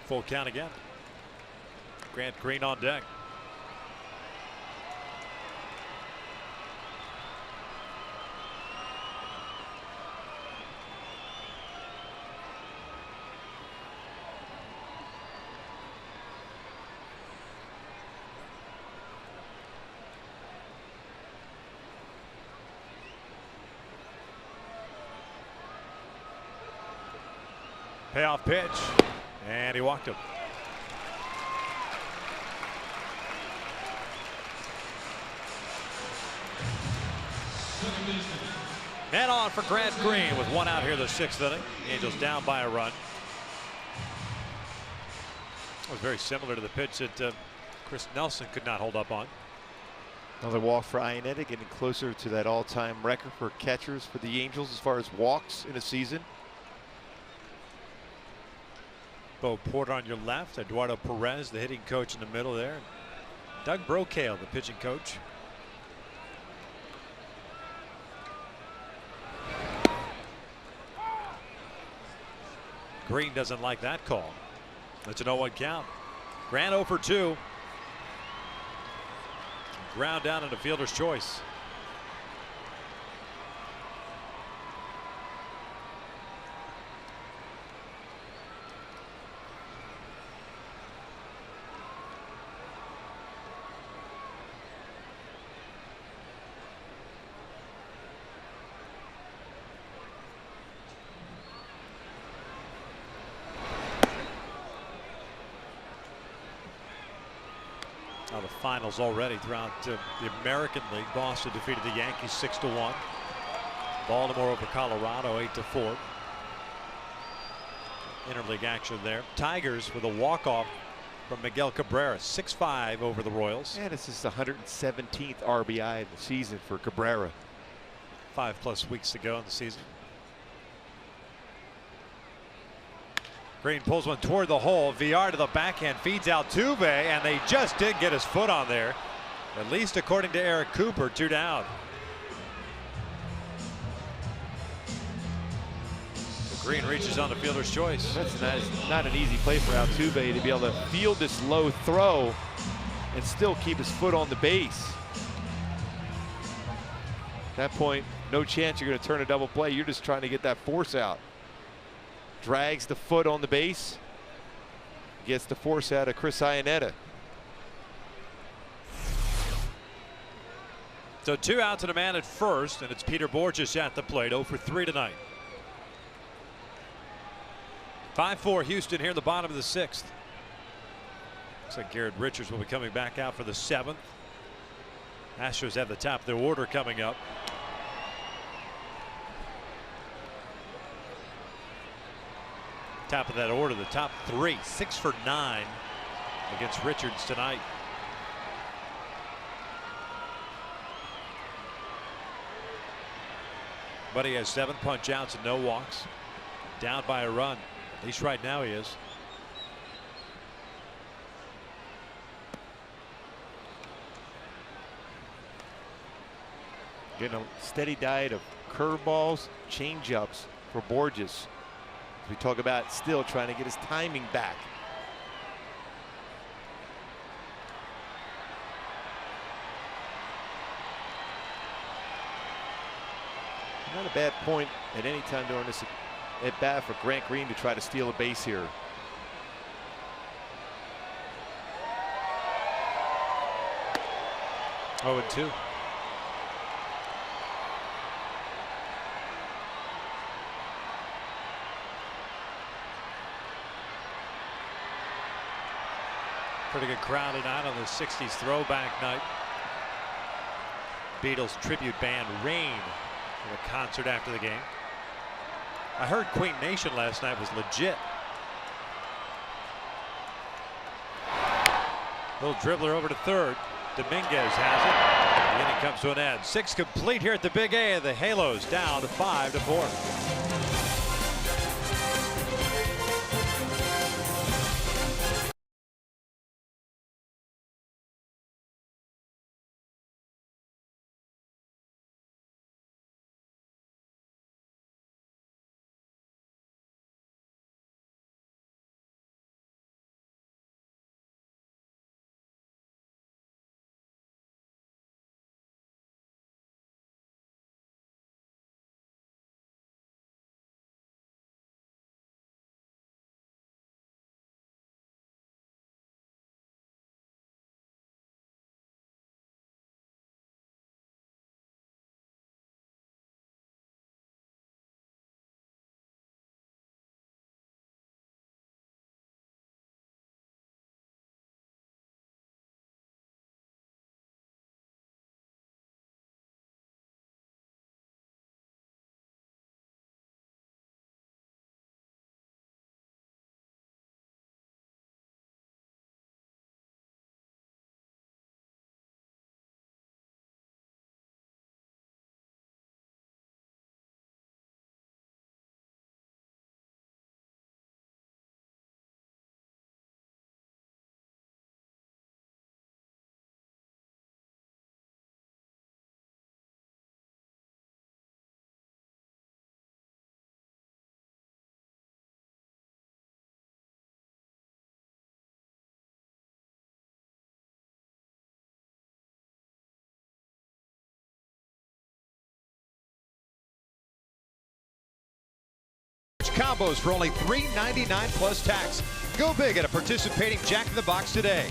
Full count again. Grant Green on deck. Payoff pitch, and he walked him. Man on for Grant Green with 1 out here the 6th inning. The Angels down by a run. It was very similar to the pitch that Chris Nelson could not hold up on. Another walk for Ionett, getting closer to that all-time record for catchers for the Angels as far as walks in a season. Bo Porter on your left, Eduardo Perez, the hitting coach, in the middle there. Doug Brocale, the pitching coach. Green doesn't like that call. That's an 0-1 count. Grant 0 for 2. Ground down into fielder's choice. Now the finals already throughout the American League. Boston defeated the Yankees 6-1. Baltimore over Colorado 8-4. Interleague action there. Tigers with a walk-off from Miguel Cabrera, 6-5 over the Royals. And this is the 117th RBI of the season for Cabrera. 5+ weeks to go in the season. Green pulls one toward the hole. VR to the backhand, feeds Altuve, and they just did get his foot on there. At least according to Eric Cooper, 2 down. Green reaches on the fielder's choice. That's not an easy play for Altuve to be able to field this low throw and still keep his foot on the base. At that point, no chance you're going to turn a double play. You're just trying to get that force out. Drags the foot on the base. gets the force out of Chris Iannetta. So 2 outs and a man at first, and it's Peter Borges at the plate. 0 for 3 tonight. 5-4 Houston here in the bottom of the 6th. Looks like Garrett Richards will be coming back out for the 7th. Astros have the top of their order coming up. Top of that order, the top 3, 6 for 9 against Richards tonight. But he has 7 punch outs and no walks. Down by a run. At least right now he is. Getting a steady diet of curveballs, changeups for Borges. We talk about still trying to get his timing back. Not a bad point at any time during this at bat for Grant Green to try to steal a base here. Oh, and 2. Pretty good crowd tonight on the 60s throwback night. Beatles tribute band Rain at a concert after the game. I heard Queen Nation last night was legit. Little dribbler over to third. Dominguez has it. The inning comes to an end. 6 complete here at the Big A. The Halos down to 5-4. Combos for only $3.99 plus tax. Go big at a participating Jack in the Box today.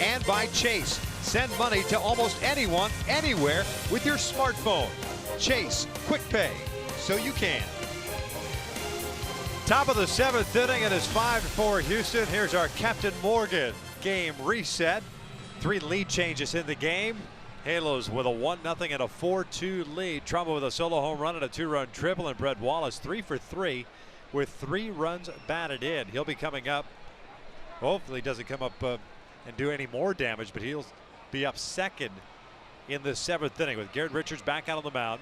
And by Chase. Send money to almost anyone, anywhere with your smartphone. Chase, quick pay, so you can. Top of the 7th inning, and it's 5-4 Houston. Here's our Captain Morgan game reset. 3 lead changes in the game. Halos with a 1-0 and a 4-2 lead. Trumbo with a solo home run and a 2-run triple, and Brett Wallace 3 for 3 with 3 runs batted in. He'll be coming up. Hopefully he doesn't come up and do any more damage, but he'll be up second in the 7th inning with Garrett Richards back out on the mound.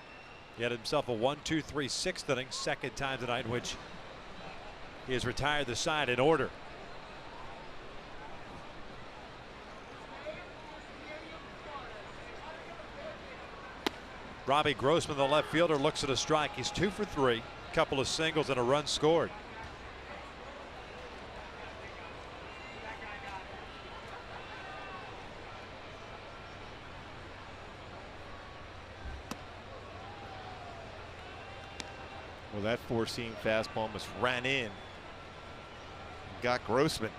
He had himself a 1-2-3 6th inning, second time tonight in which he has retired the side in order. Robbie Grossman, the left fielder, looks at a strike. He's 2 for 3, a couple of singles and a run scored. Well, that 4-seam fastball almost ran in. Got Grossman.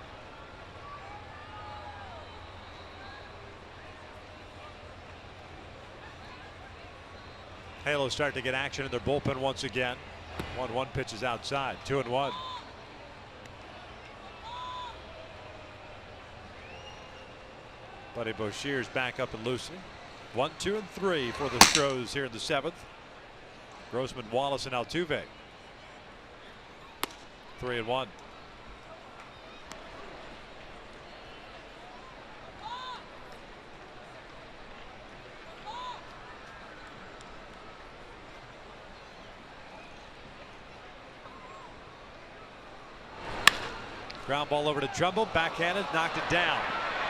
Halos start to get action in their bullpen once again. 1-1 pitches outside. 2-1. Buddy Boshear's back up and loosening. 1, 2, and 3 for the Astros here in the 7th. Grossman, Wallace, and Altuve. 3-1. Ground ball over to Trumbull, backhanded, knocked it down.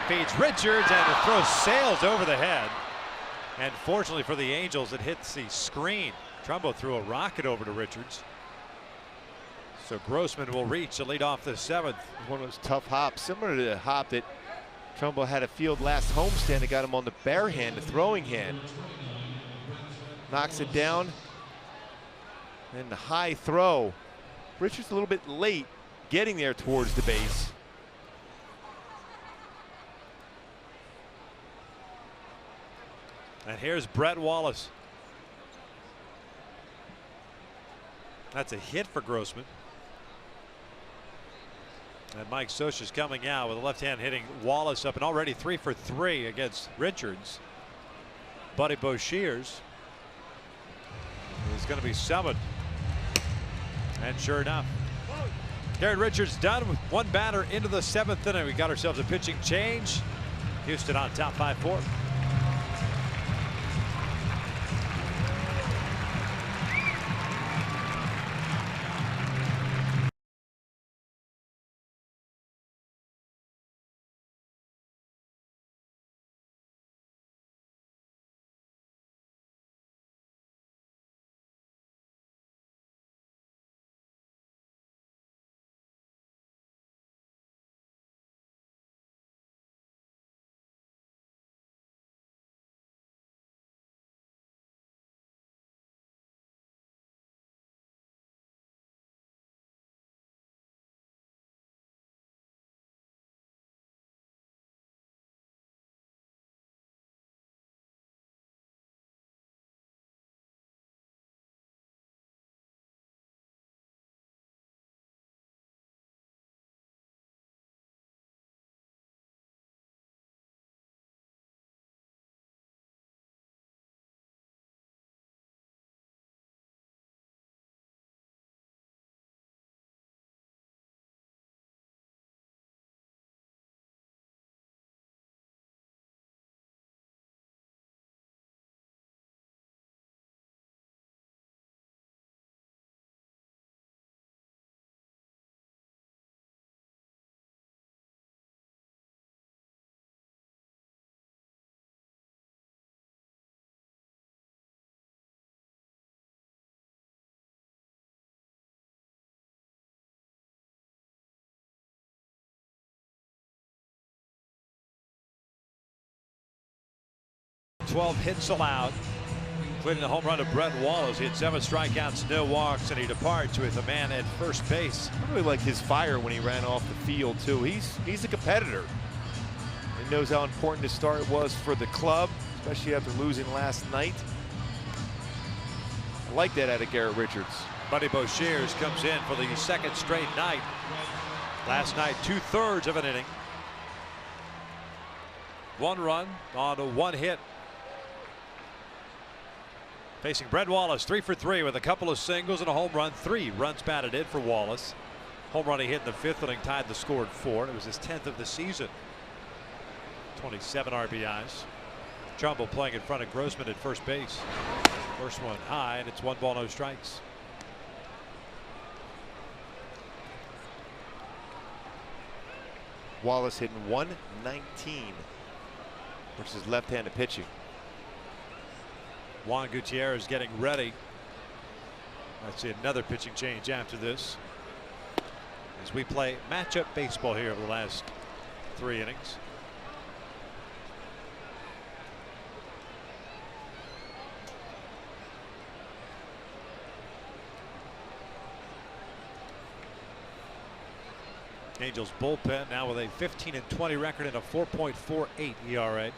Feeds Richards, and the throw sails over the head. And fortunately for the Angels, it hits the screen. Trumbull threw a rocket over to Richards. So Grossman will reach to lead off the 7th. One of those tough hops, similar to the hop that Trumbull had a field last homestand that got him on the bare hand, the throwing hand. Knocks it down. And the high throw. Richards a little bit late getting there towards the base. And here's Brett Wallace. That's a hit for Grossman. And Mike Scioscia's coming out with a left hand hitting Wallace up, and already 3 for 3 against Richards. Buddy Boshear's is going to be summoned. And sure enough, Garrett Richards done with one batter into the 7th inning. We got ourselves a pitching change. Houston on top 5-4. Twelve hits allowed, including the home run to Brett Wallace. He had 7 strikeouts, no walks, and he departs with a man at first base. I really like his fire when he ran off the field too. He's a competitor. He knows how important this start was for the club, especially after losing last night. I like that out of Garrett Richards. Buddy Boshear's comes in for the 2nd straight night. Last night, 2/3 of an inning. 1 run on a 1 hit. Facing Brett Wallace, 3 for 3 with a couple of singles and a home run. 3 runs batted in for Wallace. Home run he hit in the 5th inning tied the score at 4. It was his 10th of the season. 27 RBIs. Trumbull playing in front of Grossman at first base. First one high, and it's 1 ball, no strikes. Wallace hitting 119, which is left-handed pitching. Juan Gutierrez getting ready. Let's see another pitching change after this, as we play matchup baseball here over the last 3 innings. Angels bullpen now with a 15-20 record and a 4.48 ERA.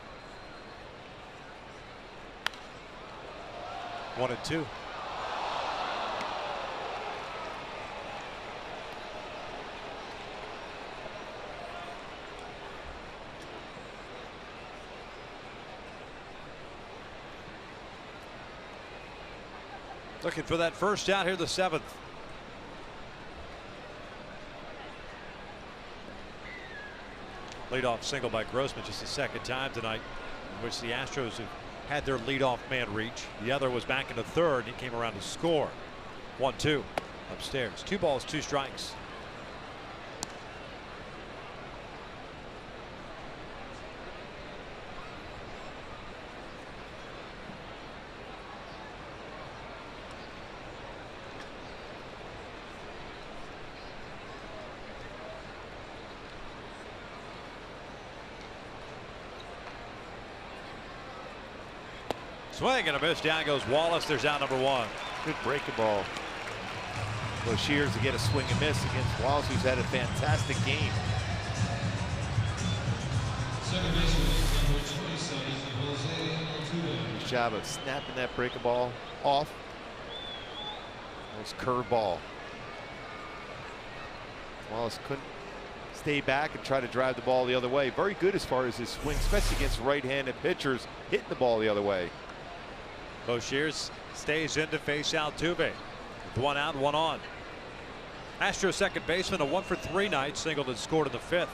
1-2. Looking for that first out here, the 7th. Leadoff single by Grossman, just the second time tonight in which the Astros have had their leadoff man reach. The other was back in the 3rd. He came around to score. 1-2 upstairs. 2 balls, 2 strikes. Swing and a miss. Down goes Wallace. There's out number 1. Good breaking ball. Shears to get a swing and miss against Wallace, who's had a fantastic game. Second baseman, number 27, Jose Altuve. Nice job of snapping that breaking ball off. Nice curve ball. Wallace couldn't stay back and try to drive the ball the other way. Very good as far as his swing, especially against right-handed pitchers, hitting the ball the other way. Shears stays in to face Altuve. With 1 out, 1 on. Astros second baseman, a 1-for-3 night. Singleton scored in the 5th.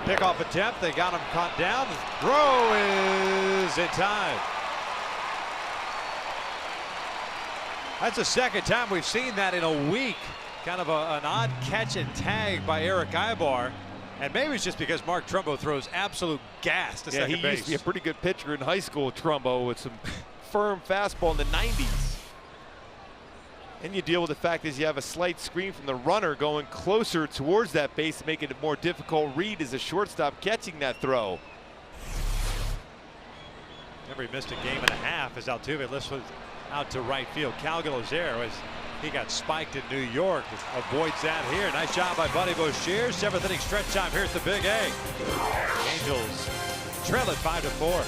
Pickoff attempt. They got him caught down. The throw is in time. That's the second time we've seen that in a week. Kind of an odd catch and tag by Eric Ibar. And maybe it's just because Mark Trumbo throws absolute gas to second base. He used to be a pretty good pitcher in high school, Trumbo, with some firm fastball in the 90s. And you deal with the fact is you have a slight screen from the runner going closer towards that base to make it a more difficult read as a shortstop catching that throw. Remember, he missed a game and a half as Altuve lifts out to right field. Cal Galazero, as he got spiked in New York, avoids that here. Nice job by Buddy Shears. 7th inning stretch time here at the Big A. Angels trail it 5-4.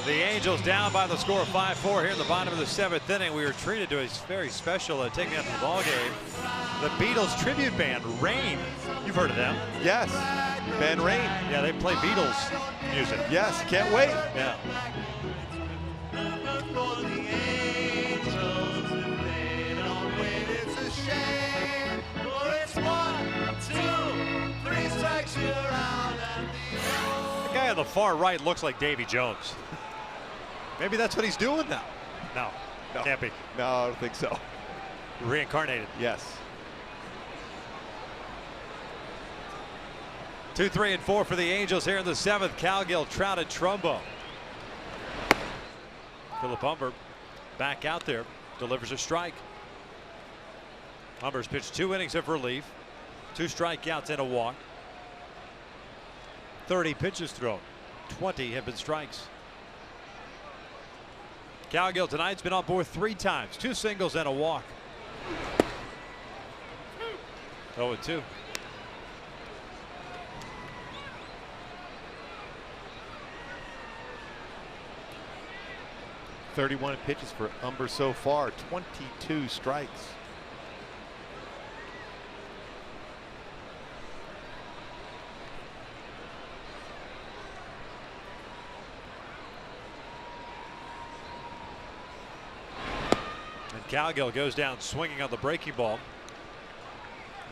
The Angels down by the score of 5-4 here in the bottom of the 7th inning. We were treated to a very special taking up the ball game. The Beatles tribute band, Rain. You've heard of them? Yes, Ben Rain. Yeah, they play Beatles music. Yes, can't wait. Yeah. The guy on the far right looks like Davy Jones. Maybe that's what he's doing now. No, can't be. No, I don't think so. Reincarnated. Yes. 2, 3, and 4 for the Angels here in the 7th. Cowgill, Trout, and Trumbo. Philip Humber back out there, delivers a strike. Humber's pitched 2 innings of relief, 2 strikeouts and a walk. 30 pitches thrown, 20 have been strikes. Cowgill tonight's been on board 3 times, 2 singles and a walk. 0-2. .31 pitches for Humber so far, 22 strikes. And Cowgill goes down swinging on the breaking ball.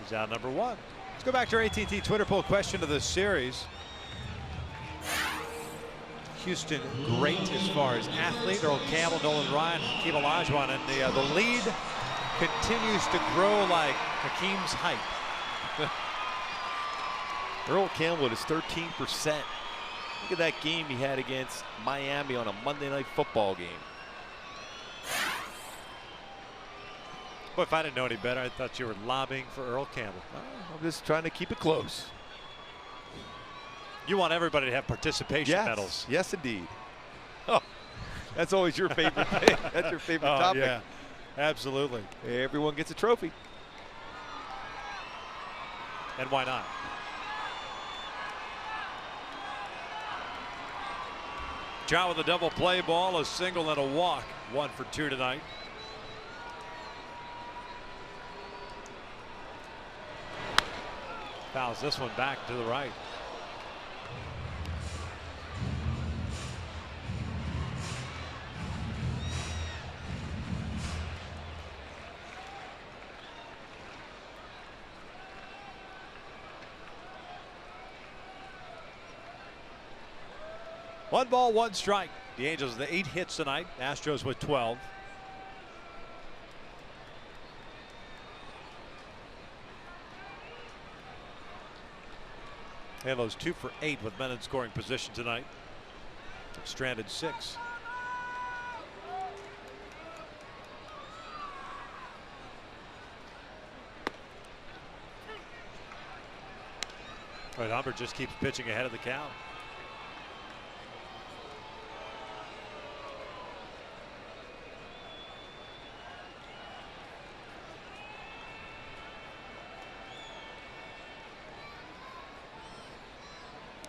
He's out number 1. Let's go back to our AT&T Twitter poll question of this series. Houston great as far as athlete. Earl Campbell, Nolan Ryan, Hakeem Olajuwon, and the lead continues to grow like Hakeem's height. Earl Campbell is 13%. Look at that game he had against Miami on a Monday Night Football game. Boy, if I didn't know any better, I thought you were lobbying for Earl Campbell. I'm just trying to keep it close. You want everybody to have participation medals. Yes, indeed. Oh, that's always your favorite thing. That's your favorite topic. Yeah, absolutely. Everyone gets a trophy. And why not? John with a double play ball, a single and a walk. 1 for 2 tonight. Fouls this one back to the right. One ball, 1 strike. The Angels with 8 hits tonight. Astros with 12. Halos 2 for 8 with men in scoring position tonight. Stranded 6. Right, Humber just keeps pitching ahead of the count.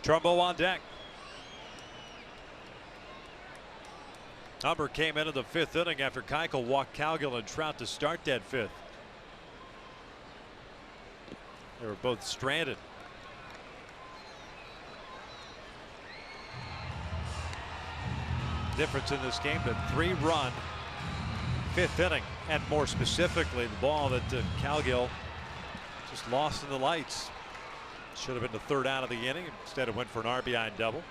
Trumbo on deck. Humber came into the 5th inning after Keuchel walked Cowgill and Trout to start that 5th. They were both stranded. Difference in this game, the 3-run 5th inning, and more specifically the ball that Cowgill just lost in the lights. Should have been the 3rd out of the inning. Instead it went for an RBI double.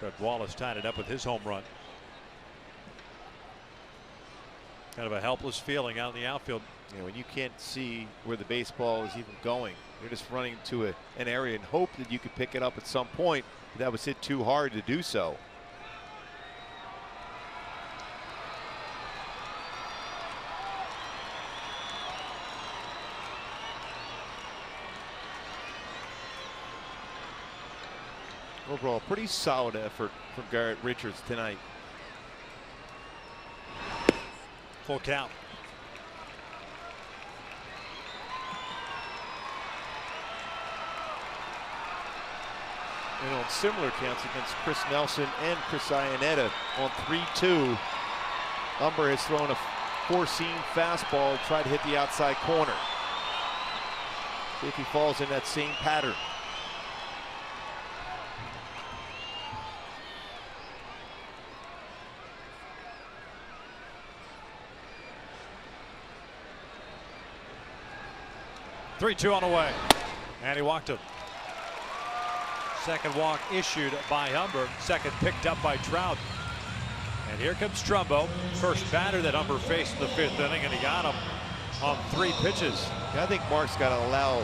But Wallace tied it up with his home run. Kind of a helpless feeling out in the outfield. You know, when you can't see where the baseball is even going, you're just running to an area and hope that you could pick it up at some point. But that was hit too hard to do so. Overall, pretty solid effort from Garrett Richards tonight. Full count. And on similar counts against Chris Nelson and Chris Iannetta on 3-2, Humber has thrown a 4-seam fastball, tried to hit the outside corner. See if he falls in that same pattern. Three-2 on the way. And he walked him. Second walk issued by Humber. Second picked up by Trout. And here comes Trumbo. First batter that Humber faced in the 5th inning, and he got him on 3 pitches. I think Mark's got to allow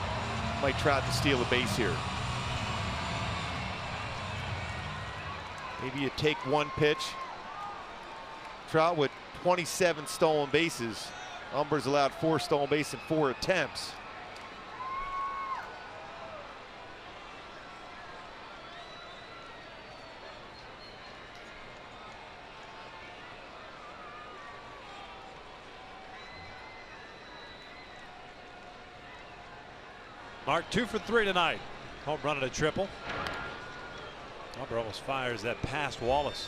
Mike Trout to steal a base here. Maybe you take one pitch. Trout with 27 stolen bases. Humber's allowed 4 stolen bases in 4 attempts. Mark 2 for 3 tonight. Home run and a triple. Humber almost fires that past Wallace.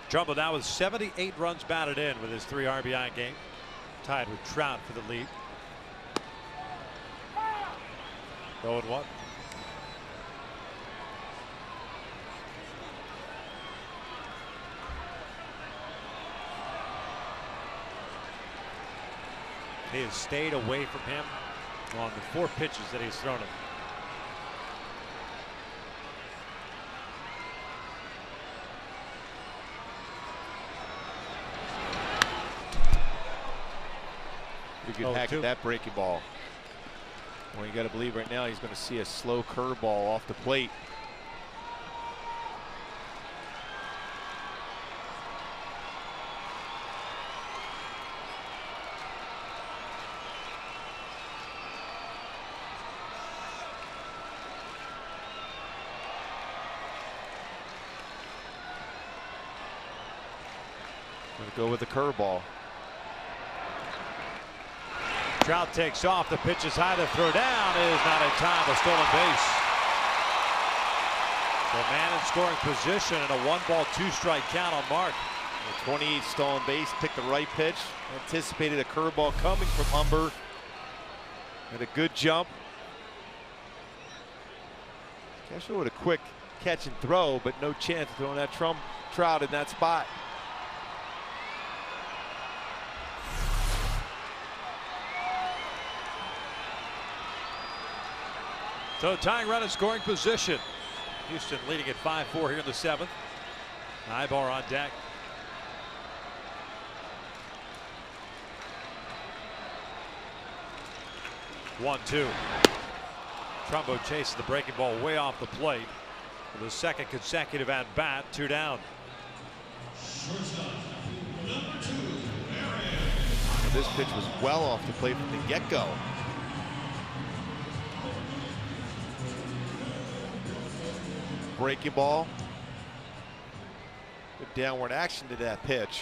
Trumbo now with 78 runs batted in with his 3 RBI game. Tied with Trout for the lead. 0-1. He has stayed away from him on the 4 pitches that he's thrown him. Pretty good hack at that breaking ball. Well, you got to believe right now he's going to see a slow curveball off the plate. Going to go with the curveball. Trout takes off. The pitch is high. The throw down is not in time. A stolen base. The man in scoring position and a 1-ball 2-strike count on Mark. The 28 stolen base, picked the right pitch. Anticipated a curveball coming from Humber. And a good jump. Castro with a quick catch and throw, but no chance of throwing that Trout in that spot. So tying run in scoring position. Houston leading at 5-4 here in the 7th. Ibar on deck. One, 2. Trumbo chases the breaking ball way off the plate for the 2nd consecutive at bat. 2 down. This pitch was well off the plate from the get-go. Breaking ball. Good downward action to that pitch.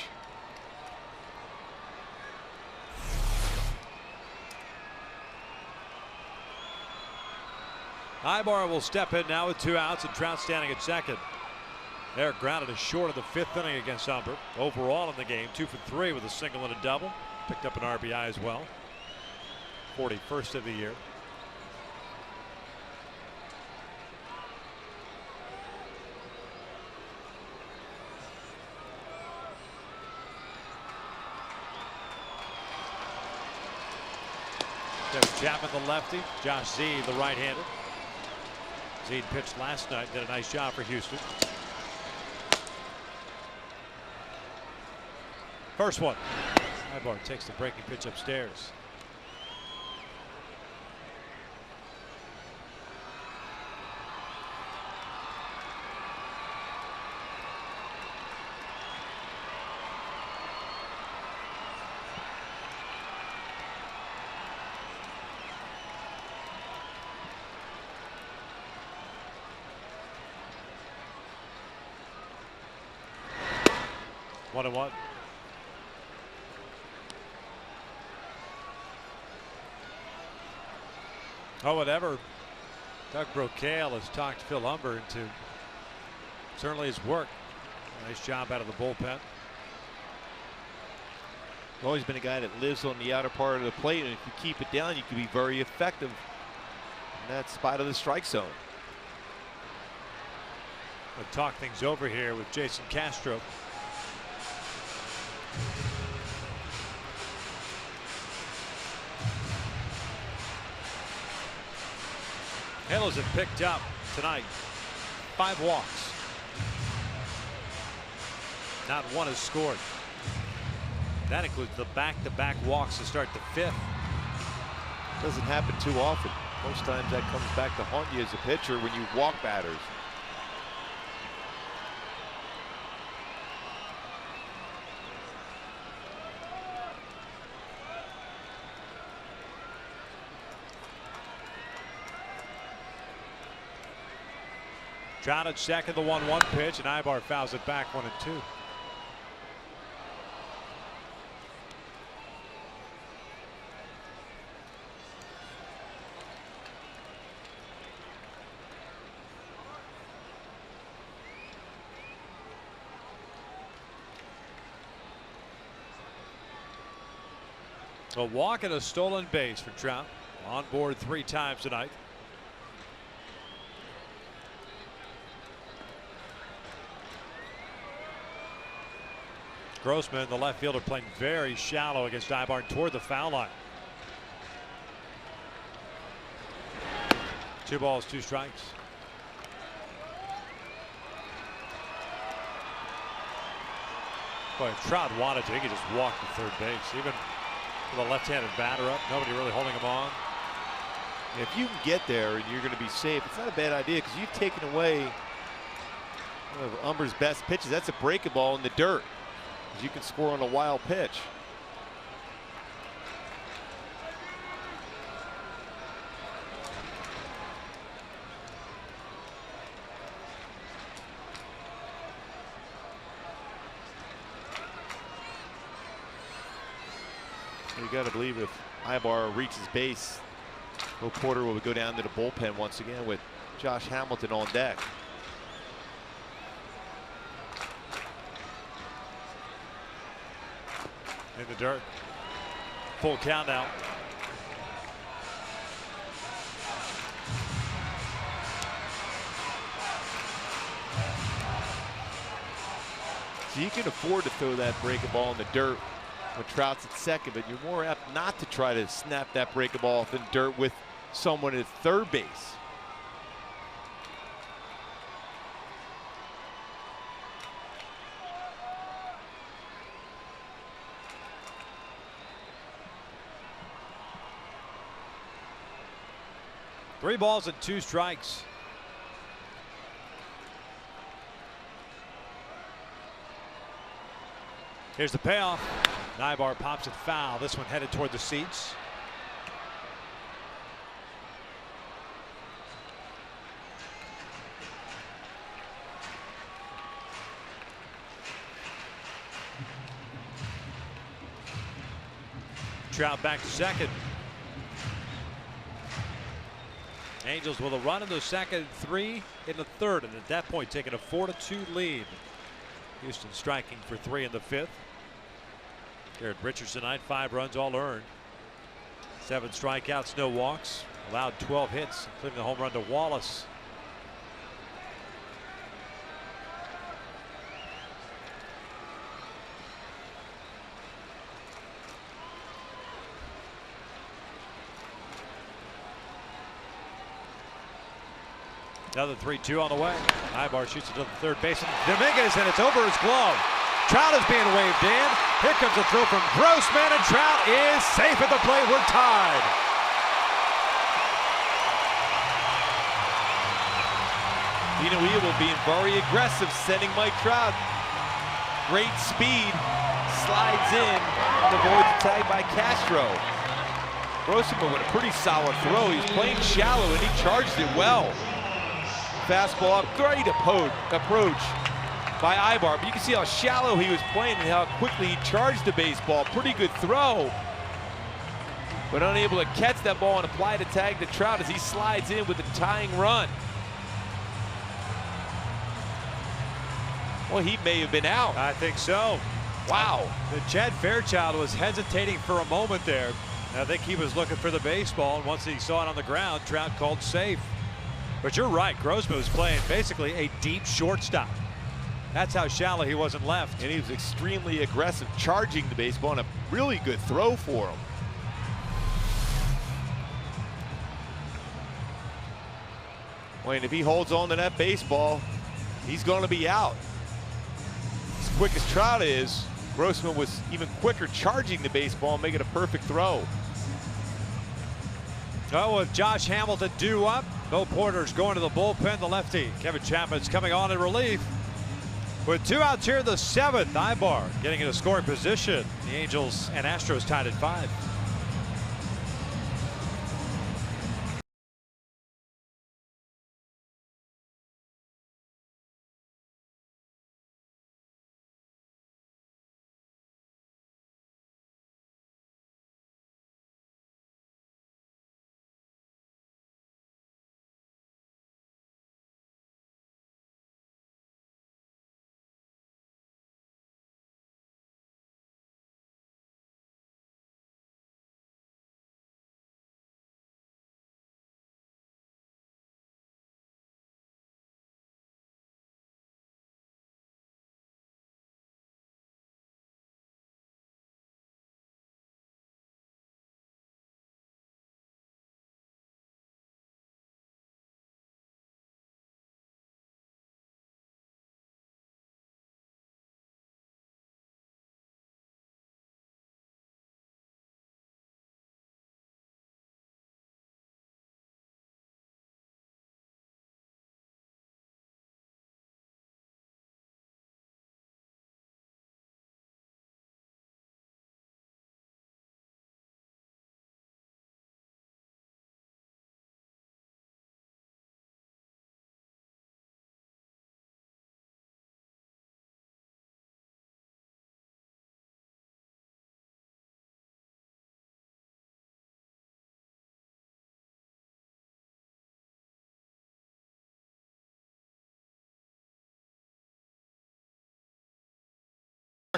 Ibar will step in now with 2 outs and Trout standing at 2nd. Eric grounded is short of the 5th inning against Humber. Overall in the game, 2 for 3 with a single and a double. Picked up an RBI as well. 41st of the year. Chapman the lefty, Josh Z the right-hander. Z pitched last night, did a nice job for Houston. First one. Ibar takes the breaking pitch upstairs. One and 1. Oh, whatever. Doug Brocail has talked Phil Humber into certainly his work. Nice job out of the bullpen. Always been a guy that lives on the outer part of the plate, and if you keep it down, you can be very effective in that spot of the strike zone. We'll talk things over here with Jason Castro. Halos have picked up tonight 5 walks. Not one has scored. That includes the back-to-back walks to start the 5th. Doesn't happen too often. Most times that comes back to haunt you as a pitcher when you walk batters. Trout at second, the 1-1 pitch, and Ibar fouls it back 1-2. A walk and a stolen base for Trout. On board 3 times tonight. Grossman, the left fielder, playing very shallow against Ibar toward the foul line. 2 balls, 2 strikes. Boy, if Trout wanted to, he could just walk to third base. Even with a left-handed batter up, nobody really holding him on. If you can get there and you're going to be safe, it's not a bad idea because you've taken away one of Umber's best pitches. That's a breaking ball in the dirt. You can score on a wild pitch. You got to believe if Ibar reaches base, Will Porter will go down to the bullpen once again with Josh Hamilton on deck. In the dirt. Full count now. So you can afford to throw that breaking ball in the dirt when Trout's at second, but you're more apt not to try to snap that breaking ball off in dirt with someone at third base. Three balls and 2 strikes. Here's the payoff. Ibar pops it foul. This one headed toward the seats. Trout back to second. Angels with a run in the second, 3 in the third, and at that point taking a 4-2 lead. Houston striking for 3 in the 5th. Garrett Richards tonight, 5 runs all earned. 7 strikeouts, no walks. Allowed 12 hits, including the home run to Wallace. Another 3-2 on the way. Ibar shoots it to the third baseman. Dominguez, and it's over his glove. Trout is being waved in. Here comes a throw from Grossman, and Trout is safe at the plate. We're tied. Dino Evil being very aggressive, sending Mike Trout. Great speed, slides in, and avoids the tag by Castro. Grossman with a pretty solid throw. He was playing shallow, and he charged it well. Fastball up, great approach by Ibar, but you can see how shallow he was playing and how quickly he charged the baseball. Pretty good throw, but unable to catch that ball and apply the tag to Trout as he slides in with the tying run. Well, he may have been out. I think so. Wow. Chad Fairchild was hesitating for a moment there. I think he was looking for the baseball, and once he saw it on the ground, Trout called safe. But you're right, Grossman was playing basically a deep shortstop. That's how shallow he wasn't left. And he was extremely aggressive, charging the baseball, and a really good throw for him. Wayne, if he holds on to that baseball, he's going to be out. As quick as Trout is, Grossman was even quicker charging the baseball and making a perfect throw. Oh, with Josh Hamilton due up, Bo Porter's going to the bullpen, the lefty. Kevin Chapman's coming on in relief. With 2 outs here in the 7th, Ibar getting into scoring position. The Angels and Astros tied at 5.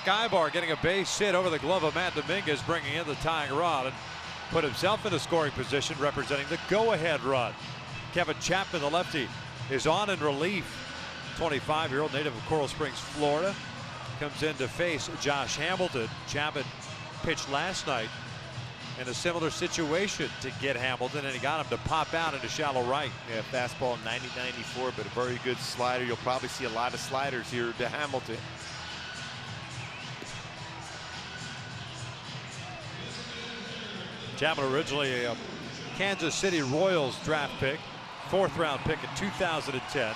Ibar getting a base hit over the glove of Matt Dominguez, bringing in the tying run and put himself in a scoring position, representing the go-ahead run. Kevin Chapman, the lefty, is on in relief. 25-year-old native of Coral Springs, Florida, comes in to face Josh Hamilton. Chapman pitched last night in a similar situation to get Hamilton, and he got him to pop out into shallow right. Yeah, fastball 90-94, but a very good slider. You'll probably see a lot of sliders here to Hamilton. Chapman originally a Kansas City Royals draft pick, 4th round pick in 2010. A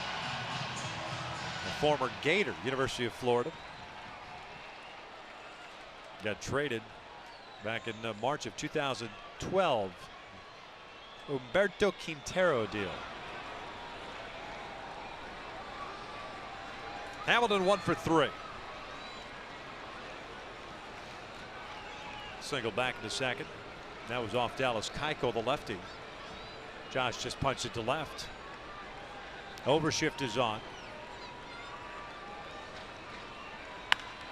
former Gator, University of Florida. Got traded back in March of 2012. Humberto Quintero deal. Hamilton 1 for 3. Single back into second. That was off Dallas Keuchel, the lefty. Josh just punched it to left. Overshift is on.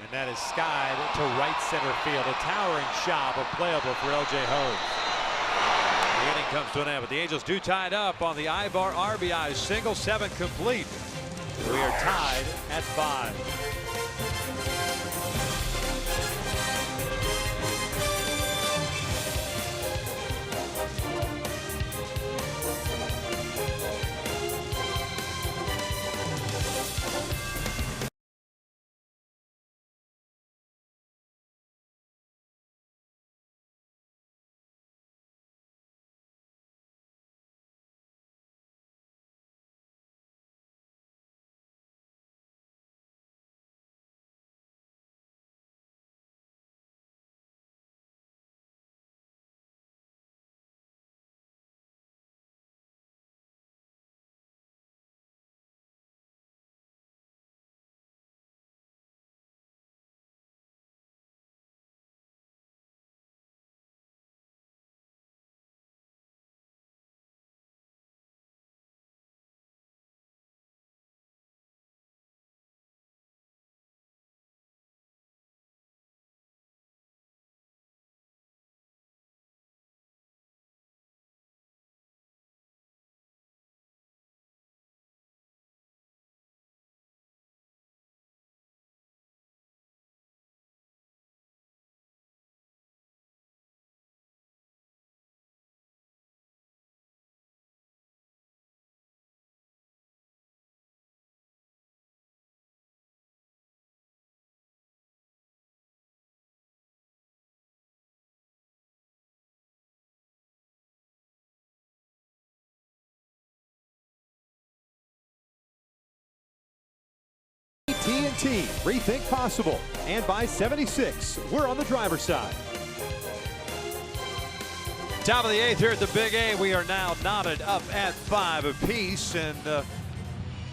And that is skied to right center field. A towering shot, but playable for L.J. Hogue. The inning comes to an end, but the Angels do tie it up on the Ibar RBI single, 7 complete. We are tied at 5. AT&T, rethink possible. And by 76, we're on the driver's side. Top of the 8th here at the Big A. We are now knotted up at 5 apiece. And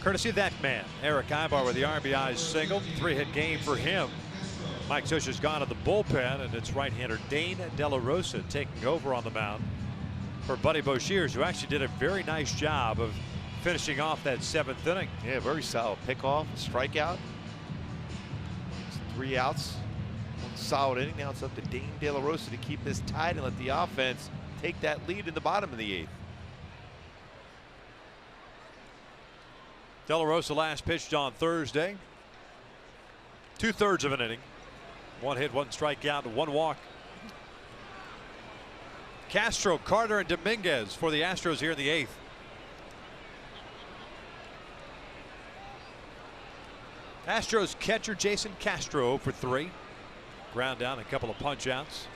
courtesy of that man, Eric Ibar with the RBI single. 3-hit game for him. Mike Scioscia's gone to the bullpen, and it's right-hander Dane De La Rosa taking over on the mound for Buddy Boshiers, who actually did a very nice job of finishing off that 7th inning. Yeah, very solid pickoff, strikeout. 3 outs, 1 solid inning. Now it's up to Dane De La Rosa to keep this tied and let the offense take that lead in the bottom of the 8th. De La Rosa last pitched on Thursday. 2/3 of an inning. 1 hit, 1 strikeout, 1 walk. Castro, Carter, and Dominguez for the Astros here in the 8th. Astros catcher Jason Castro for 3. Ground down, a couple of punch outs.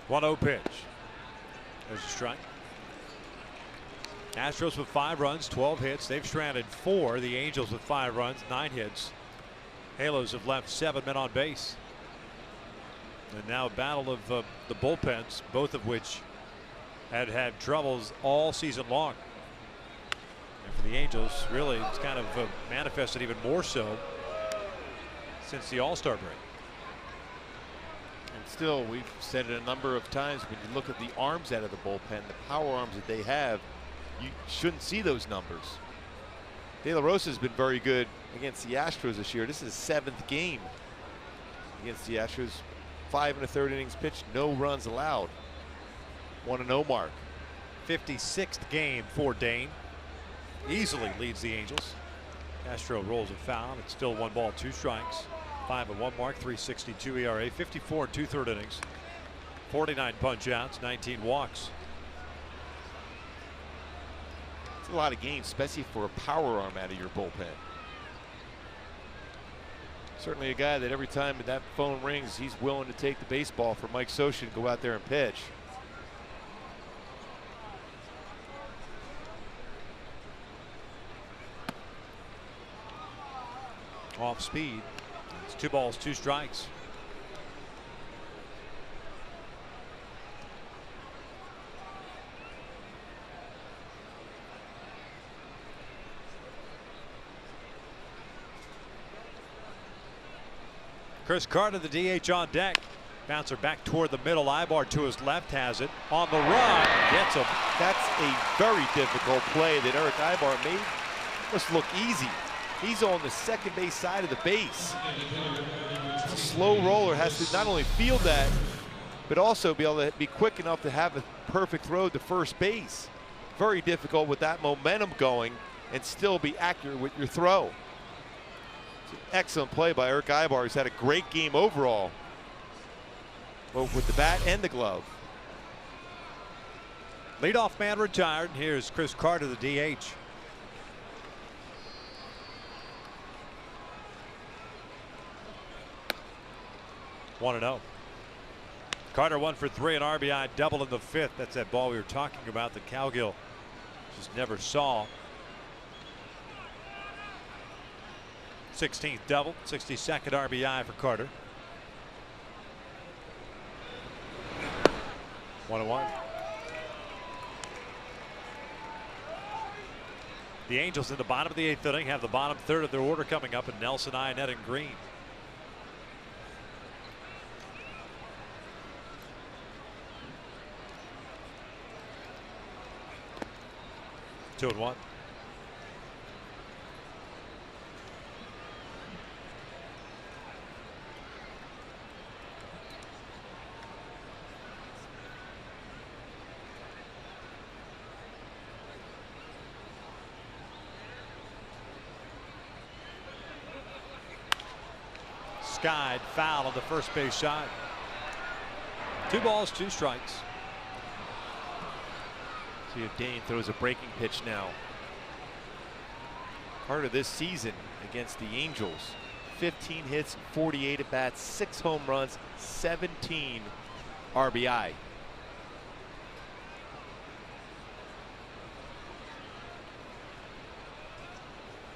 One-0 pitch. There's a strike. Astros with 5 runs, 12 hits. They've stranded 4. The Angels with 5 runs, 9 hits. Halos have left 7 men on base. And now a battle of the bullpens, both of which had troubles all season long. And for the Angels, really, it's kind of manifested even more so since the All-Star break. And still, we've said it a number of times, when you look at the arms out of the bullpen, the power arms that they have, you shouldn't see those numbers. De La Rosa has been very good against the Astros this year. This is his 7th game against the Astros. 5 1/3 innings pitched, no runs allowed. 1-0 mark. 56th game for Dane. Easily leads the Angels. Castro rolls a foul. It's still 1 ball, 2 strikes. 5-1 mark, 3.62 ERA, 54 2/3 innings, 49 punch outs, 19 walks. It's a lot of games, especially for a power arm out of your bullpen. Certainly a guy that every time that phone rings, he's willing to take the baseball for Mike Scioscia and go out there and pitch. Off speed. It's 2 balls, 2 strikes. Chris Carter, the DH on deck. Bouncer back toward the middle. Ibar to his left has it. On the run. Gets him. That's a very difficult play that Eric Ibar made. Must look easy. He's on the second base side of the base. It's a slow roller, has to not only field that, but also be able to be quick enough to have a perfect throw to first base. Very difficult with that momentum going and still be accurate with your throw. It's an excellent play by Eric Ibar. He's had a great game overall, both with the bat and the glove. Leadoff man retired. Here's Chris Carter, the DH. One and 0. Carter 1 for 3, an RBI double in the 5th. That's that ball we were talking about that Cowgill just never saw. 16th double, 62nd RBI for Carter. 1-1. The Angels in the bottom of the 8th inning have the bottom third of their order coming up in Nelson, Ionnet, and Green. Two and 1. Skied foul on the first base side. 2 balls, 2 strikes. See if Dane throws a breaking pitch now. Carter this season against the Angels, 15 hits, 48 at bats, 6 home runs, 17 RBI.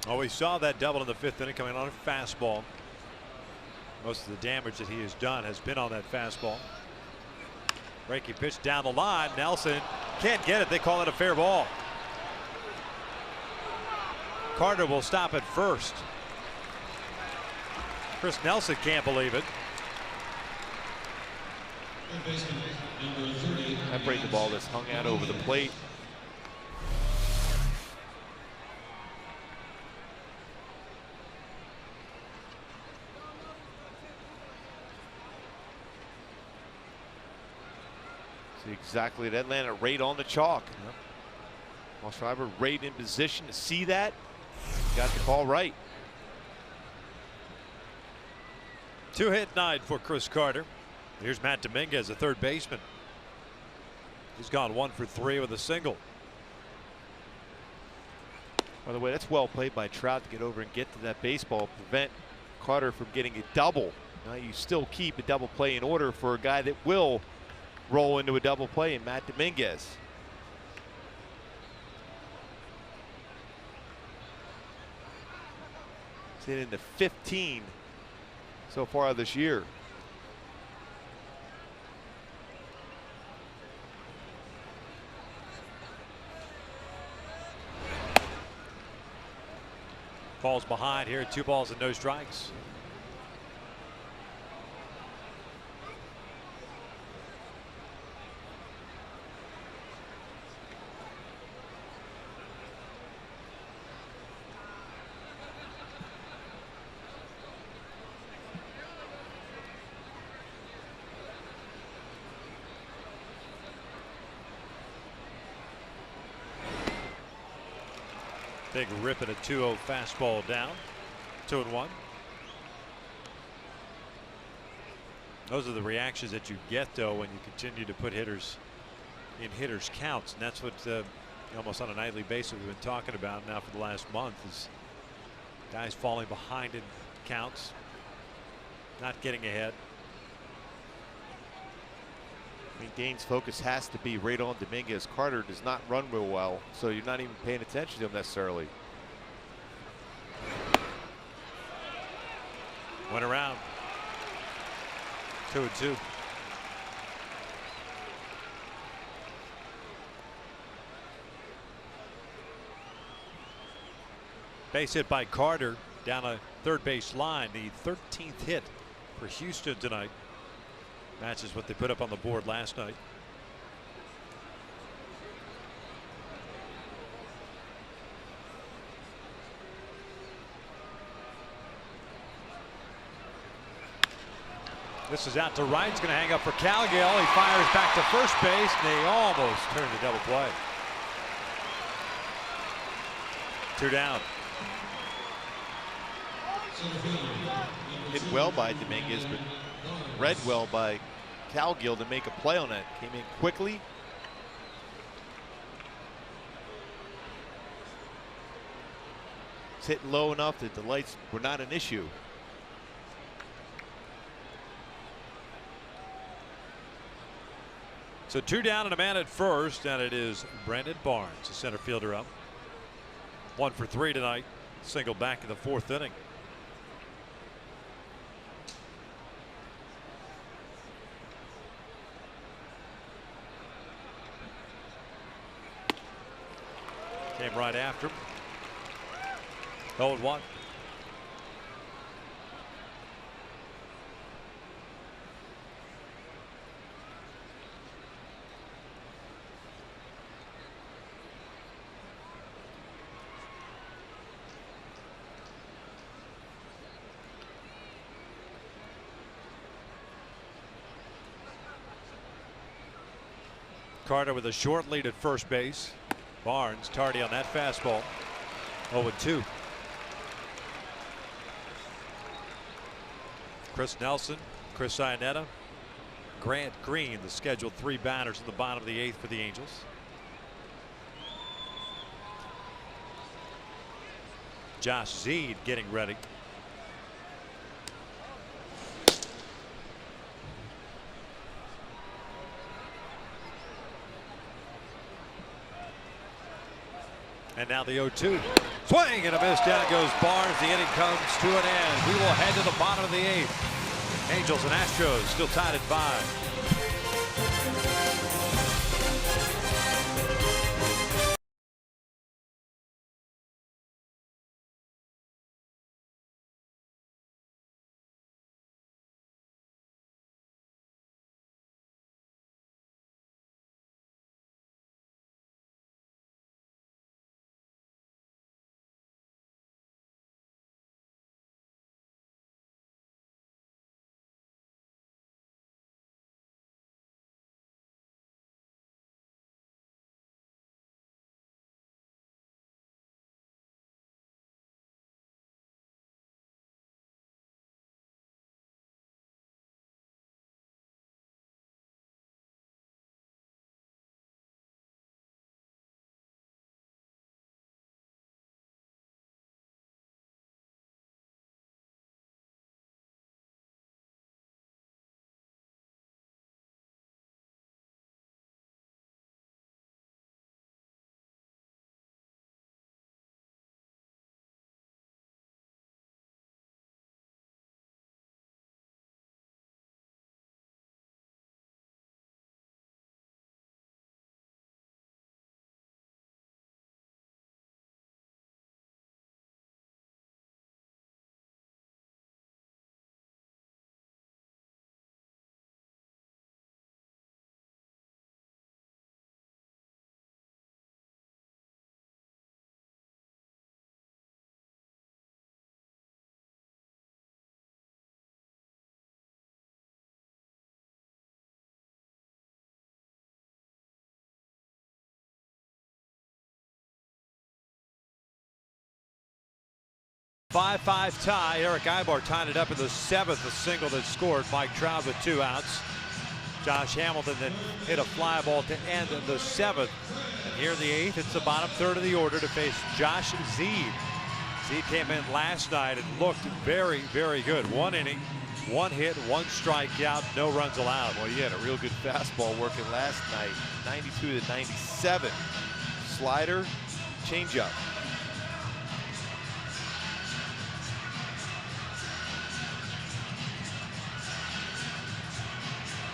Oh, we saw that double in the 5th inning coming on a fastball. Most of the damage that he has done has been on that fastball. Breaking pitch down the line. Nelson can't get it. They call it a fair ball. Carter will stop at first. Chris Nelson can't believe it. That breaking ball that's hung out over the plate. See exactly that landed right on the chalk. Yep. Paul Schreiber right in position to see that. Got the call right. 2-hit night for Chris Carter. Here's Matt Dominguez, a third baseman. He's gone 1 for 3 with a single. By the way, that's well played by Trout to get over and get to that baseball, prevent Carter from getting a double. Now you still keep a double play in order for a guy that will roll into a double play in Matt Dominguez. He's hit into 15 so far this year. Falls behind here, 2 balls and no strikes. Big rip at a 2-0 fastball down. 2-1. Those are the reactions that you get, though, when you continue to put hitters in hitters' counts, and that's what almost on a nightly basis we've been talking about now for the last month, is guys falling behind in counts, not getting ahead. I mean, Dane's focus has to be right on Dominguez. Carter does not run real well, so you're not even paying attention to him necessarily. Went around. 2-2. Base hit by Carter down a third base line. The 13th hit for Houston tonight. Matches what they put up on the board last night. This is out to right. It's going to hang up for Calgill. He fires back to first base, and they almost turned the double play. 2 down. Hit well by Dominguez, but read well by Calgill to make a play on it. Came in quickly. It's hit low enough that the lights were not an issue. So 2 down and a man at first, and it is Brandon Barnes, the center fielder, up. 1 for 3 tonight. Single back in the 4th inning. Came right after him. 0-1. Carter with a short lead at first base. Barnes tardy on that fastball. 0-2. Chris Nelson, Chris Iannetta, Grant Green, the scheduled 3 batters in the bottom of the 8th for the Angels. Josh Zeed getting ready. And now the 0-2. Swing and a miss. Down goes Barnes. The inning comes to an end. We will head to the bottom of the 8th. Angels and Astros still tied at 5. A 5-5 tie. Eric Ibar tied it up in the 7th, a single that scored. Mike Trout with 2 outs. Josh Hamilton then hit a fly ball to end the 7th. And here in the 8th, it's the bottom 3rd of the order to face Josh Zeed. Zeed came in last night and looked very, very good. 1 inning, 1 hit, 1 strikeout, no runs allowed. Well, he had a real good fastball working last night. 92 to 97. Slider, changeup.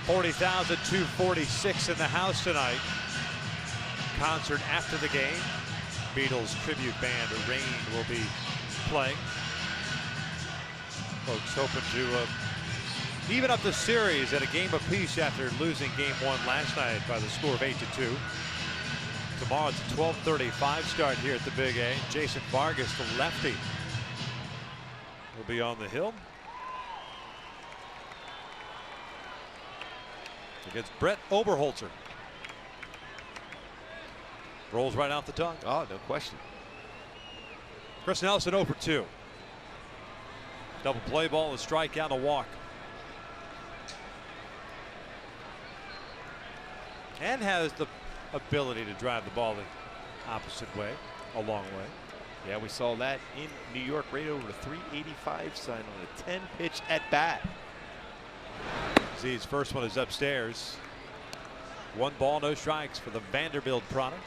40,246 in the house tonight. Concert after the game. Beatles tribute band Rain will be playing. Folks hoping to even up the series at a game apiece after losing game 1 last night by the score of 8-2. Tomorrow it's a 12:35 start here at the Big A. Jason Vargas, the lefty, will be on the hill against Brett Oberholzer. Rolls right out the tongue. Oh, no question. Chris Nelson 0 for 2. Double play ball, a strikeout, a walk. And has the ability to drive the ball the opposite way, a long way. Yeah, we saw that in New York, right over the 385 sign on a 10-pitch at bat. Z's first one is upstairs. 1 ball, no strikes for the Vanderbilt product.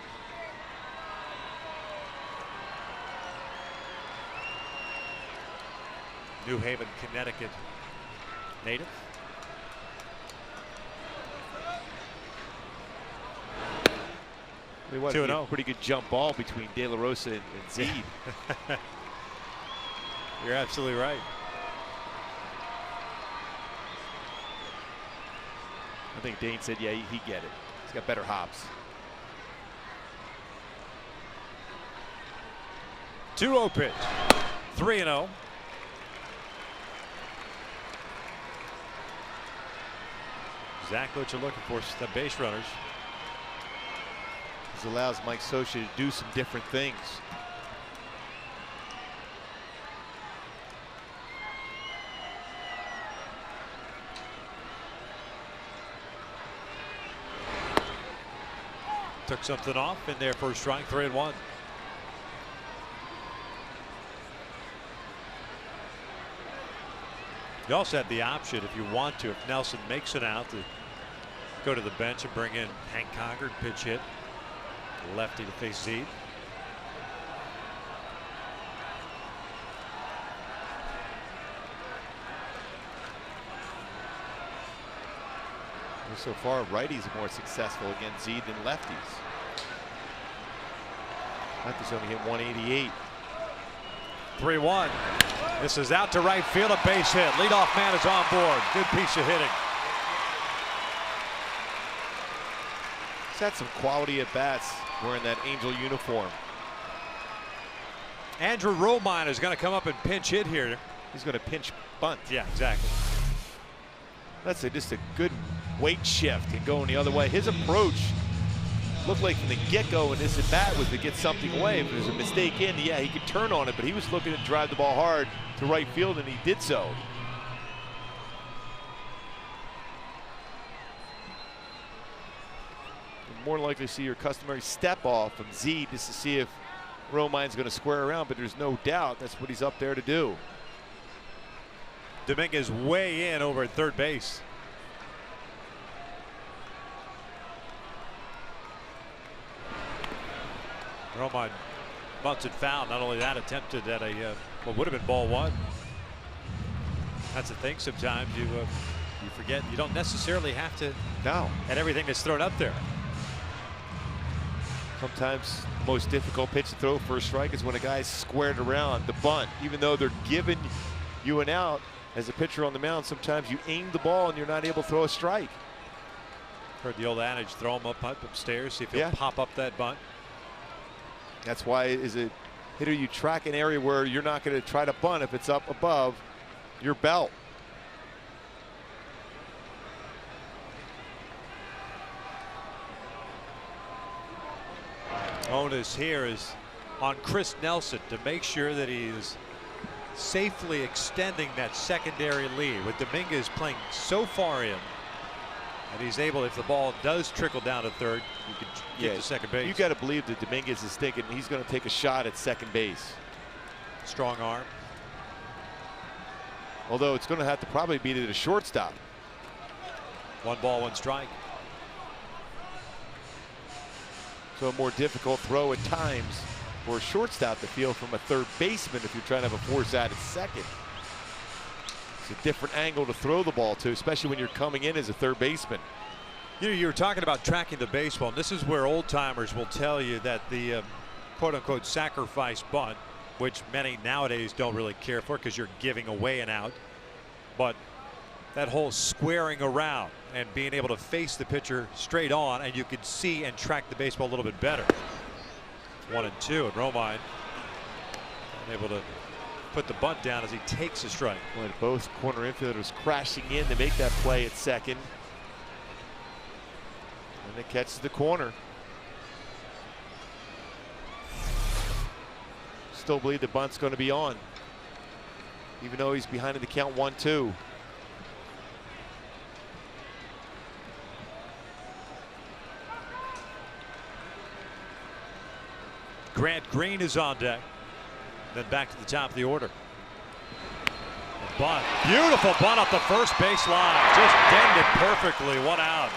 New Haven, Connecticut native. We want 2-0. a pretty good jump ball between De La Rosa and Zeed. You're absolutely right. I think Dane said, yeah, he'd get it. He's got better hops. 2-0 pitch. 3-0. Exactly what you're looking for, the base runners. This allows Mike Scioscia to do some different things. Took something off in there for a strike, 3-1. You also have the option, if you want to, if Nelson makes it out, to go to the bench and bring in Hank Conger, pitch hit, lefty to face Zede. So far, righties are more successful against Zede than lefties. Lefties only hit 188. 3-1. This is out to right field, a base hit. Leadoff man is on board. Good piece of hitting. He's had some quality at bats wearing that Angel uniform. Andrew Romine is going to come up and pinch hit here. He's going to pinch bunt. Yeah, exactly. That's just a good weight shift and going the other way. His approach looked like from the get-go in this at bat was to get something away. If there's a mistake in, yeah, he could turn on it, but he was looking to drive the ball hard to right field, and he did so. You're more likely to see your customary step off from Zede just to see if Romine's going to square around, but there's no doubt that's what he's up there to do. Dominguez way in over at third base. Romine bunts it foul. Not only that, attempted at a what would have been ball one. That's the thing. Sometimes you forget you don't necessarily have to at everything that's thrown up there. Sometimes the most difficult pitch to throw for a strike is when a guy's squared around the bunt. Even though they're giving you an out as a pitcher on the mound, sometimes you aim the ball and you're not able to throw a strike. Heard the old adage, throw him upstairs, see if he'll pop up that bunt. That's why, as a hitter, you track an area where you're not going to try to bunt if it's up above your belt. Onus here is on Chris Nelson to make sure that he is safely extending that secondary lead. With Dominguez playing so far in, and he's able, if the ball does trickle down to third, you can get to second base. You got to believe that Dominguez is thinking he's going to take a shot at second base. Strong arm. Although it's going to have to probably be to the shortstop. 1 ball, 1 strike. So a more difficult throw at times for a shortstop to feel from a third baseman if you're trying to have a force out at second. It's a different angle to throw the ball to, especially when you're coming in as a third baseman. You were talking about tracking the baseball, and this is where old timers will tell you that the quote unquote sacrifice bunt, which many nowadays don't really care for because you're giving away an out, but that whole squaring around and being able to face the pitcher straight on, and you could see and track the baseball a little bit better. 1 and 2, and Romine able to put the bunt down as he takes a strike. When both corner infielders crashing in to make that play at second. And it catches the corner. Still believe the bunt's going to be on, even though he's behind in the count 1-2. Grant Green is on deck. Then back to the top of the order. And bunt. Beautiful bunt up the first base line. Just denned it perfectly. 1 out.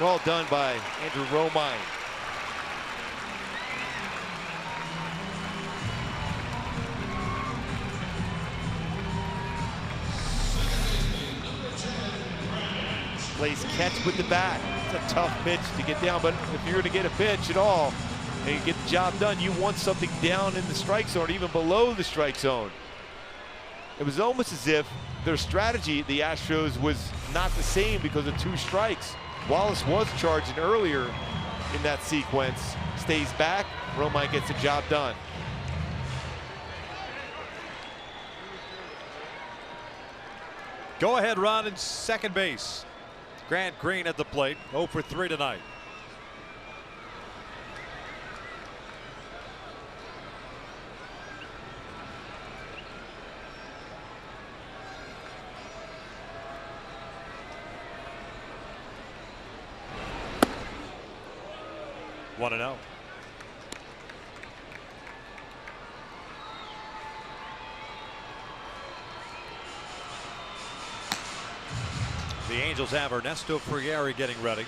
Well done by Andrew Romine. Plays catch with the bat. It's a tough pitch to get down, but if you're going to get a pitch at all and you get the job done, you want something down in the strike zone, even below the strike zone. It was almost as if their strategy, the Astros, was not the same because of 2 strikes. Wallace was charging earlier in that sequence, stays back, Romine gets the job done. Go ahead run in second base. Grant Green at the plate, 0 for 3 tonight. One and 0. The Angels have Ernesto Frieri getting ready.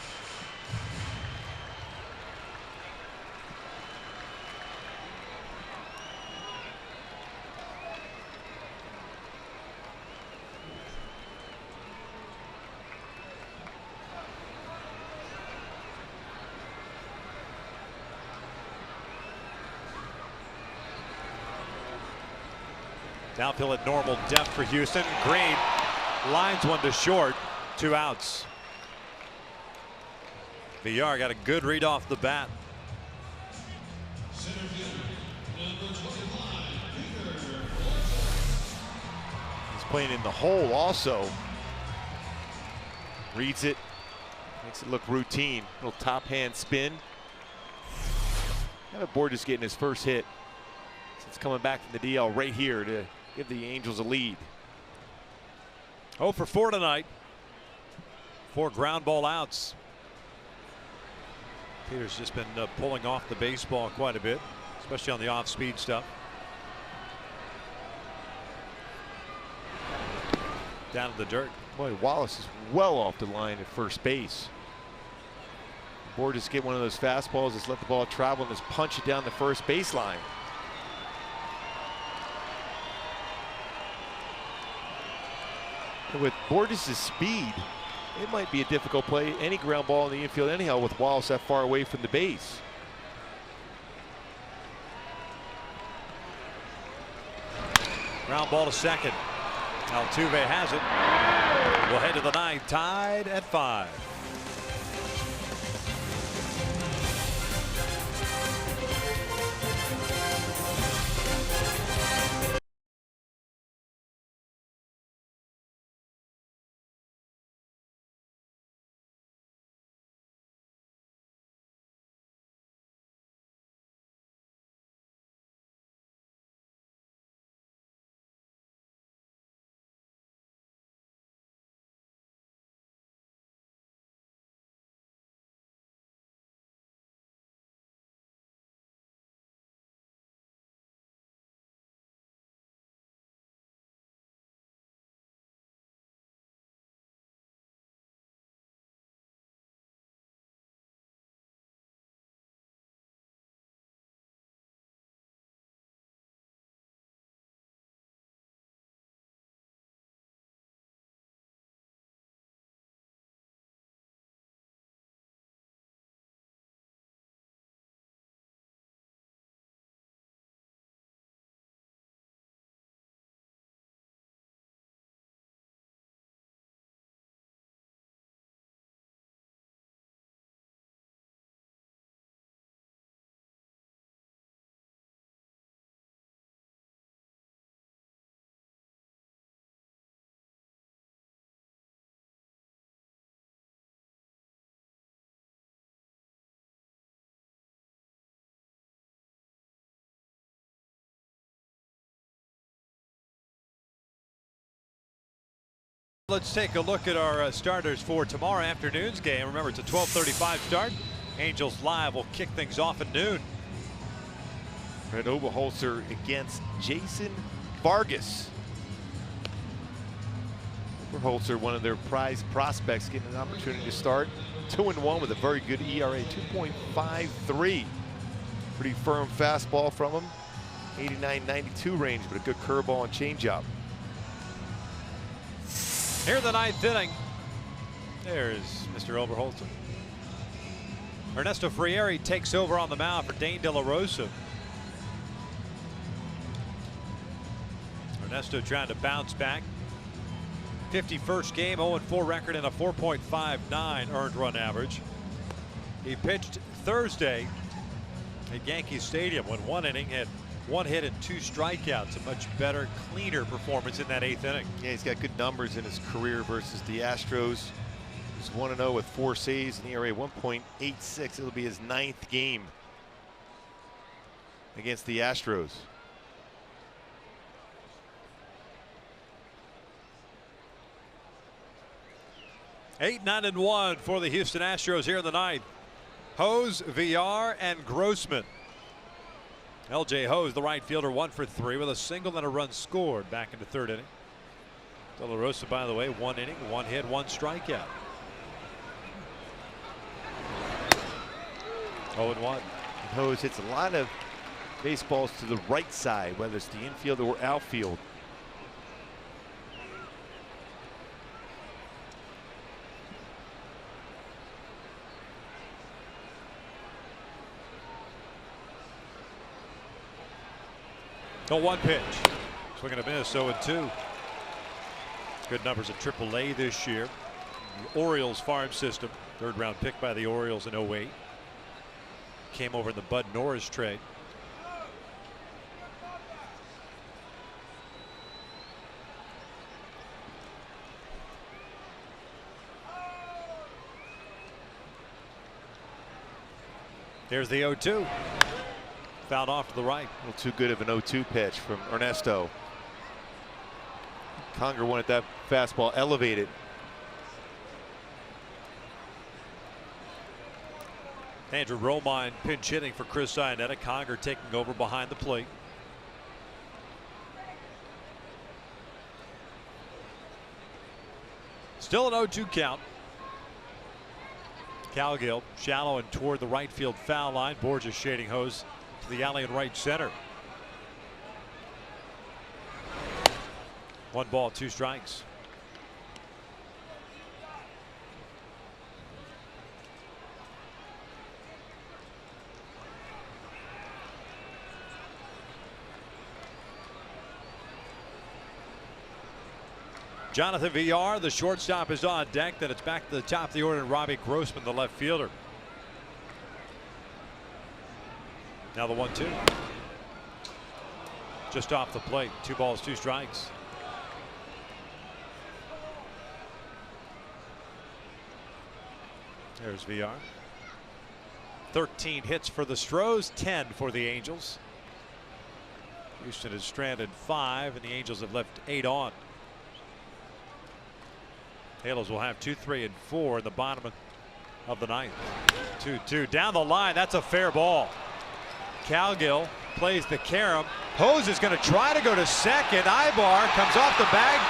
Downfield at normal depth for Houston. Green lines one to short. 2 outs. VR got a good read off the bat. Center fielder, number 25, Peter. He's playing in the hole also. Reads it. Makes it look routine. Little top hand spin. Kind of Borges getting his first hit since coming back from the DL right here to give the Angels a lead. 0 for 4 tonight. 4 ground ball outs. Peter's just been pulling off the baseball quite a bit, especially on the off-speed stuff. Down in the dirt. Boy, Wallace is well off the line at first base. Borges get one of those fastballs, just let the ball travel and just punch it down the first baseline. With Borges' speed, it might be a difficult play. Any ground ball in the infield anyhow with Wallace that far away from the base. Ground ball to second. Altuve has it. We'll head to the 9th, tied at 5. Let's take a look at our starters for tomorrow afternoon's game. Remember, it's a 12:35 start. Angels Live will kick things off at noon. Fred Oberholzer against Jason Vargas. Oberholzer, one of their prized prospects, getting an opportunity to start. 2-1 with a very good ERA, 2.53. Pretty firm fastball from him. 89-92 range, but a good curveball and changeup. Here in the 9th inning, there's Mr. Oberholzer. Ernesto Frieri takes over on the mound for Dane De La Rosa. Ernesto trying to bounce back. 51st game, 0-4 record and a 4.59 earned run average. He pitched Thursday at Yankee Stadium when 1 inning, had 1 hit and 2 strikeouts. A much better, cleaner performance in that 8th inning. Yeah, he's got good numbers in his career versus the Astros. He's 1-0 with 4 saves and ERA 1.86. It'll be his 9th game against the Astros. Eight, 9-1 for the Houston Astros here in the 9th. Hose, VR, and Grossman. LJ Hose, the right fielder, 1 for 3 with a single and a run scored back in the 3rd inning. De La Rosa, by the way, 1 inning, 1 hit, 1 strikeout. 0-1. Hose hits a lot of baseballs to the right side, whether it's the infield or outfield. The 1 pitch. Swinging a miss, 0-2. Good numbers at AAA this year. The Orioles farm system. 3rd round pick by the Orioles in 08. Came over in the Bud Norris trade. There's the 0-2. Fouled off to the right. A little too good of an 0-2 pitch from Ernesto. Conger wanted that fastball elevated. Andrew Romine pinch hitting for Chris Iannetta. Conger taking over behind the plate. Still an 0-2 count. Cowgill shallow and toward the right field foul line. Borges shading hose to the alley in right center. 1 ball, 2 strikes. Jonathan Villar, the shortstop, is on deck. Then it's back to the top of the order, and Robbie Grossman, the left fielder. Now the 1-2. Just off the plate. 2 balls, 2 strikes. There's Villar. 13 hits for the Stros, 10 for the Angels. Houston has stranded 5, and the Angels have left 8 on. Halos will have 2, 3, and 4 in the bottom of the 9th. 2-2 down the line. That's a fair ball. Cowgill plays the carom. Hose is going to try to go to second. Ibar comes off the bag,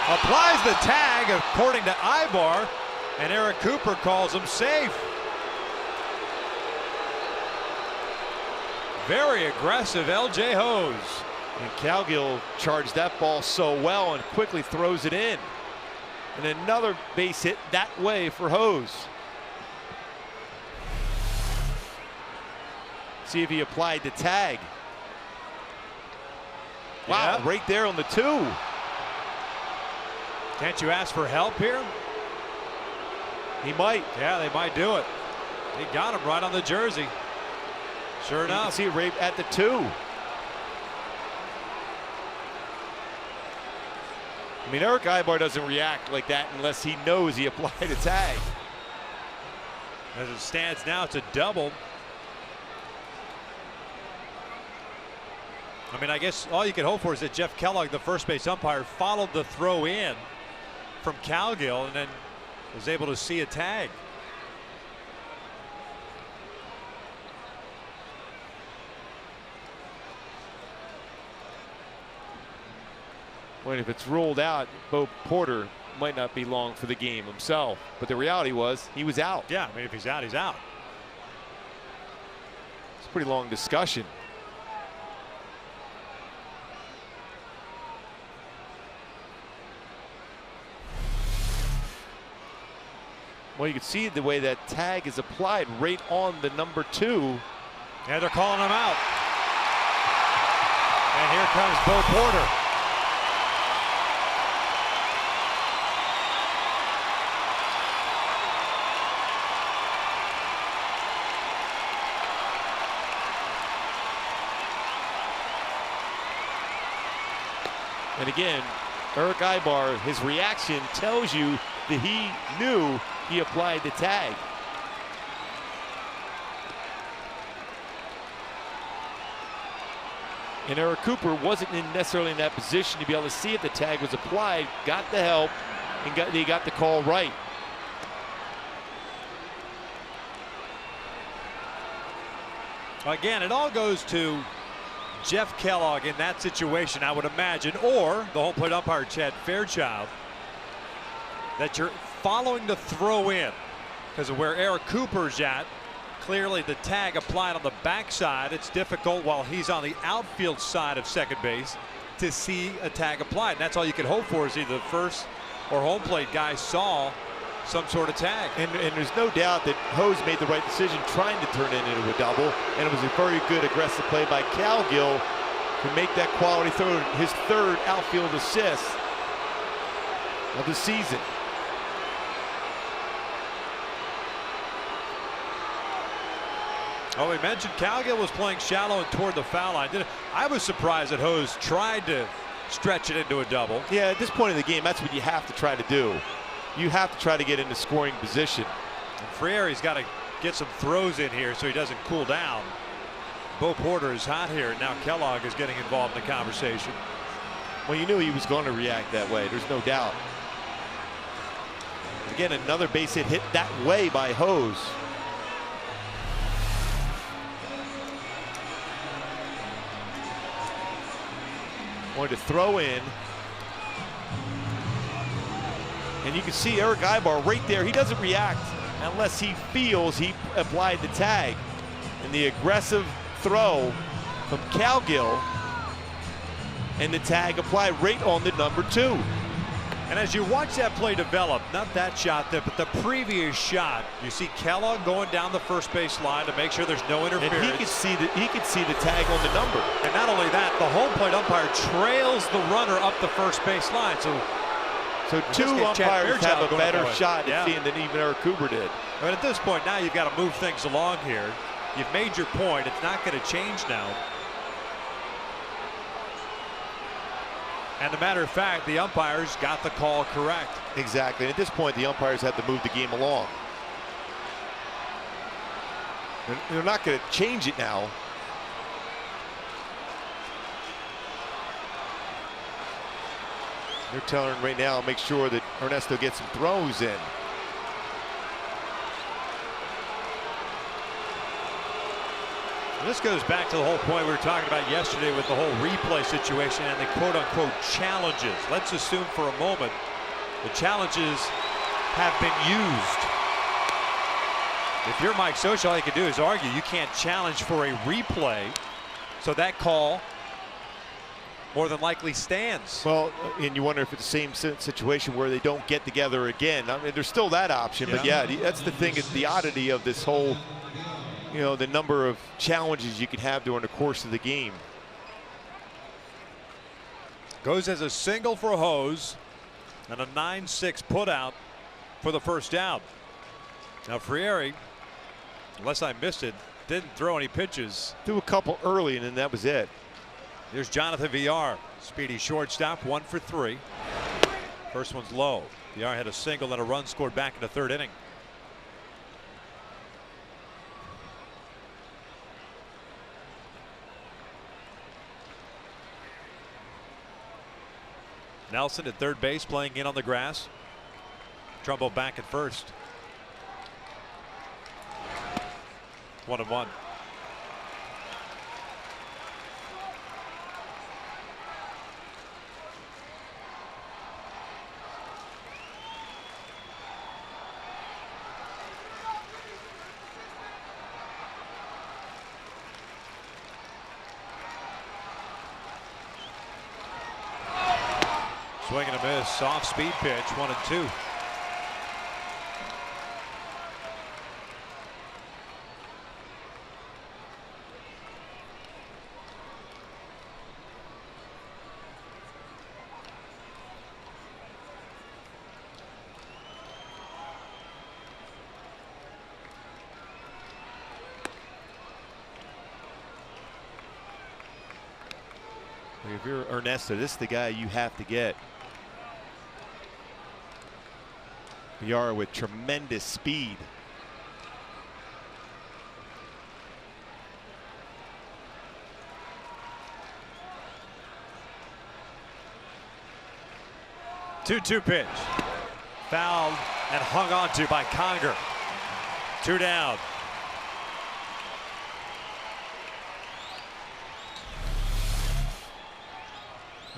applies the tag according to Ibar, and Eric Cooper calls him safe. Very aggressive LJ Hose. And Cowgill charged that ball so well and quickly throws it in. And another base hit that way for Hose. See if he applied the tag. Wow, Yeah. right there on the 2. Can't you ask for help here? He might. Yeah, they might do it. He got him right on the jersey. Sure You can enough. see it right at the 2. I mean, Eric Ibar doesn't react like that unless he knows he applied a tag. As it stands now, it's a double. I mean, I guess all you can hope for is that Jeff Kellogg, the first base umpire, followed the throw in from Cowgill and then was able to see a tag. Well, if it's ruled out, Bo Porter might not be long for the game himself. But the reality was he was out. Yeah, I mean, if he's out, he's out. It's a pretty long discussion. Well, you can see the way that tag is applied right on the number 2. Yeah, they're calling him out. And here comes Bo Porter. And again, Eric Ibar, his reaction tells you that he knew he applied the tag. And Eric Cooper wasn't necessarily in that position to be able to see if the tag was applied, got the help, and he got the call right. Again, it all goes to Jeff Kellogg in that situation, I would imagine, or the home plate umpire Chad Fairchild, that you're following the throw in because of where Eric Cooper's at. Clearly the tag applied on the backside. It's difficult while he's on the outfield side of second base to see a tag applied. And that's all you can hope for, is either the first or home plate guy saw some sort of tag. And there's no doubt that Hose made the right decision trying to turn it into a double, and it was a very good aggressive play by Calgill to make that quality throw, his third outfield assist of the season. Oh, we mentioned Calgill was playing shallow and toward the foul line. I was surprised that Hose tried to stretch it into a double. Yeah, at this point in the game, that's what you have to try to do. You have to try to get into scoring position. And Frieri's got to get some throws in here so he doesn't cool down. Bo Porter is hot here. Now Kellogg is getting involved in the conversation. Well, you knew he was going to react that way. There's no doubt. Again, another base hit that way by Hose. Wanted to throw in. And you can see Eric Ibar right there. He doesn't react unless he feels he applied the tag. And the aggressive throw from Calgill, and the tag applied right on the number 2. And as you watch that play develop, not that shot there, but the previous shot, you see Kellogg going down the first base line to make sure there's no interference. And he could see the tag on the number. And not only that, the home plate umpire trails the runner up the first base line. So two umpires have a better shot at seeing than even Eric Cooper did. But at this point now you've got to move things along here. You've made your point. It's not going to change now. And a matter of fact, the umpires got the call correct. Exactly. And at this point, the umpires have to move the game along. They're not going to change it now. They're telling him right now, make sure that Ernesto gets some throws in. And this goes back to the whole point we were talking about yesterday with the whole replay situation and the quote-unquote challenges. Let's assume for a moment the challenges have been used. If you're Mike Scioscia, all you can do is argue you can't challenge for a replay, so that call more than likely stands. Well, and you wonder if it's the same situation where they don't get together again. I mean, there's still that option, but yeah, that's the thing, is the oddity of this whole, you know, the number of challenges you can have during the course of the game. Goes as a single for Hose and a 9-6 put out for the first out. Now Frieri, unless I missed it, didn't throw any pitches. Threw a couple early and then that was it. Here's Jonathan Villar, speedy shortstop, 1 for 3. First one's low. Villar had a single and a run scored back in the third inning. Nelson at third base, playing in on the grass. Trumbo back at first. 1-1. Swing and a miss, soft speed pitch, 1-2. If you're Ernesto, this is the guy you have to get. Villar with tremendous speed. Two pitch. Fouled and hung on to by Conger. 2 down.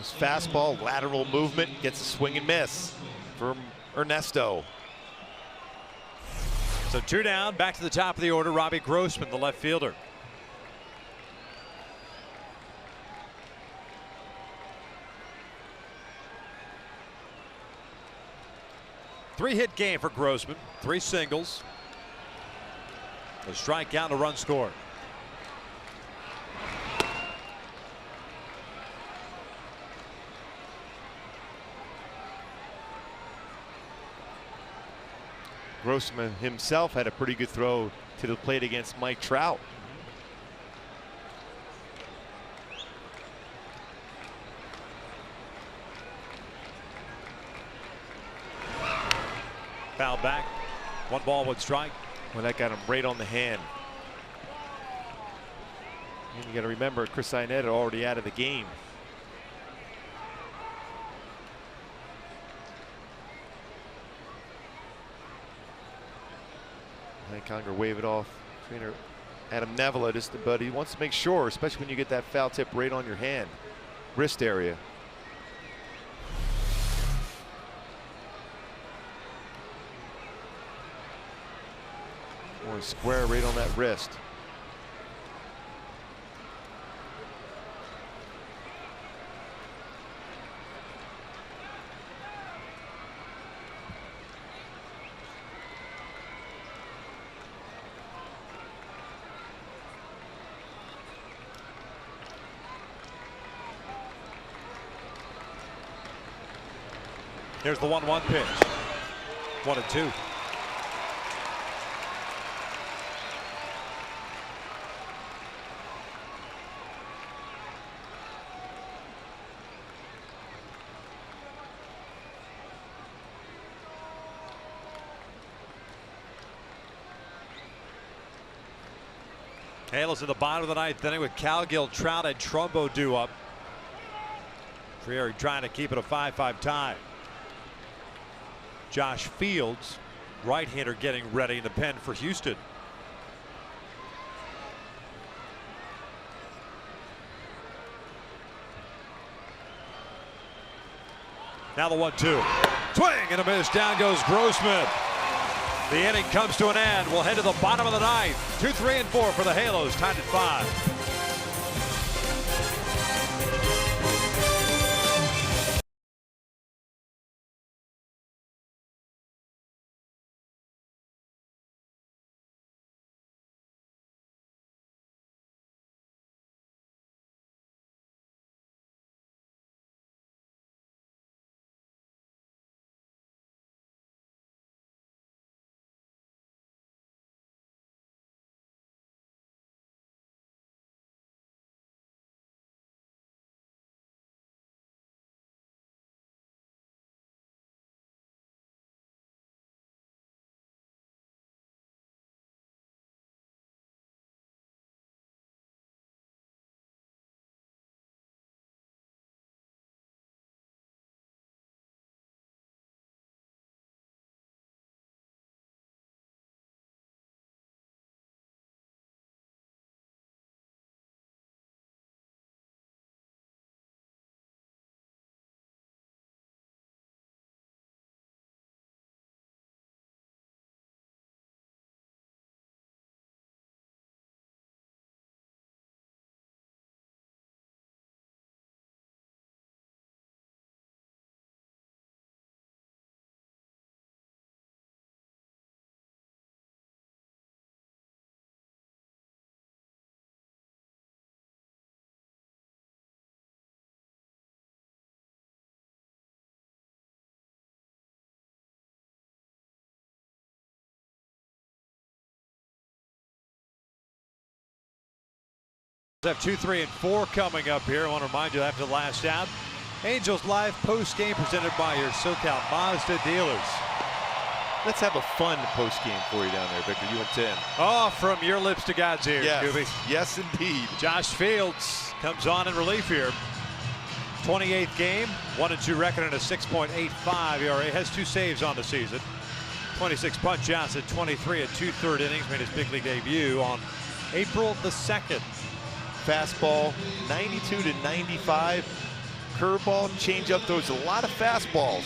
His fastball, lateral movement, gets a swing and miss from Ernesto. So 2 down, back to the top of the order. Robbie Grossman, the left fielder. Three-hit game for Grossman, 3 singles, a strikeout and a run scored. Grossman himself had a pretty good throw to the plate against Mike Trout. Foul back. 1 ball, 1 strike. Well, that got him right on the hand. And you got to remember, Chris Iannetta already out of the game. Conger wave it off. Trainer Adam Nevela, but he wants to make sure, especially when you get that foul tip right on your hand, wrist area. Or square right on that wrist. Here's the 1-1 pitch. 1-2. Halos in the bottom of the 9th inning with Calgill, Trout, and Trumbo due up. Frieri trying to keep it a 5-5 tie. Josh Fields, right-hander, getting ready in the pen for Houston. Now the 1-2. Swing and a miss. Down goes Grossman. The inning comes to an end. We'll head to the bottom of the 9th. 2, 3, and 4 for the Halos, tied at 5. Have 2, 3, and 4 coming up here. I want to remind you after the last out, Angels live post game presented by your SoCal Mazda dealers. Let's have a fun post game for you down there, Victor. You and Tim. Oh, from your lips to God's ears, Yes, Scooby. yes, indeed. Josh Fields comes on in relief here. 28th game, 1-2 record and a 6.85 ERA. Has 2 saves on the season. 26 punch outs at 23 and 2/3 innings. Made his big league debut on April the 2nd. Fastball 92 to 95. curveball, changeup, throws a lot of fastballs.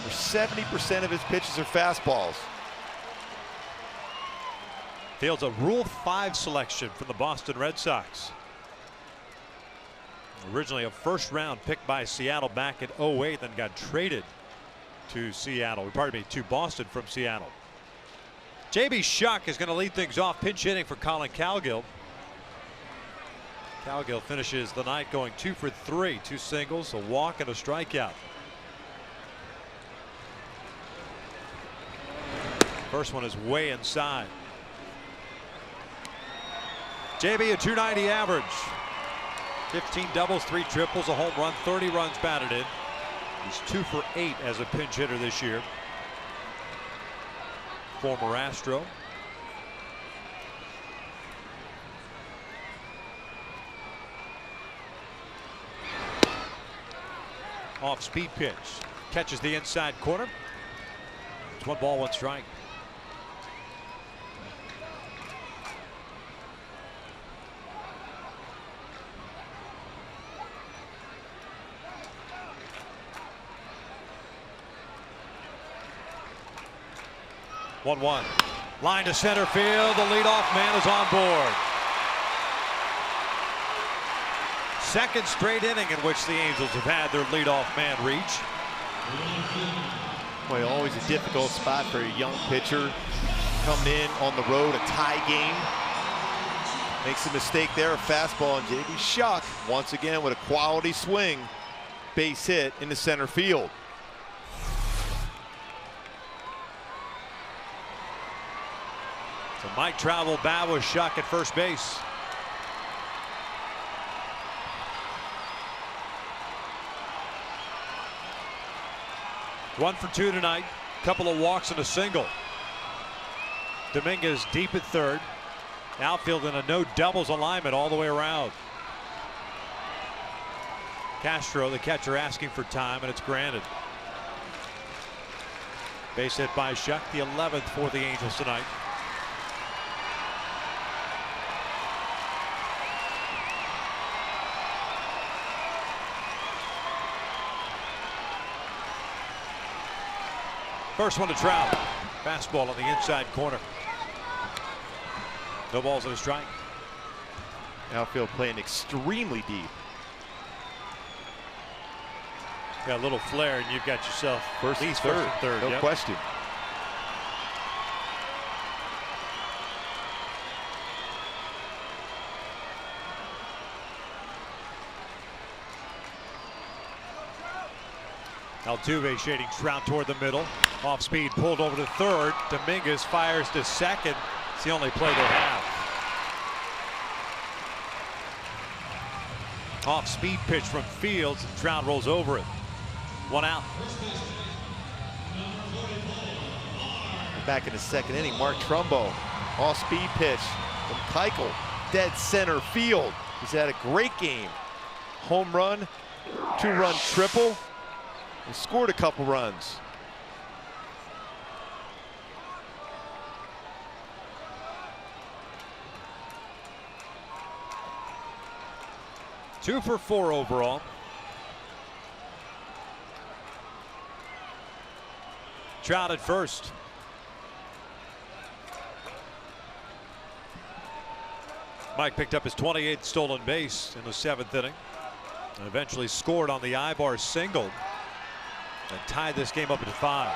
70% of his pitches are fastballs. Fields a Rule 5 selection from the Boston Red Sox. Originally a first-round pick by Seattle back in 08, then got traded to to Boston from Seattle. J.B. Shuck is going to lead things off, pinch hitting for Colin Cowgill. Cowgill finishes the night going 2 for 3, 2 singles, a walk, and a strikeout. First one is way inside. JB a 290 average. 15 doubles, 3 triples, a home run, 30 runs batted in. He's 2 for 8 as a pinch hitter this year. Former Astro. Off speed pitch. Catches the inside corner. It's 1 ball, 1 strike. One. Line to center field. The leadoff man is on board. Second straight inning in which the Angels have had their leadoff man reach. Boy, always a difficult spot for a young pitcher coming in on the road, a tie game. Makes a mistake there, a fastball, and J.B. Shuck once again with a quality swing, base hit into center field. So Mike Trout will bat with Shuck at first base. One for 2 tonight. Couple of walks and a single. Dominguez deep at third. Outfield in a no doubles alignment all the way around. Castro, the catcher, asking for time, and it's granted. Base hit by Shuck, the 11th for the Angels tonight. First one to Trout. Fastball on the inside corner. No balls and a strike. Outfield playing extremely deep. Got a little flare, and you've got yourself First and third. No question. Altuve shading Trout toward the middle. Off speed, pulled over to third. Dominguez fires to second. It's the only play they have. Off speed pitch from Fields, and Trout rolls over it. 1 out. Back in the second inning, Mark Trumbo, off speed pitch from Keuchel, dead center field. He's had a great game. Home run, 2-run triple. He scored a couple runs. Two for 4 overall. Trout at first. Mike picked up his 28th stolen base in the 7th inning and eventually scored on the Ibar single and tied this game up at 5.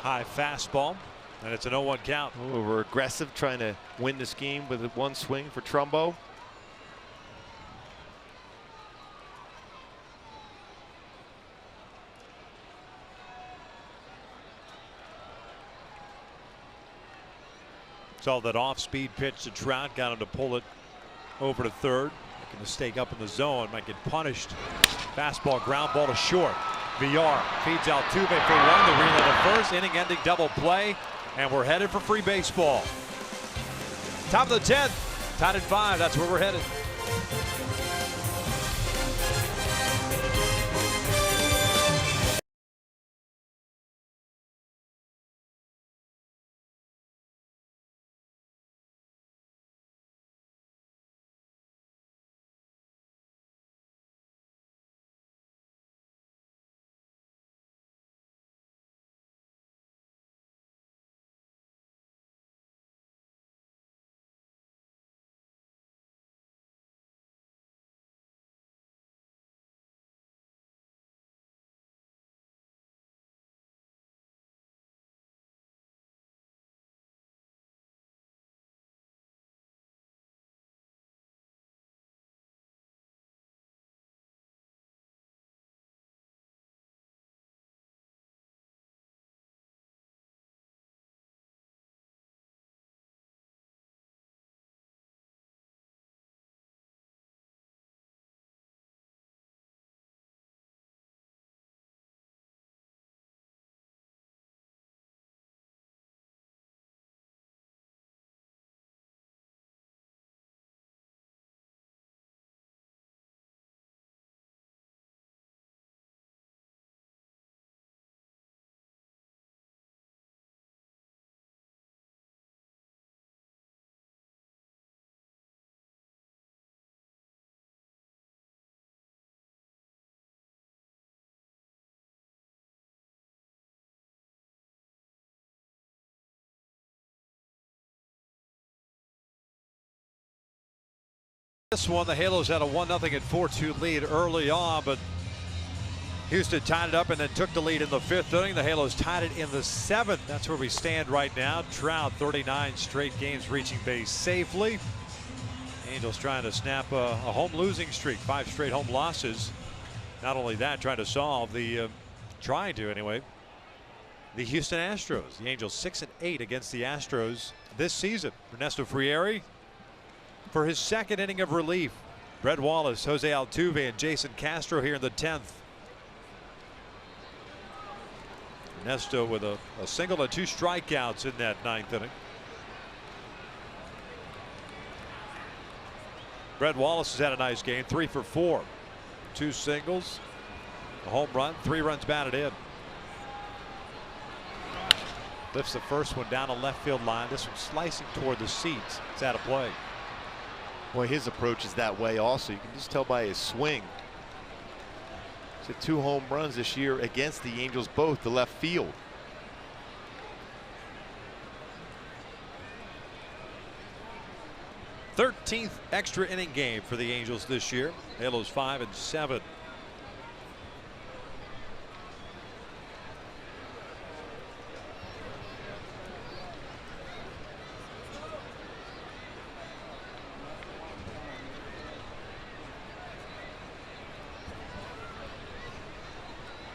High fastball, and it's an 0-1 count. Ooh, we're aggressive, trying to win this game with one swing for Trumbo. Saw that off-speed pitch to Trout, got him to pull it over to third. Make a mistake up in the zone, might get punished. Fastball, ground ball to short. Villar feeds Altuve for one. The relay to first, inning-ending double play, and we're headed for free baseball. Top of the 10th, tied at 5. That's where we're headed. This one, the Halos had a 1-0 and 4-2 lead early on, but Houston tied it up and then took the lead in the 5th inning. The Halos tied it in the 7th. That's where we stand right now. Trout, 39 straight games reaching base safely. Angels trying to snap a home losing streak, 5 straight home losses. Not only that, trying to the Houston Astros. The Angels 6-8 against the Astros this season. Ernesto Frieri for his 2nd inning of relief. Brett Wallace, Jose Altuve, and Jason Castro here in the 10th. Ernesto with a single and 2 strikeouts in that 9th inning. Brett Wallace has had a nice game, 3 for 4. 2 singles, a home run, 3 runs batted in. Lifts the first one down a left field line. This one slicing toward the seats. It's out of play. Boy, his approach is that way also. You can just tell by his swing. He's had 2 home runs this year against the Angels, both to left field. th extra inning game for the Angels this year. Halos 5-7.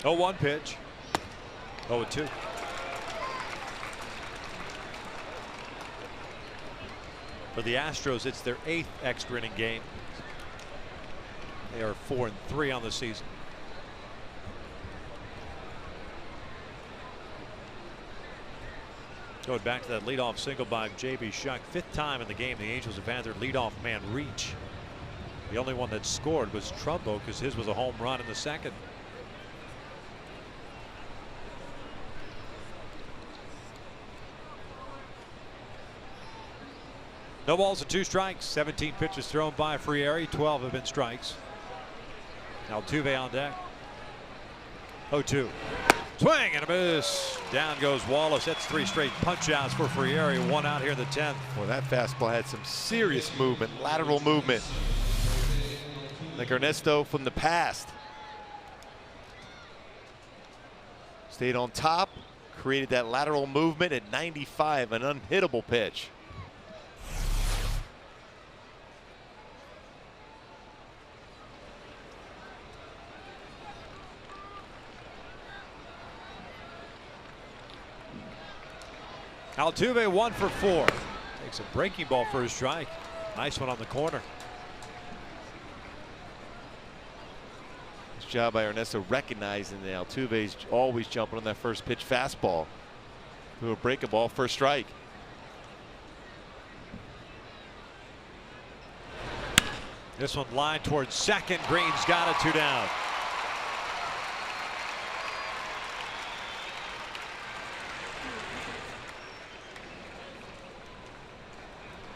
Oh, 1 pitch. 0-2. For the Astros, it's their 8th extra inning game. They are 4-3 on the season. Going back to that leadoff single by J.B. Shuck, 5th time in the game the Angels have had their leadoff man reach. The only one that scored was Trumbo because his was a home run in the 2nd. No balls and 2 strikes. 17 pitches thrown by Frieri. 12 have been strikes. Altuve on deck. 0-2. Swing and a miss. Down goes Wallace. That's 3 straight punch outs for Frieri. 1 out here in the 10th. Well, that fastball had some serious movement, lateral movement. Like Ernesto from the past. Stayed on top, created that lateral movement at 95, an unhittable pitch. Altuve 1 for 4. Takes a breaking ball for a strike. Nice one on the corner. Nice job by Ernesto recognizing that Altuve's always jumping on that first pitch fastball. Threw a breaking ball for a strike. This one lined towards second. Green's got it, 2 down.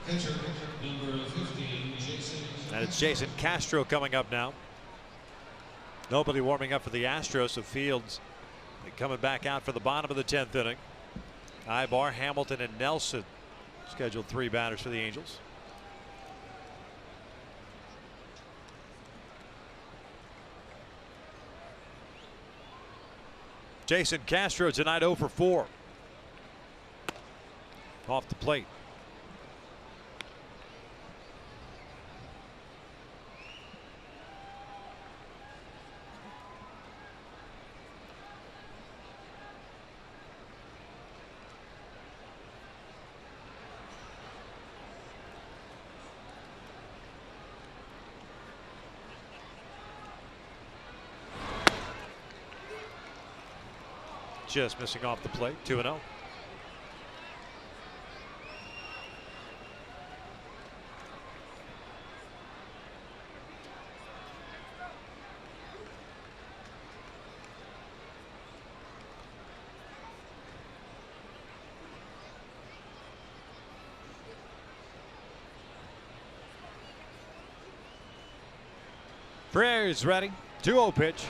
Pitcher, number 15, Jason. And it's Jason Castro coming up now. Nobody warming up for the Astros, so Fields coming back out for the bottom of the 10th inning. Ibar, Hamilton, and Nelson scheduled 3 batters for the Angels. Jason Castro tonight 0 for 4. Off the plate. Just missing off the plate. 2-0. Frere's ready. 2-0 pitch.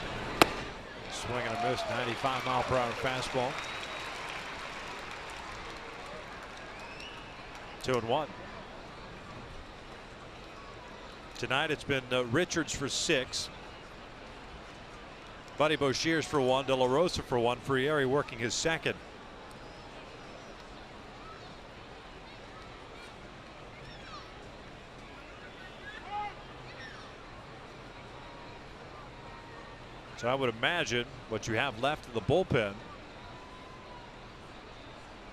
Swing and a miss. 95-mile-per-hour fastball. 2-1. Tonight it's been Richards for 6. Buddy Boshears for 1. De La Rosa for 1. Frieri working his second. So I would imagine what you have left in the bullpen.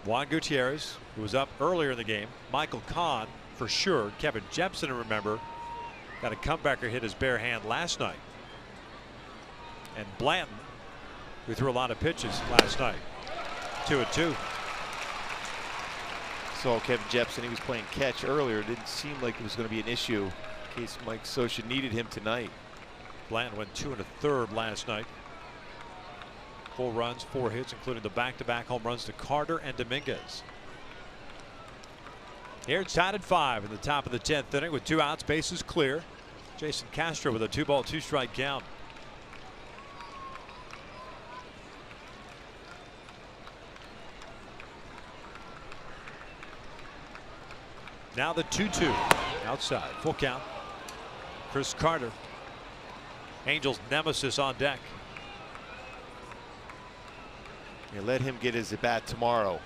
Juan Gutierrez, who was up earlier in the game. Michael Kahn for sure. Kevin Jepson, remember, got a comebacker hit his bare hand last night. And Blanton, who threw a lot of pitches last night. 2-2. Saw Kevin Jepson. He was playing catch earlier. It didn't seem like it was going to be an issue in case Mike Scioscia needed him tonight. Blanton went 2 1/3 last night. 4 runs, 4 hits, including the back-to-back home runs to Carter and Dominguez. Here it's tied at 5 in the top of the 10th inning with 2 outs, bases clear. Jason Castro with a 2-ball, 2-strike count. Now the 2-2 outside, full count. Chris Carter, Angels nemesis, on deck. You let him get his at bat tomorrow.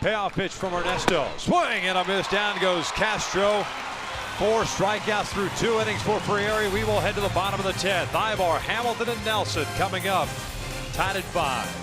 Payoff pitch from Ernesto. Swing and a miss. Down goes Castro. 4 strikeouts through 2 innings for Frieri. We will head to the bottom of the 10th. Ibar, Hamilton, and Nelson coming up. Tied at 5.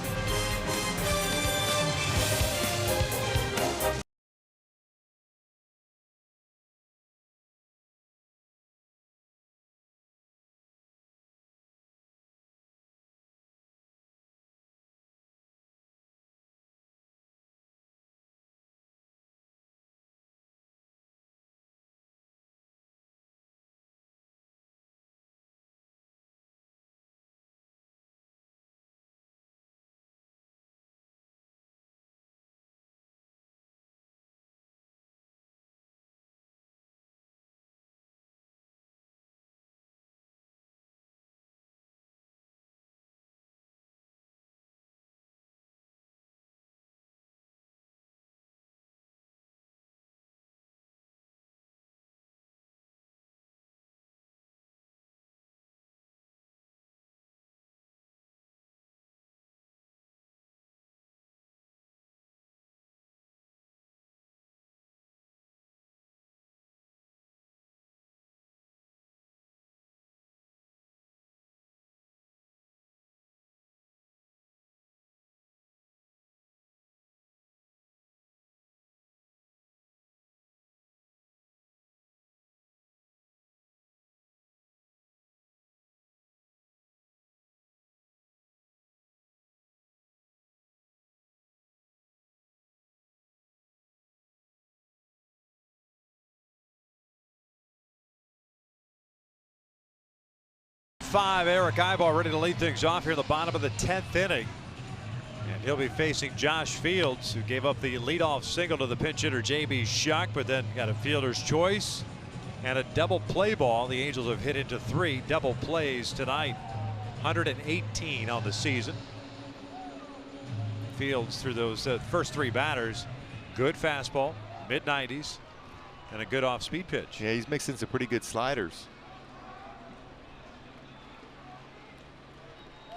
7-5. Eric Ibar ready to lead things off here in the bottom of the 10th inning. And he'll be facing Josh Fields, who gave up the leadoff single to the pinch hitter J.B. Shuck, but then got a fielder's choice and a double play ball. The Angels have hit into 3 double plays tonight. 118 on the season. Fields through those first 3 batters. Good fastball, mid-90s, and a good off-speed pitch. Yeah, he's mixing some pretty good sliders.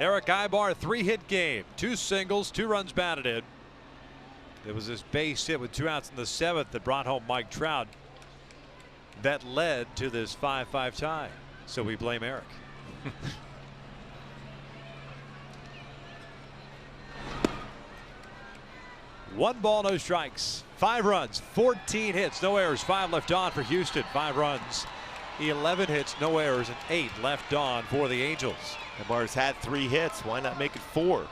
Eric Ibar, 3-hit game, 2 singles, 2 runs batted in. It was this base hit with 2 outs in the 7th that brought home Mike Trout. That led to this 5-5 tie. So we blame Eric. One ball, no strikes. 5 runs, 14 hits, no errors, 5 left on for Houston. 5 runs, 11 hits, no errors, and 8 left on for the Angels. Ibar's had 3 hits. Why not make it 4?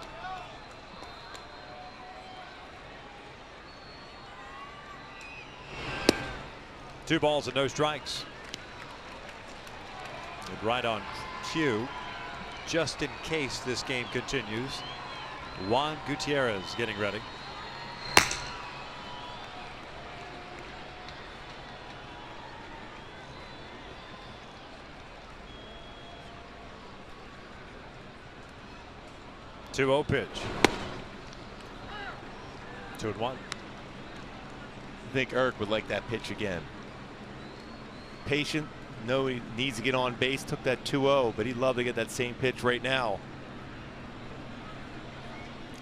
Two balls and no strikes. And right on cue, just in case this game continues, Juan Gutierrez getting ready. Two-0 pitch. 2-1. I think Eric would like that pitch again. Patient, know he needs to get on base, took that 2-0, but he'd love to get that same pitch right now.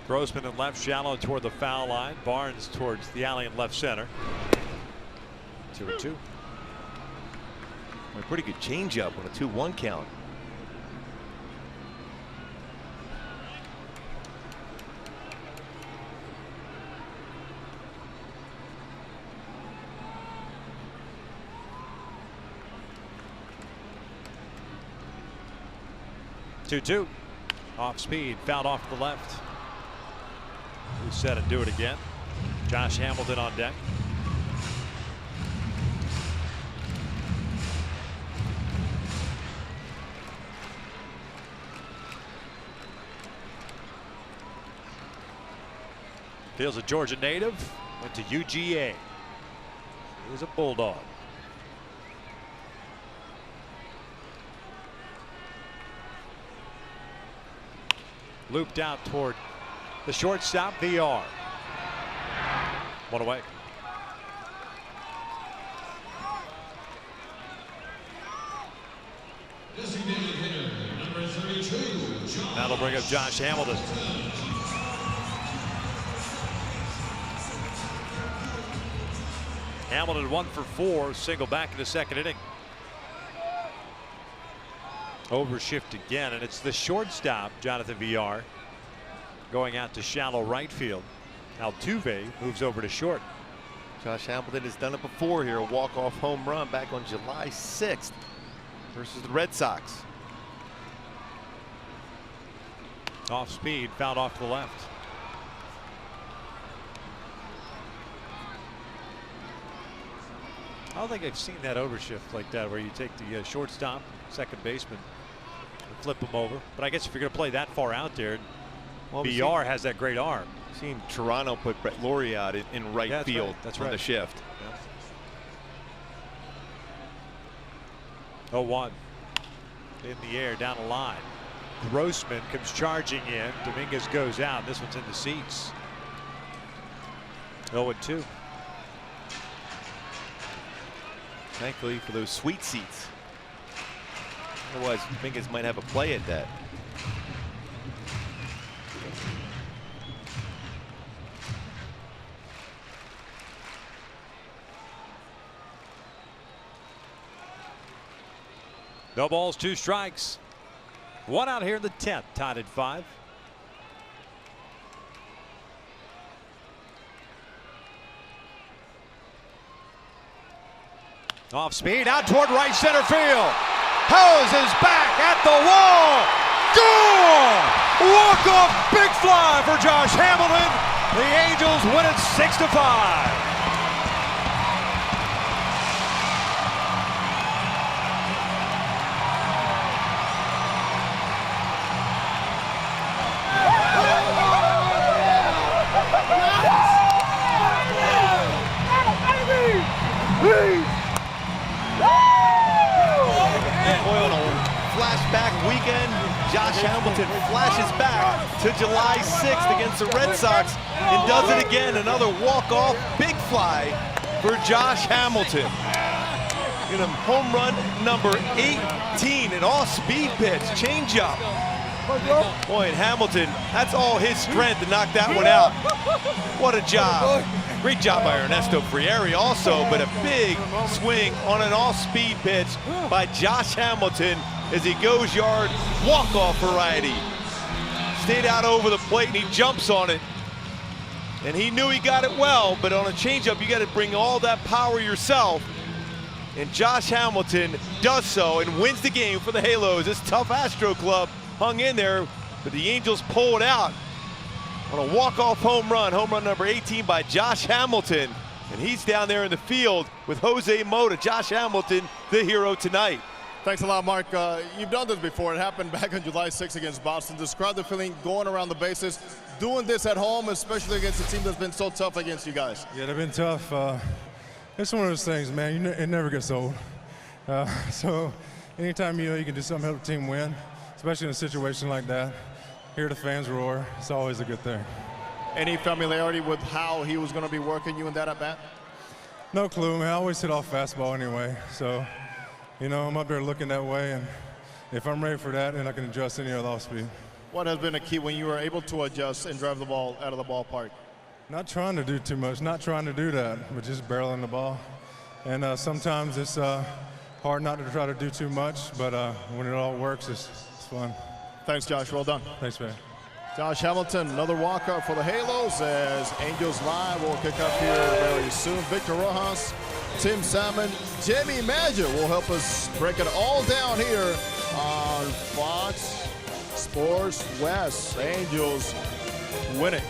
Grossman in left, shallow toward the foul line. Barnes towards the alley in left center. 2-2. A pretty good changeup on a 2-1 count. Two. Off speed, fouled off to the left. We set and do it again. Josh Hamilton on deck. Fields a Georgia native, went to UGA. He was a Bulldog. Looped out toward the shortstop, VR. 1 away. Designated hitter, number 32, Josh. That'll bring up Josh Hamilton. Hamilton 1 for 4, single back in the 2nd inning. Overshift again, and it's the shortstop, Jonathan VR, going out to shallow right field. Altuve moves over to short. Josh Hamilton has done it before here, a walk-off home run back on July 6th versus the Red Sox. Off speed, fouled off to the left. I don't think I've seen that overshift like that where you take the shortstop, second baseman, and flip them over. But I guess if you're going to play that far out there, well, BR has that great arm. Seen Toronto put Brett Laurie out in right field. Right. That's on right. The shift. Yeah. 0-1 in the air down the line. Grossman comes charging in. Dominguez goes out. This one's in the seats. 0-2. Thankfully for those sweet seats. Otherwise, Dominguez might have a play at that. No balls, 2 strikes. 1 out here in the 10th, tied at 5. Off speed, out toward right center field. Hose is back at the wall. Gone! Walk-off big fly for Josh Hamilton. The Angels win it 6-5. to July 6th against the Red Sox and does it again. Another walk-off big fly for Josh Hamilton. In a home run number 18, an off-speed pitch, changeup. Boy, and Hamilton, that's all his strength to knock that one out. What a job. Great job by Ernesto Frieri also, but a big swing on an off-speed pitch by Josh Hamilton as he goes yard, walk-off variety. Stayed out over the plate and he jumps on it. And he knew he got it well, but on a changeup, you got to bring all that power yourself. And Josh Hamilton does so and wins the game for the Halos. This tough Astro club hung in there, but the Angels pull it out on a walk-off home run number 18 by Josh Hamilton. And he's down there in the field with Jose Mota. Josh Hamilton, the hero tonight. Thanks a lot, Mark. You've done this before. It happened back on July 6th against Boston. Describe the feeling going around the bases, doing this at home, especially against a team that's been so tough against you guys. Yeah, they've been tough. It's one of those things, man. It never gets old. So anytime you can do something to help the team win, especially in a situation like that, hear the fans roar, it's always a good thing. Any familiarity with how he was going to be working you in that at-bat? No clue, man. I always hit off fastball anyway. So, I'm up there looking that way, and if I'm ready for that, then I can adjust any other off-speed. What has been a key when you were able to adjust and drive the ball out of the ballpark? Not trying to do too much, not trying to do that, but just barreling the ball. And sometimes it's hard not to try to do too much, but when it all works, it's fun. Thanks, Josh. Well done. Thanks, man. Josh Hamilton, another walk-up for the Halos as Angels Live will kick up here very soon. Victor Rojas, Tim Salmon, Jamie Madger will help us break it all down here on Fox Sports West. Angels winning.